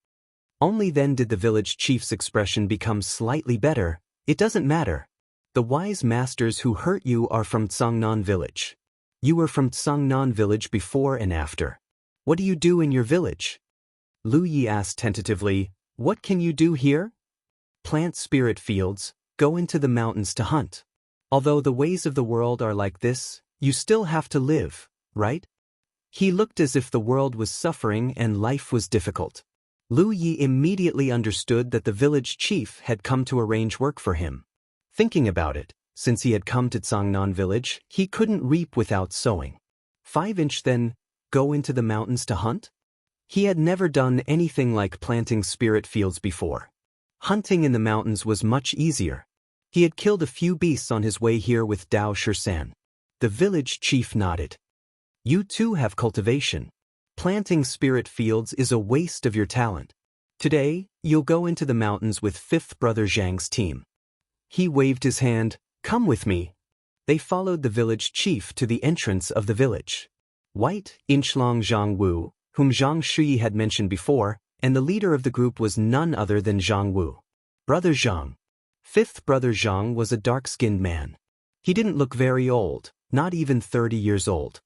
Only then did the village chief's expression become slightly better. "It doesn't matter. The wise masters who hurt you are from Tsangnan village. You were from Tsangnan village before and after. What do you do in your village?" Lu Yi asked tentatively, "What can you do here?" "Plant spirit fields, go into the mountains to hunt. Although the ways of the world are like this, you still have to live, right?" He looked as if the world was suffering and life was difficult. Lu Yi immediately understood that the village chief had come to arrange work for him. Thinking about it, since he had come to Tsangnan village, he couldn't reap without sowing. 5-inch then, go into the mountains to hunt? He had never done anything like planting spirit fields before. Hunting in the mountains was much easier. He had killed a few beasts on his way here with Dao Shirsan. The village chief nodded. "You too have cultivation. Planting spirit fields is a waste of your talent. Today, you'll go into the mountains with 5th Brother Zhang's team." He waved his hand. "Come with me." They followed the village chief to the entrance of the village. White, Inchlong Jianghu, whom Zhang Shui had mentioned before, and the leader of the group was none other than Zhang Wu. Brother Zhang. 5th Brother Zhang was a dark-skinned man. He didn't look very old, not even 30 years old.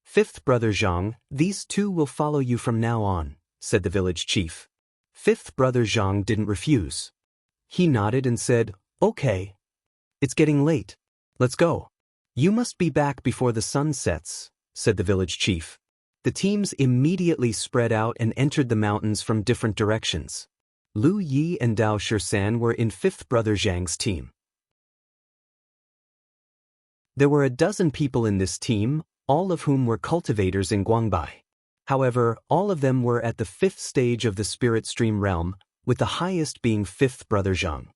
5th Brother Zhang, these two will follow you from now on, said the village chief. 5th Brother Zhang didn't refuse. He nodded and said, "Okay. It's getting late. Let's go." "You must be back before the sun sets," said the village chief. The teams immediately spread out and entered the mountains from different directions. Lu Yi and Dao Shirsan were in 5th Brother Zhang's team. There were a dozen people in this team, all of whom were cultivators in Guangbai. However, all of them were at the 5th stage of the spirit stream realm, with the highest being 5th Brother Zhang.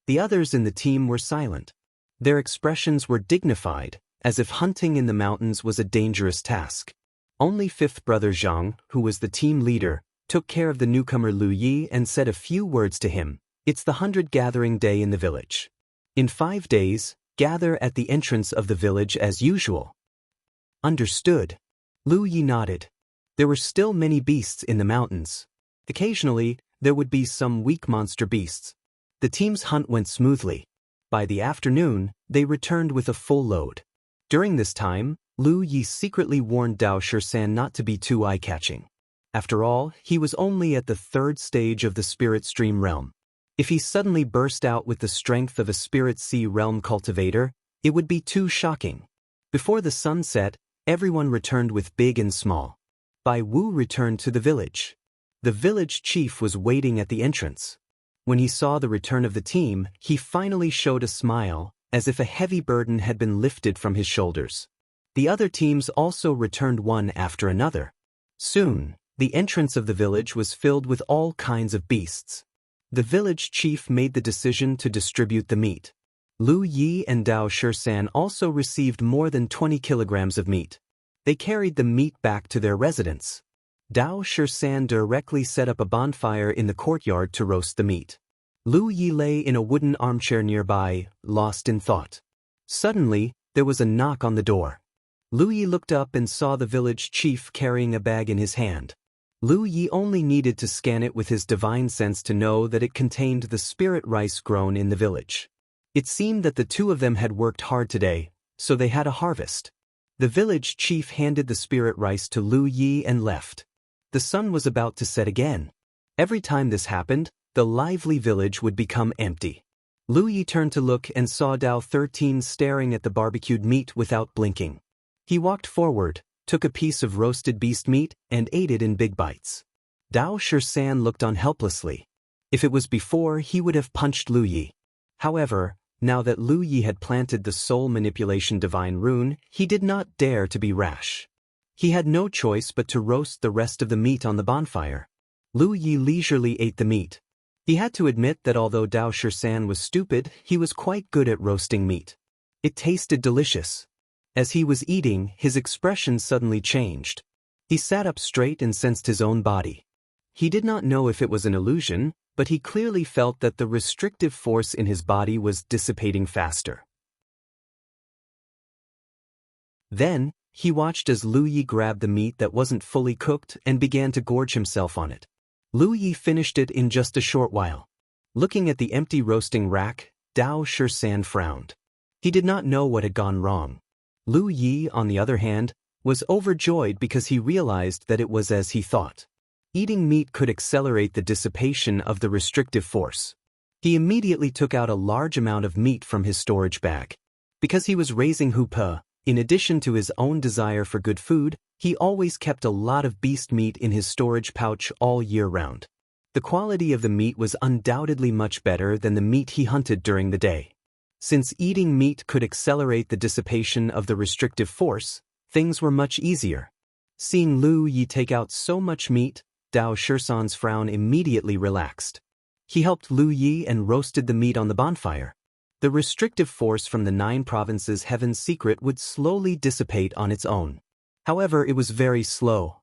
The others in the team were silent. Their expressions were dignified, as if hunting in the mountains was a dangerous task. Only 5th Brother Zhang, who was the team leader, took care of the newcomer Lu Yi and said a few words to him. "It's the 100 gathering day in the village. In 5 days, gather at the entrance of the village as usual." "Understood." Lu Yi nodded. There were still many beasts in the mountains. Occasionally, there would be some weak monster beasts. The team's hunt went smoothly. By the afternoon, they returned with a full load. During this time, Lu Yi secretly warned Dao Shirsan not to be too eye-catching. After all, he was only at the 3rd stage of the spirit stream realm. If he suddenly burst out with the strength of a spirit sea realm cultivator, It would be too shocking. Before the sun set, everyone returned with big and small. Bai Wu returned to the village. The village chief was waiting at the entrance. When he saw the return of the team, he finally showed a smile, as if a heavy burden had been lifted from his shoulders. The other teams also returned one after another. Soon, the entrance of the village was filled with all kinds of beasts. The village chief made the decision to distribute the meat. Lu Yi and Dao Shisan also received more than 20 kilograms of meat. They carried the meat back to their residence. Dao Shisan directly set up a bonfire in the courtyard to roast the meat. Lu Yi lay in a wooden armchair nearby, lost in thought. Suddenly, there was a knock on the door. Lu Yi looked up and saw the village chief carrying a bag in his hand. Lu Yi only needed to scan it with his divine sense to know that it contained the spirit rice grown in the village. It seemed that the two of them had worked hard today, so they had a harvest. The village chief handed the spirit rice to Lu Yi and left. The sun was about to set again. Every time this happened, the lively village would become empty. Lu Yi turned to look and saw Dao 13 staring at the barbecued meat without blinking. He walked forward, took a piece of roasted beast meat, and ate it in big bites. Dao Shisan looked on helplessly. If it was before, he would have punched Lu Yi. However, now that Lu Yi had planted the soul manipulation divine rune, he did not dare to be rash. He had no choice but to roast the rest of the meat on the bonfire. Lu Yi leisurely ate the meat. He had to admit that although Dao Shisan was stupid, he was quite good at roasting meat. It tasted delicious. As he was eating, his expression suddenly changed. He sat up straight and sensed his own body. He did not know if it was an illusion, but he clearly felt that the restrictive force in his body was dissipating faster. Then, he watched as Lu Yi grabbed the meat that wasn't fully cooked and began to gorge himself on it. Lu Yi finished it in just a short while. Looking at the empty roasting rack, Dao Shisan frowned. He did not know what had gone wrong. Lu Yi, on the other hand, was overjoyed because he realized that it was as he thought. Eating meat could accelerate the dissipation of the restrictive force. He immediately took out a large amount of meat from his storage bag. Because he was raising Hupe, in addition to his own desire for good food, he always kept a lot of beast meat in his storage pouch all year round. The quality of the meat was undoubtedly much better than the meat he hunted during the day. Since eating meat could accelerate the dissipation of the restrictive force, things were much easier. Seeing Lu Yi take out so much meat, Dao Shisan's frown immediately relaxed. He helped Lu Yi and roasted the meat on the bonfire. The restrictive force from the 9 provinces' heaven's secret would slowly dissipate on its own. However, it was very slow.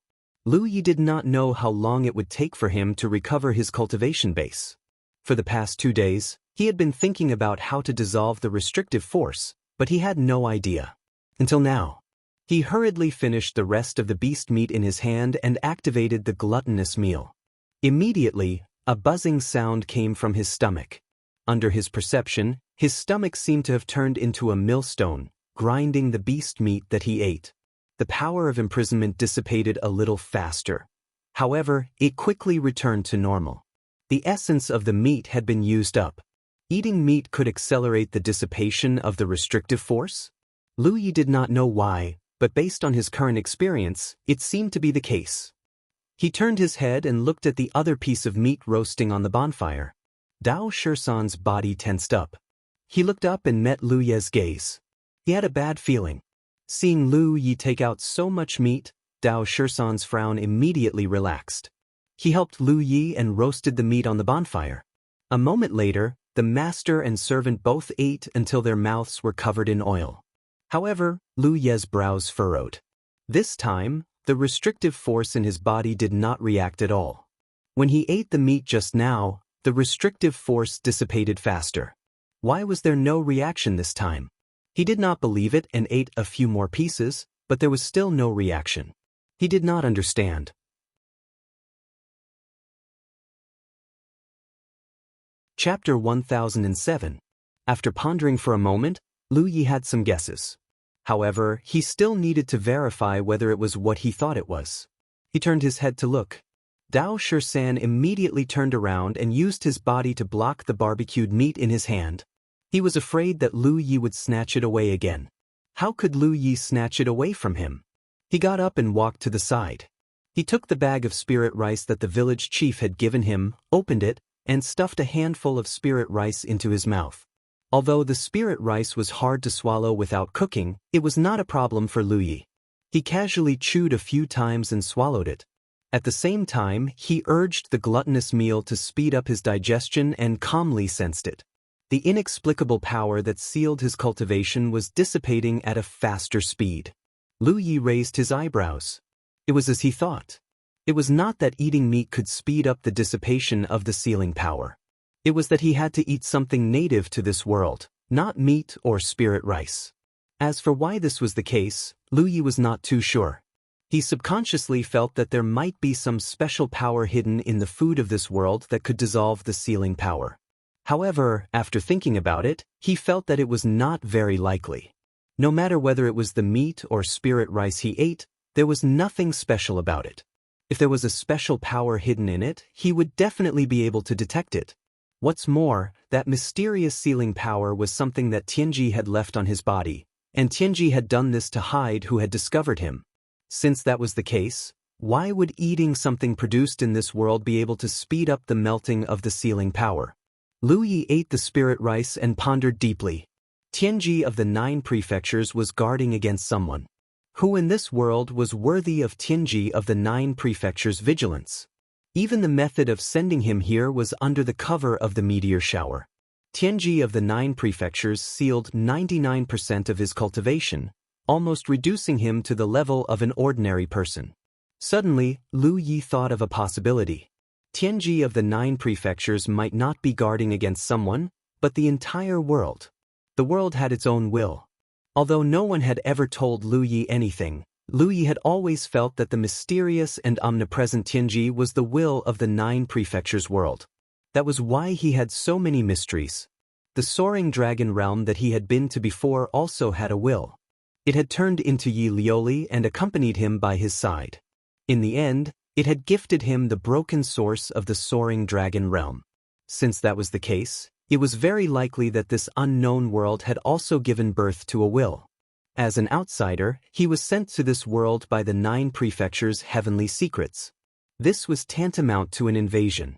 Lu Yi did not know how long it would take for him to recover his cultivation base. For the past 2 days, he had been thinking about how to dissolve the restrictive force, but he had no idea. Until now. He hurriedly finished the rest of the beast meat in his hand and activated the gluttonous meal. Immediately, a buzzing sound came from his stomach. Under his perception, his stomach seemed to have turned into a millstone, grinding the beast meat that he ate. The power of imprisonment dissipated a little faster. However, it quickly returned to normal. The essence of the meat had been used up. Eating meat could accelerate the dissipation of the restrictive force? Lu Yi did not know why, but based on his current experience, it seemed to be the case. He turned his head and looked at the other piece of meat roasting on the bonfire. Dao Shisan's body tensed up. He looked up and met Lu Yi's gaze. He had a bad feeling. Seeing Lu Yi take out so much meat, Dao Shisan's frown immediately relaxed. He helped Lu Yi and roasted the meat on the bonfire. A moment later, the master and servant both ate until their mouths were covered in oil. However, Lu Yi's brows furrowed. This time, the restrictive force in his body did not react at all. When he ate the meat just now, the restrictive force dissipated faster. Why was there no reaction this time? He did not believe it and ate a few more pieces, but there was still no reaction. He did not understand. Chapter 1007. After pondering for a moment, Lu Yi had some guesses. However, he still needed to verify whether it was what he thought it was. He turned his head to look. Dao Shisan immediately turned around and used his body to block the barbecued meat in his hand. He was afraid that Lu Yi would snatch it away again. How could Lu Yi snatch it away from him? He got up and walked to the side. He took the bag of spirit rice that the village chief had given him, opened it, and stuffed a handful of spirit rice into his mouth. Although the spirit rice was hard to swallow without cooking, it was not a problem for Lu Yi. He casually chewed a few times and swallowed it. At the same time, he urged the gluttonous meal to speed up his digestion and calmly sensed it. The inexplicable power that sealed his cultivation was dissipating at a faster speed. Lu Yi raised his eyebrows. It was as he thought. It was not that eating meat could speed up the dissipation of the sealing power. It was that he had to eat something native to this world, not meat or spirit rice. As for why this was the case, Lu Yi was not too sure. He subconsciously felt that there might be some special power hidden in the food of this world that could dissolve the sealing power. However, after thinking about it, he felt that it was not very likely. No matter whether it was the meat or spirit rice he ate, there was nothing special about it. If there was a special power hidden in it, he would definitely be able to detect it. What's more, that mysterious sealing power was something that Tianji had left on his body, and Tianji had done this to hide who had discovered him. Since that was the case, why would eating something produced in this world be able to speed up the melting of the sealing power? Lu Yi ate the spirit rice and pondered deeply. Tianji of the 9 prefectures was guarding against someone. Who in this world was worthy of Tianji of the 9 prefectures' vigilance? Even the method of sending him here was under the cover of the meteor shower. Tianji of the 9 prefectures sealed 99% of his cultivation, almost reducing him to the level of an ordinary person. Suddenly, Lu Yi thought of a possibility. Tianji of the 9 prefectures might not be guarding against someone, but the entire world. The world had its own will. Although no one had ever told Lu Yi anything, Lu Yi had always felt that the mysterious and omnipresent Tianji was the will of the 9 prefectures world. That was why he had so many mysteries. The soaring dragon realm that he had been to before also had a will. It had turned into Yi Lioli and accompanied him by his side. In the end, it had gifted him the broken source of the soaring dragon realm. Since that was the case, it was very likely that this unknown world had also given birth to a will. As an outsider, he was sent to this world by the 9 prefectures' heavenly secrets. This was tantamount to an invasion.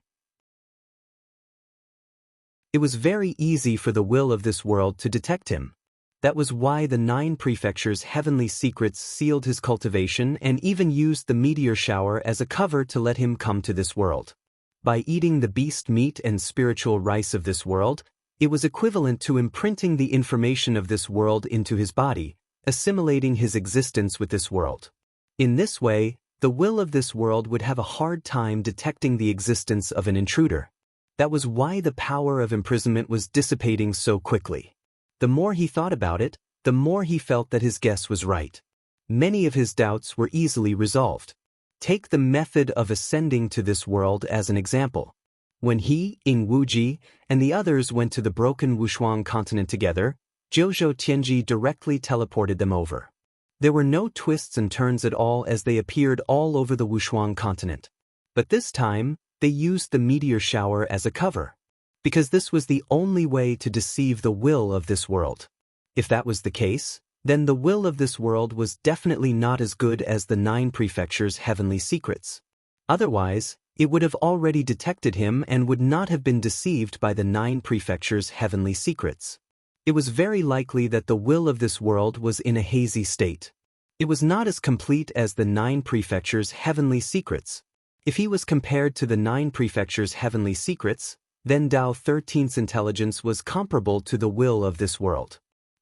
It was very easy for the will of this world to detect him. That was why the 9 prefectures' heavenly secrets sealed his cultivation and even used the meteor shower as a cover to let him come to this world. By eating the beast meat and spiritual rice of this world, it was equivalent to imprinting the information of this world into his body, assimilating his existence with this world. In this way, the will of this world would have a hard time detecting the existence of an intruder. That was why the power of imprisonment was dissipating so quickly. The more he thought about it, the more he felt that his guess was right. Many of his doubts were easily resolved. Take the method of ascending to this world as an example. When he, Ing Wuji, and the others went to the broken Wushuang continent together, Jiuzhou Tianji directly teleported them over. There were no twists and turns at all as they appeared all over the Wushuang continent. But this time, they used the meteor shower as a cover. Because this was the only way to deceive the will of this world. If that was the case, then the will of this world was definitely not as good as the 9 prefectures' heavenly secrets. Otherwise, it would have already detected him and would not have been deceived by the 9 prefectures' heavenly secrets. It was very likely that the will of this world was in a hazy state. It was not as complete as the 9 prefectures' heavenly secrets. If he was compared to the 9 prefectures' heavenly secrets, then Tao 13's intelligence was comparable to the will of this world.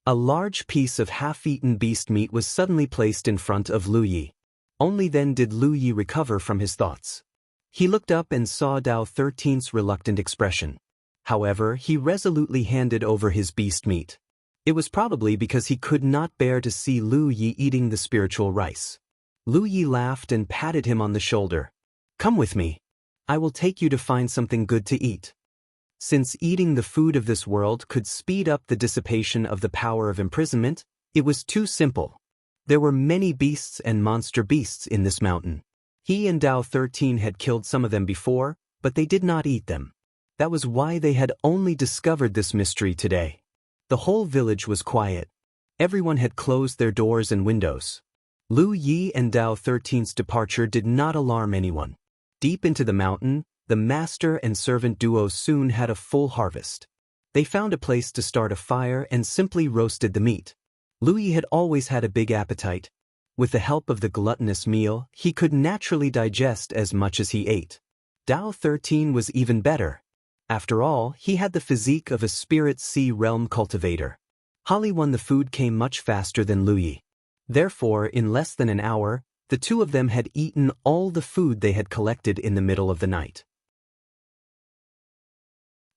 A large piece of half-eaten beast meat was suddenly placed in front of Lu Yi. Only then did Lu Yi recover from his thoughts. He looked up and saw Tao 13's reluctant expression. However, he resolutely handed over his beast meat. It was probably because he could not bear to see Lu Yi eating the spiritual rice. Lu Yi laughed and patted him on the shoulder. "Come with me. I will take you to find something good to eat." Since eating the food of this world could speed up the dissipation of the power of imprisonment, it was too simple. There were many beasts and monster beasts in this mountain. He and Tao 13 had killed some of them before, but they did not eat them. That was why they had only discovered this mystery today. The whole village was quiet. Everyone had closed their doors and windows. Lu Yi and Dao 13's departure did not alarm anyone. Deep into the mountain, the master and servant duo soon had a full harvest. They found a place to start a fire and simply roasted the meat. Lu Yi had always had a big appetite. With the help of the gluttonous meal, he could naturally digest as much as he ate. Dao 13 was even better. After all, he had the physique of a spirit sea realm cultivator. Holly won the food came much faster than Lu Yi. Therefore, in less than an hour, the two of them had eaten all the food they had collected in the middle of the night.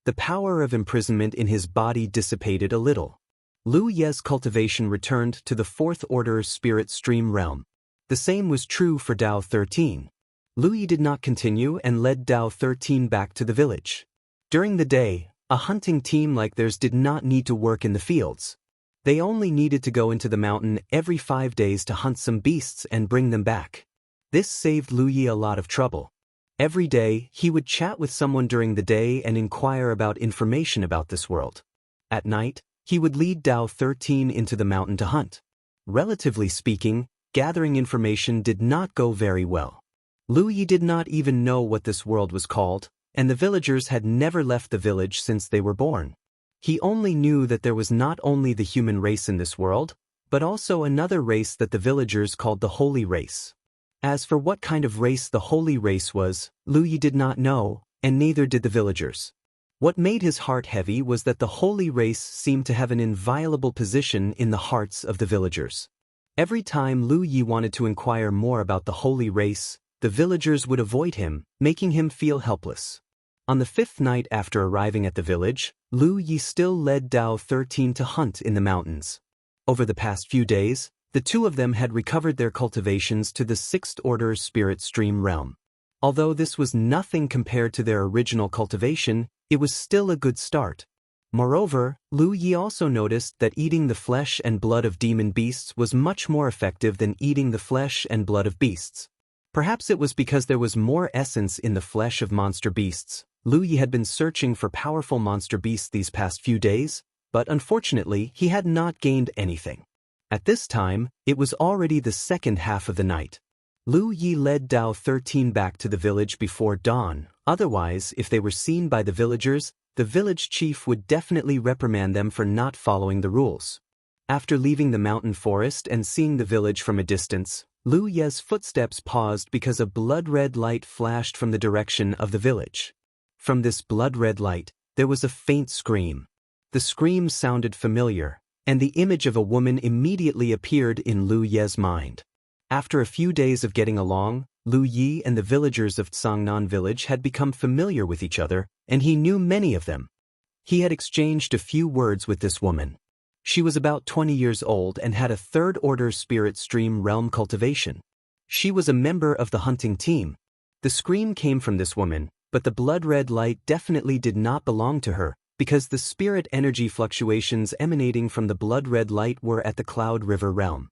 The power of imprisonment in his body dissipated a little. Lu Ye's cultivation returned to the fourth order spirit stream realm. The same was true for Dao 13. Lu Yi did not continue and led Dao 13 back to the village. During the day, a hunting team like theirs did not need to work in the fields. They only needed to go into the mountain every 5 days to hunt some beasts and bring them back. This saved Lu Yi a lot of trouble. Every day, he would chat with someone during the day and inquire about information about this world. At night, he would lead Dao 13 into the mountain to hunt. Relatively speaking, gathering information did not go very well. Lu Yi did not even know what this world was called, and the villagers had never left the village since they were born. He only knew that there was not only the human race in this world, but also another race that the villagers called the Holy Race. As for what kind of race the Holy Race was, Lu Yi did not know, and neither did the villagers. What made his heart heavy was that the Holy Race seemed to have an inviolable position in the hearts of the villagers. Every time Lu Yi wanted to inquire more about the Holy Race, the villagers would avoid him, making him feel helpless. On the 5th night after arriving at the village, Lu Yi still led Dao 13 to hunt in the mountains. Over the past few days, the two of them had recovered their cultivations to the 6th order spirit stream realm. Although this was nothing compared to their original cultivation, it was still a good start. Moreover, Lu Yi also noticed that eating the flesh and blood of demon beasts was much more effective than eating the flesh and blood of beasts. Perhaps it was because there was more essence in the flesh of monster beasts. Lu Yi had been searching for powerful monster beasts these past few days, but unfortunately he had not gained anything. At this time, it was already the second half of the night. Lu Yi led Dao 13 back to the village before dawn. Otherwise, if they were seen by the villagers, the village chief would definitely reprimand them for not following the rules. After leaving the mountain forest and seeing the village from a distance, Lu Ye's footsteps paused because a blood-red light flashed from the direction of the village. From this blood-red light, there was a faint scream. The scream sounded familiar, and the image of a woman immediately appeared in Lu Ye's mind. After a few days of getting along, Lu Yi and the villagers of Tsangnan village had become familiar with each other, and he knew many of them. He had exchanged a few words with this woman. She was about 20 years old and had a 3rd order spirit stream realm cultivation. She was a member of the hunting team. The scream came from this woman, but the blood-red light definitely did not belong to her, because the spirit energy fluctuations emanating from the blood-red light were at the Cloud River realm.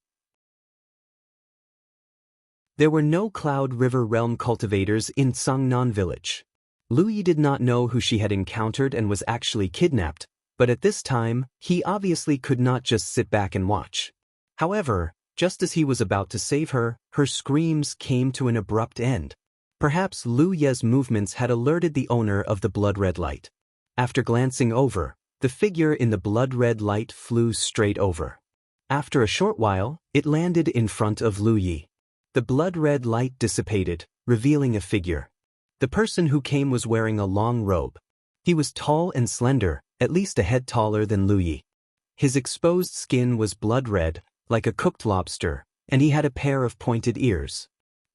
There were no Cloud River realm cultivators in Tsangnan village. Lu Yi did not know who she had encountered and was actually kidnapped, but at this time, he obviously could not just sit back and watch. However, just as he was about to save her, her screams came to an abrupt end. Perhaps Lu Ye's movements had alerted the owner of the blood-red light. After glancing over, the figure in the blood-red light flew straight over. After a short while, it landed in front of Lu Yi. The blood-red light dissipated, revealing a figure. The person who came was wearing a long robe. He was tall and slender, at least a head taller than Lu Yi. His exposed skin was blood-red, like a cooked lobster, and he had a pair of pointed ears.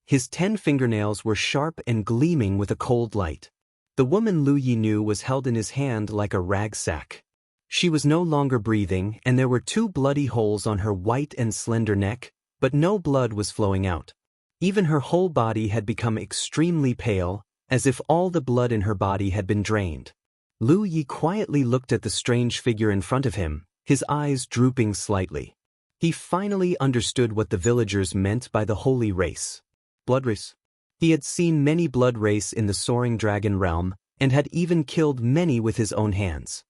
His 10 fingernails were sharp and gleaming with a cold light. The woman Lu Yi knew was held in his hand like a rag sack. She was no longer breathing, and there were 2 bloody holes on her white and slender neck, but no blood was flowing out. Even her whole body had become extremely pale, as if all the blood in her body had been drained. Lu Yi quietly looked at the strange figure in front of him, his eyes drooping slightly. He finally understood what the villagers meant by the Holy Race. Blood race. He had seen many blood race in the soaring dragon realm, and had even killed many with his own hands.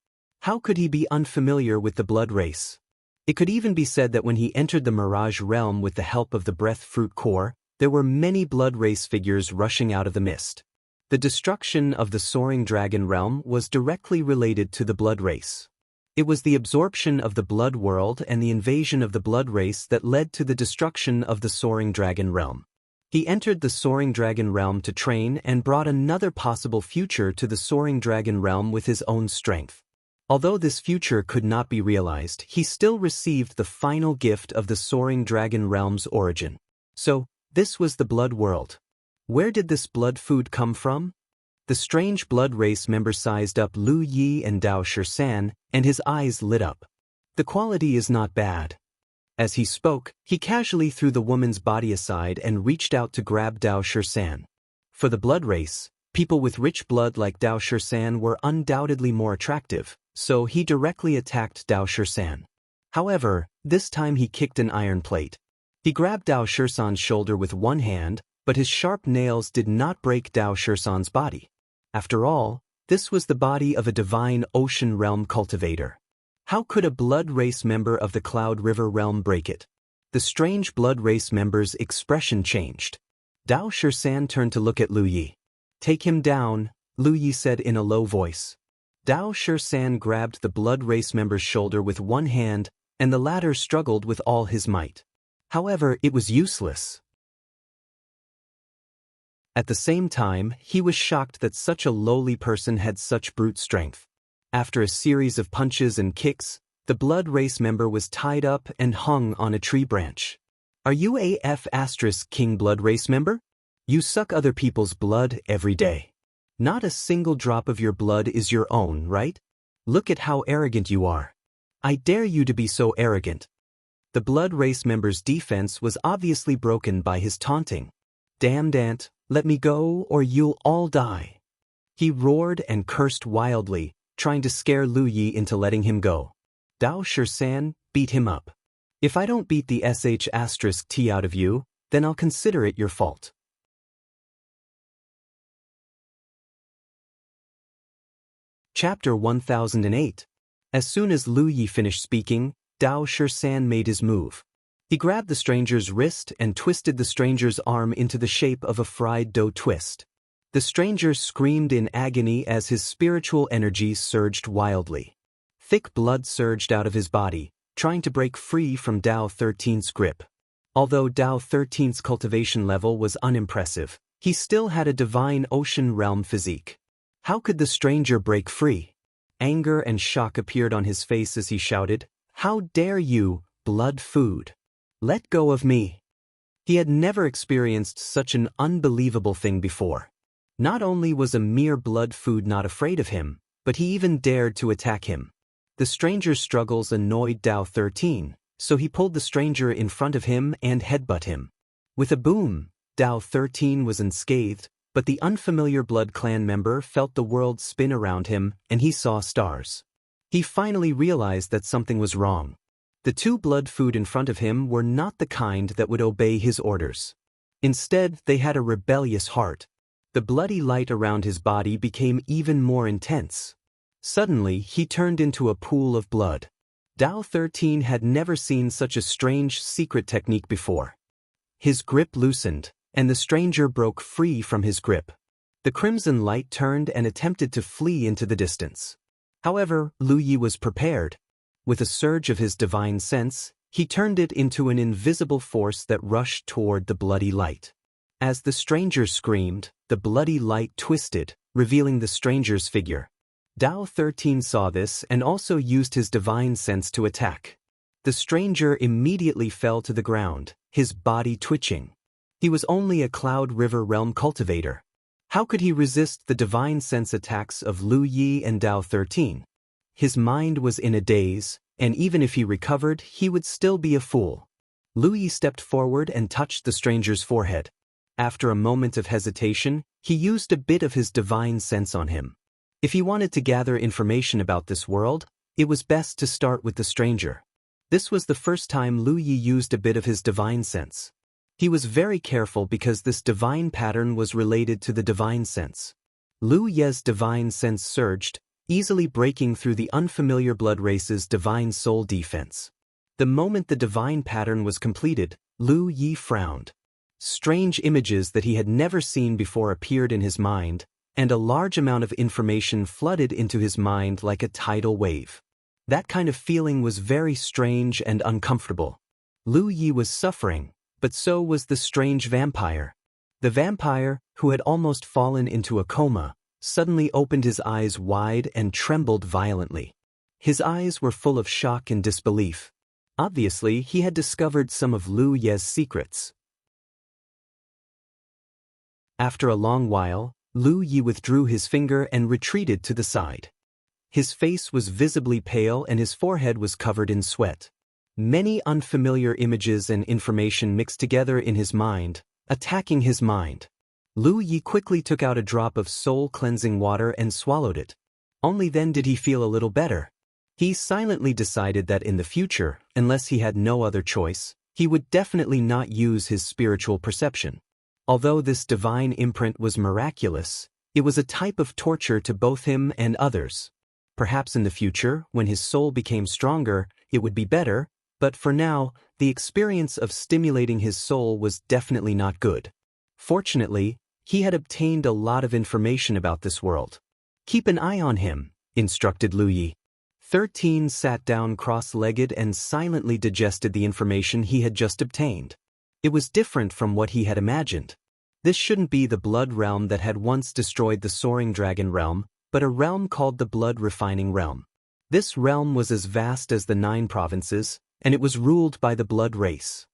How could he be unfamiliar with the blood race? It could even be said that when he entered the Mirage realm with the help of the breath fruit core, there were many blood race figures rushing out of the mist. The destruction of the soaring dragon realm was directly related to the blood race. It was the absorption of the blood world and the invasion of the blood race that led to the destruction of the soaring dragon realm. He entered the soaring dragon realm to train and brought another possible future to the soaring dragon realm with his own strength. Although this future could not be realized, he still received the final gift of the soaring dragon realm's origin. So, this was the blood world. Where did this blood food come from? The strange blood race member sized up Lu Yi and Dao Shisan, and his eyes lit up. The quality is not bad. As he spoke, he casually threw the woman's body aside and reached out to grab Dao Shisan. For the blood race, people with rich blood like Dao Shisan were undoubtedly more attractive, so he directly attacked Dao Shisan. However, this time he kicked an iron plate. He grabbed Dao Shisan's shoulder with one hand, but his sharp nails did not break Dao Shisan's body. After all, this was the body of a divine ocean realm cultivator. How could a blood race member of the Cloud River realm break it? The strange blood race member's expression changed. Dao Shisan turned to look at Lu Yi. "Take him down," Lu Yi said in a low voice. Dao Shisan grabbed the blood race member's shoulder with one hand, and the latter struggled with all his might. However, it was useless. At the same time, he was shocked that such a lowly person had such brute strength. After a series of punches and kicks, the blood race member was tied up and hung on a tree branch. "Are you a King blood race member? You suck other people's blood every day. Not a single drop of your blood is your own, right? Look at how arrogant you are. I dare you to be so arrogant." The blood race member's defense was obviously broken by his taunting. "Damned ant, let me go or you'll all die." He roared and cursed wildly, trying to scare Lu Yi into letting him go. Dao Shisan, beat him up. "If I don't beat the sh*t out of you, then I'll consider it your fault." Chapter 1008. As soon as Lu Yi finished speaking, Dao Shisan made his move. He grabbed the stranger's wrist and twisted the stranger's arm into the shape of a fried dough twist. The stranger screamed in agony as his spiritual energy surged wildly. Thick blood surged out of his body, trying to break free from Dao 13's grip. Although Dao 13's cultivation level was unimpressive, he still had a divine ocean realm physique. How could the stranger break free? Anger and shock appeared on his face as he shouted, "How dare you, blood food! Let go of me!" He had never experienced such an unbelievable thing before. Not only was a mere blood food not afraid of him, but he even dared to attack him. The stranger's struggles annoyed Dao 13, so he pulled the stranger in front of him and headbutt him. With a boom, Dao 13 was unscathed, but the unfamiliar blood clan member felt the world spin around him and he saw stars. He finally realized that something was wrong. The two blood food in front of him were not the kind that would obey his orders. Instead, they had a rebellious heart. The bloody light around his body became even more intense. Suddenly, he turned into a pool of blood. Dao 13 had never seen such a strange secret technique before. His grip loosened, and the stranger broke free from his grip. The crimson light turned and attempted to flee into the distance. However, Lu Yi was prepared. With a surge of his divine sense, he turned it into an invisible force that rushed toward the bloody light. As the stranger screamed, the bloody light twisted, revealing the stranger's figure. Dao 13 saw this and also used his divine sense to attack. The stranger immediately fell to the ground, his body twitching. He was only a Cloud River realm cultivator. How could he resist the divine sense attacks of Lu Yi and Dao 13? His mind was in a daze, and even if he recovered, he would still be a fool. Lu Yi stepped forward and touched the stranger's forehead. After a moment of hesitation, he used a bit of his divine sense on him. If he wanted to gather information about this world, it was best to start with the stranger. This was the first time Lu Yi used a bit of his divine sense. He was very careful because this divine pattern was related to the divine sense. Lu Ye's divine sense surged, easily breaking through the unfamiliar blood race's divine soul defense. The moment the divine pattern was completed, Lu Yi frowned. Strange images that he had never seen before appeared in his mind, and a large amount of information flooded into his mind like a tidal wave. That kind of feeling was very strange and uncomfortable. Lu Yi was suffering, but so was the strange vampire. The vampire, who had almost fallen into a coma, suddenly opened his eyes wide and trembled violently. His eyes were full of shock and disbelief. Obviously, he had discovered some of Lu Ye's secrets. After a long while, Lu Yi withdrew his finger and retreated to the side. His face was visibly pale and his forehead was covered in sweat. Many unfamiliar images and information mixed together in his mind, attacking his mind. Lu Yi quickly took out a drop of soul-cleansing water and swallowed it. Only then did he feel a little better. He silently decided that in the future, unless he had no other choice, he would definitely not use his spiritual perception. Although this divine imprint was miraculous, it was a type of torture to both him and others. Perhaps in the future, when his soul became stronger, it would be better, but for now, the experience of stimulating his soul was definitely not good. Fortunately, he had obtained a lot of information about this world. "Keep an eye on him," instructed Lu Yi. 13 sat down cross-legged and silently digested the information he had just obtained. It was different from what he had imagined. This shouldn't be the blood realm that had once destroyed the soaring dragon realm, but a realm called the blood refining realm. This realm was as vast as the 9 provinces, and it was ruled by the blood race.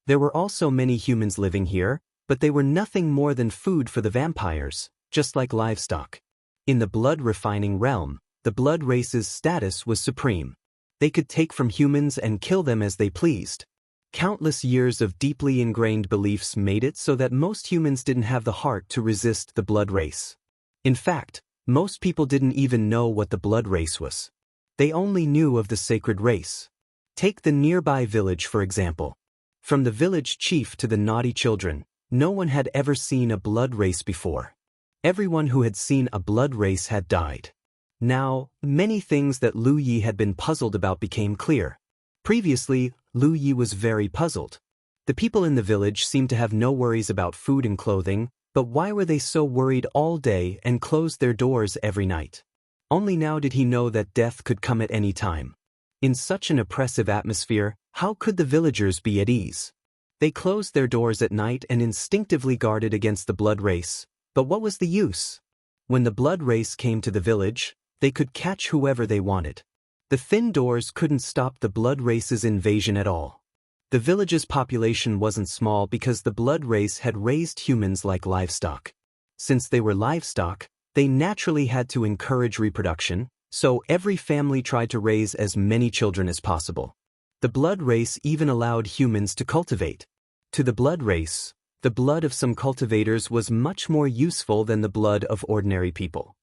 There were also many humans living here, but they were nothing more than food for the vampires, just like livestock. In the blood refining realm, the blood race's status was supreme. They could take from humans and kill them as they pleased. Countless years of deeply ingrained beliefs made it so that most humans didn't have the heart to resist the blood race. In fact, most people didn't even know what the blood race was. They only knew of the sacred race. Take the nearby village for example. From the village chief to the naughty children, no one had ever seen a blood race before. Everyone who had seen a blood race had died. Now, many things that Lu Yi had been puzzled about became clear. Previously, Lu Yi was very puzzled. The people in the village seemed to have no worries about food and clothing, but why were they so worried all day and closed their doors every night? Only now did he know that death could come at any time. In such an oppressive atmosphere, how could the villagers be at ease? They closed their doors at night and instinctively guarded against the blood race, but what was the use? When the blood race came to the village, they could catch whoever they wanted. The thin doors couldn't stop the blood race's invasion at all. The village's population wasn't small because the blood race had raised humans like livestock. Since they were livestock, they naturally had to encourage reproduction, so every family tried to raise as many children as possible. The blood race even allowed humans to cultivate. To the blood race, the blood of some cultivators was much more useful than the blood of ordinary people.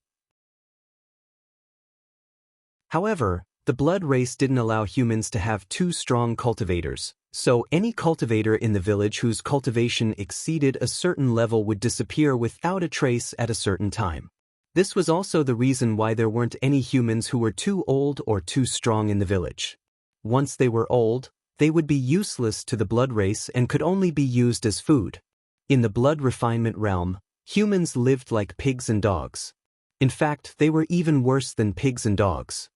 However, the blood race didn't allow humans to have 2 strong cultivators, so any cultivator in the village whose cultivation exceeded a certain level would disappear without a trace at a certain time. This was also the reason why there weren't any humans who were too old or too strong in the village. Once they were old, they would be useless to the blood race and could only be used as food. In the blood refinement realm, humans lived like pigs and dogs. In fact, they were even worse than pigs and dogs.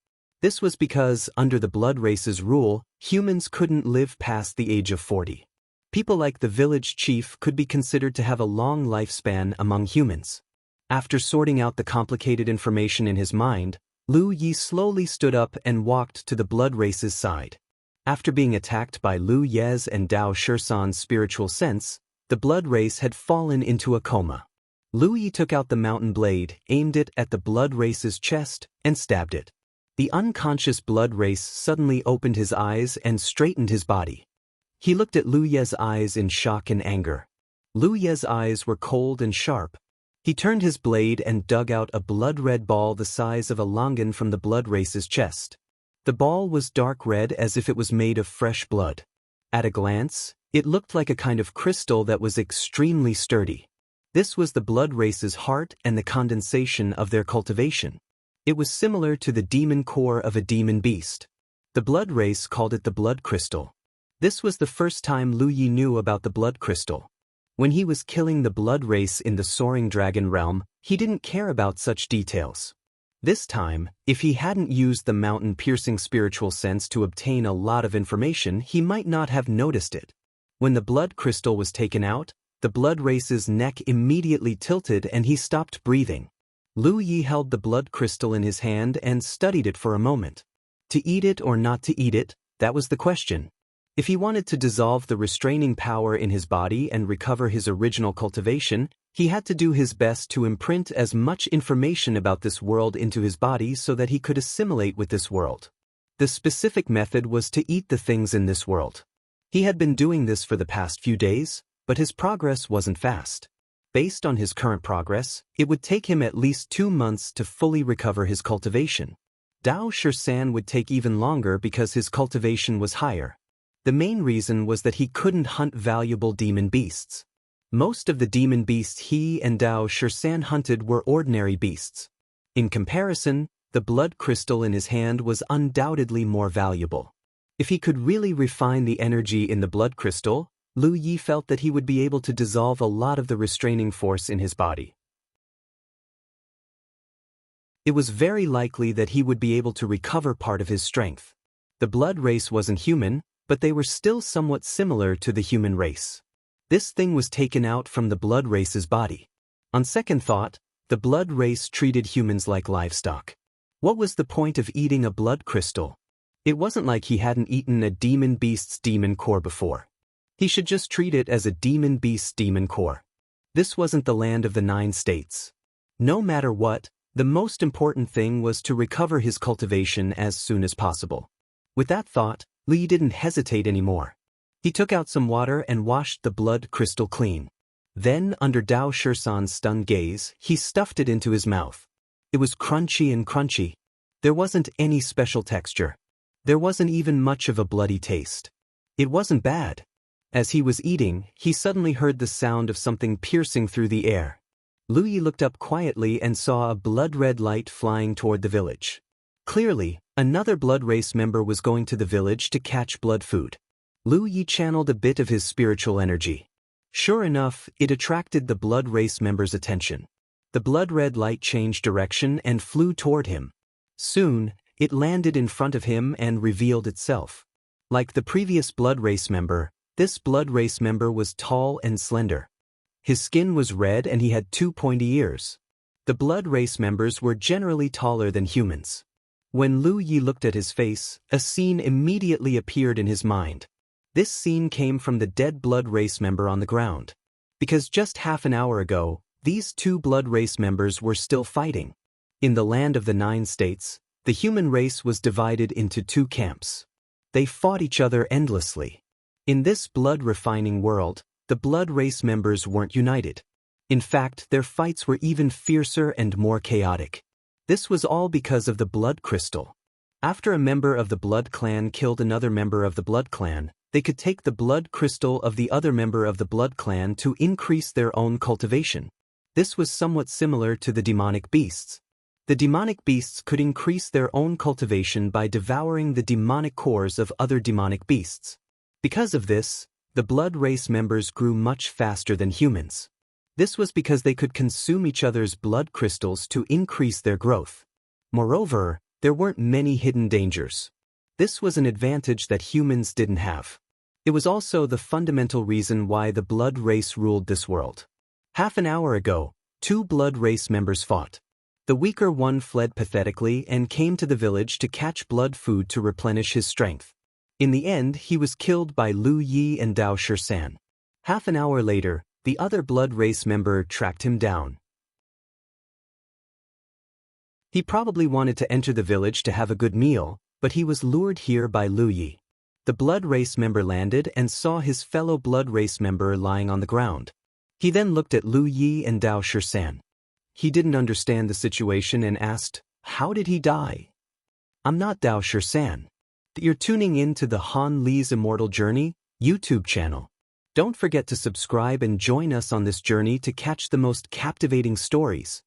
This was because, under the blood race's rule, humans couldn't live past the age of 40. People like the village chief could be considered to have a long lifespan among humans. After sorting out the complicated information in his mind, Lu Yi slowly stood up and walked to the blood race's side. After being attacked by Lu Ye's and Dao Shirsan's spiritual sense, the blood race had fallen into a coma. Lu Yi took out the mountain blade, aimed it at the blood race's chest, and stabbed it. The unconscious blood race suddenly opened his eyes and straightened his body. He looked at Lu Ye's eyes in shock and anger. Lu Ye's eyes were cold and sharp. He turned his blade and dug out a blood-red ball the size of a longan from the blood race's chest. The ball was dark red as if it was made of fresh blood. At a glance, it looked like a kind of crystal that was extremely sturdy. This was the blood race's heart and the condensation of their cultivation. It was similar to the demon core of a demon beast. The blood race called it the blood crystal. This was the first time Lu Yi knew about the blood crystal. When he was killing the blood race in the soaring dragon realm, he didn't care about such details. This time, if he hadn't used the mountain-piercing spiritual sense to obtain a lot of information, he might not have noticed it. When the blood crystal was taken out, the blood race's neck immediately tilted and he stopped breathing. Lu Yi held the blood crystal in his hand and studied it for a moment. To eat it or not to eat it, that was the question. If he wanted to dissolve the restraining power in his body and recover his original cultivation, he had to do his best to imprint as much information about this world into his body so that he could assimilate with this world. The specific method was to eat the things in this world. He had been doing this for the past few days, but his progress wasn't fast. Based on his current progress, it would take him at least 2 months to fully recover his cultivation. Dao Shisan would take even longer because his cultivation was higher. The main reason was that he couldn't hunt valuable demon beasts. Most of the demon beasts he and Dao Shisan hunted were ordinary beasts. In comparison, the blood crystal in his hand was undoubtedly more valuable. If he could really refine the energy in the blood crystal, Lu Yi felt that he would be able to dissolve a lot of the restraining force in his body. It was very likely that he would be able to recover part of his strength. The blood race wasn't human, but they were still somewhat similar to the human race. This thing was taken out from the blood race's body. On second thought, the blood race treated humans like livestock. What was the point of eating a blood crystal? It wasn't like he hadn't eaten a demon beast's demon core before. He should just treat it as a demon beast's demon core. This wasn't the land of the 9 states. No matter what, the most important thing was to recover his cultivation as soon as possible. With that thought, Lu Yi didn't hesitate anymore. He took out some water and washed the blood crystal clean. Then, under Dao Shisan's stunned gaze, he stuffed it into his mouth. It was crunchy and crunchy. There wasn't any special texture. There wasn't even much of a bloody taste. It wasn't bad. As he was eating, he suddenly heard the sound of something piercing through the air. Lu Yi looked up quietly and saw a blood-red light flying toward the village. Clearly, another blood race member was going to the village to catch blood food. Lu Yi channeled a bit of his spiritual energy. Sure enough, it attracted the blood race member's attention. The blood-red light changed direction and flew toward him. Soon, it landed in front of him and revealed itself. Like the previous blood race member, this blood race member was tall and slender. His skin was red and he had 2 pointy ears. The blood race members were generally taller than humans. When Lu Yi looked at his face, a scene immediately appeared in his mind. This scene came from the dead blood race member on the ground. Because just half an hour ago, these 2 blood race members were still fighting. In the land of the 9 states, the human race was divided into 2 camps. They fought each other endlessly. In this blood-refining world, the blood race members weren't united. In fact, their fights were even fiercer and more chaotic. This was all because of the blood crystal. After a member of the blood clan killed another member of the blood clan, they could take the blood crystal of the other member of the blood clan to increase their own cultivation. This was somewhat similar to the demonic beasts. The demonic beasts could increase their own cultivation by devouring the demonic cores of other demonic beasts. Because of this, the blood race members grew much faster than humans. This was because they could consume each other's blood crystals to increase their growth. Moreover, there weren't many hidden dangers. This was an advantage that humans didn't have. It was also the fundamental reason why the blood race ruled this world. Half an hour ago, 2 blood race members fought. The weaker one fled pathetically and came to the village to catch blood food to replenish his strength. In the end, he was killed by Lu Yi and Dao Shisan. Half an hour later, the other blood race member tracked him down. He probably wanted to enter the village to have a good meal, but he was lured here by Lu Yi. The blood race member landed and saw his fellow blood race member lying on the ground. He then looked at Lu Yi and Dao Shisan. He didn't understand the situation and asked, "How did he die?" "I'm not Dao Shisan. You're tuning in to the Han Li's Immortal Journey YouTube channel. Don't forget to subscribe and join us on this journey to catch the most captivating stories.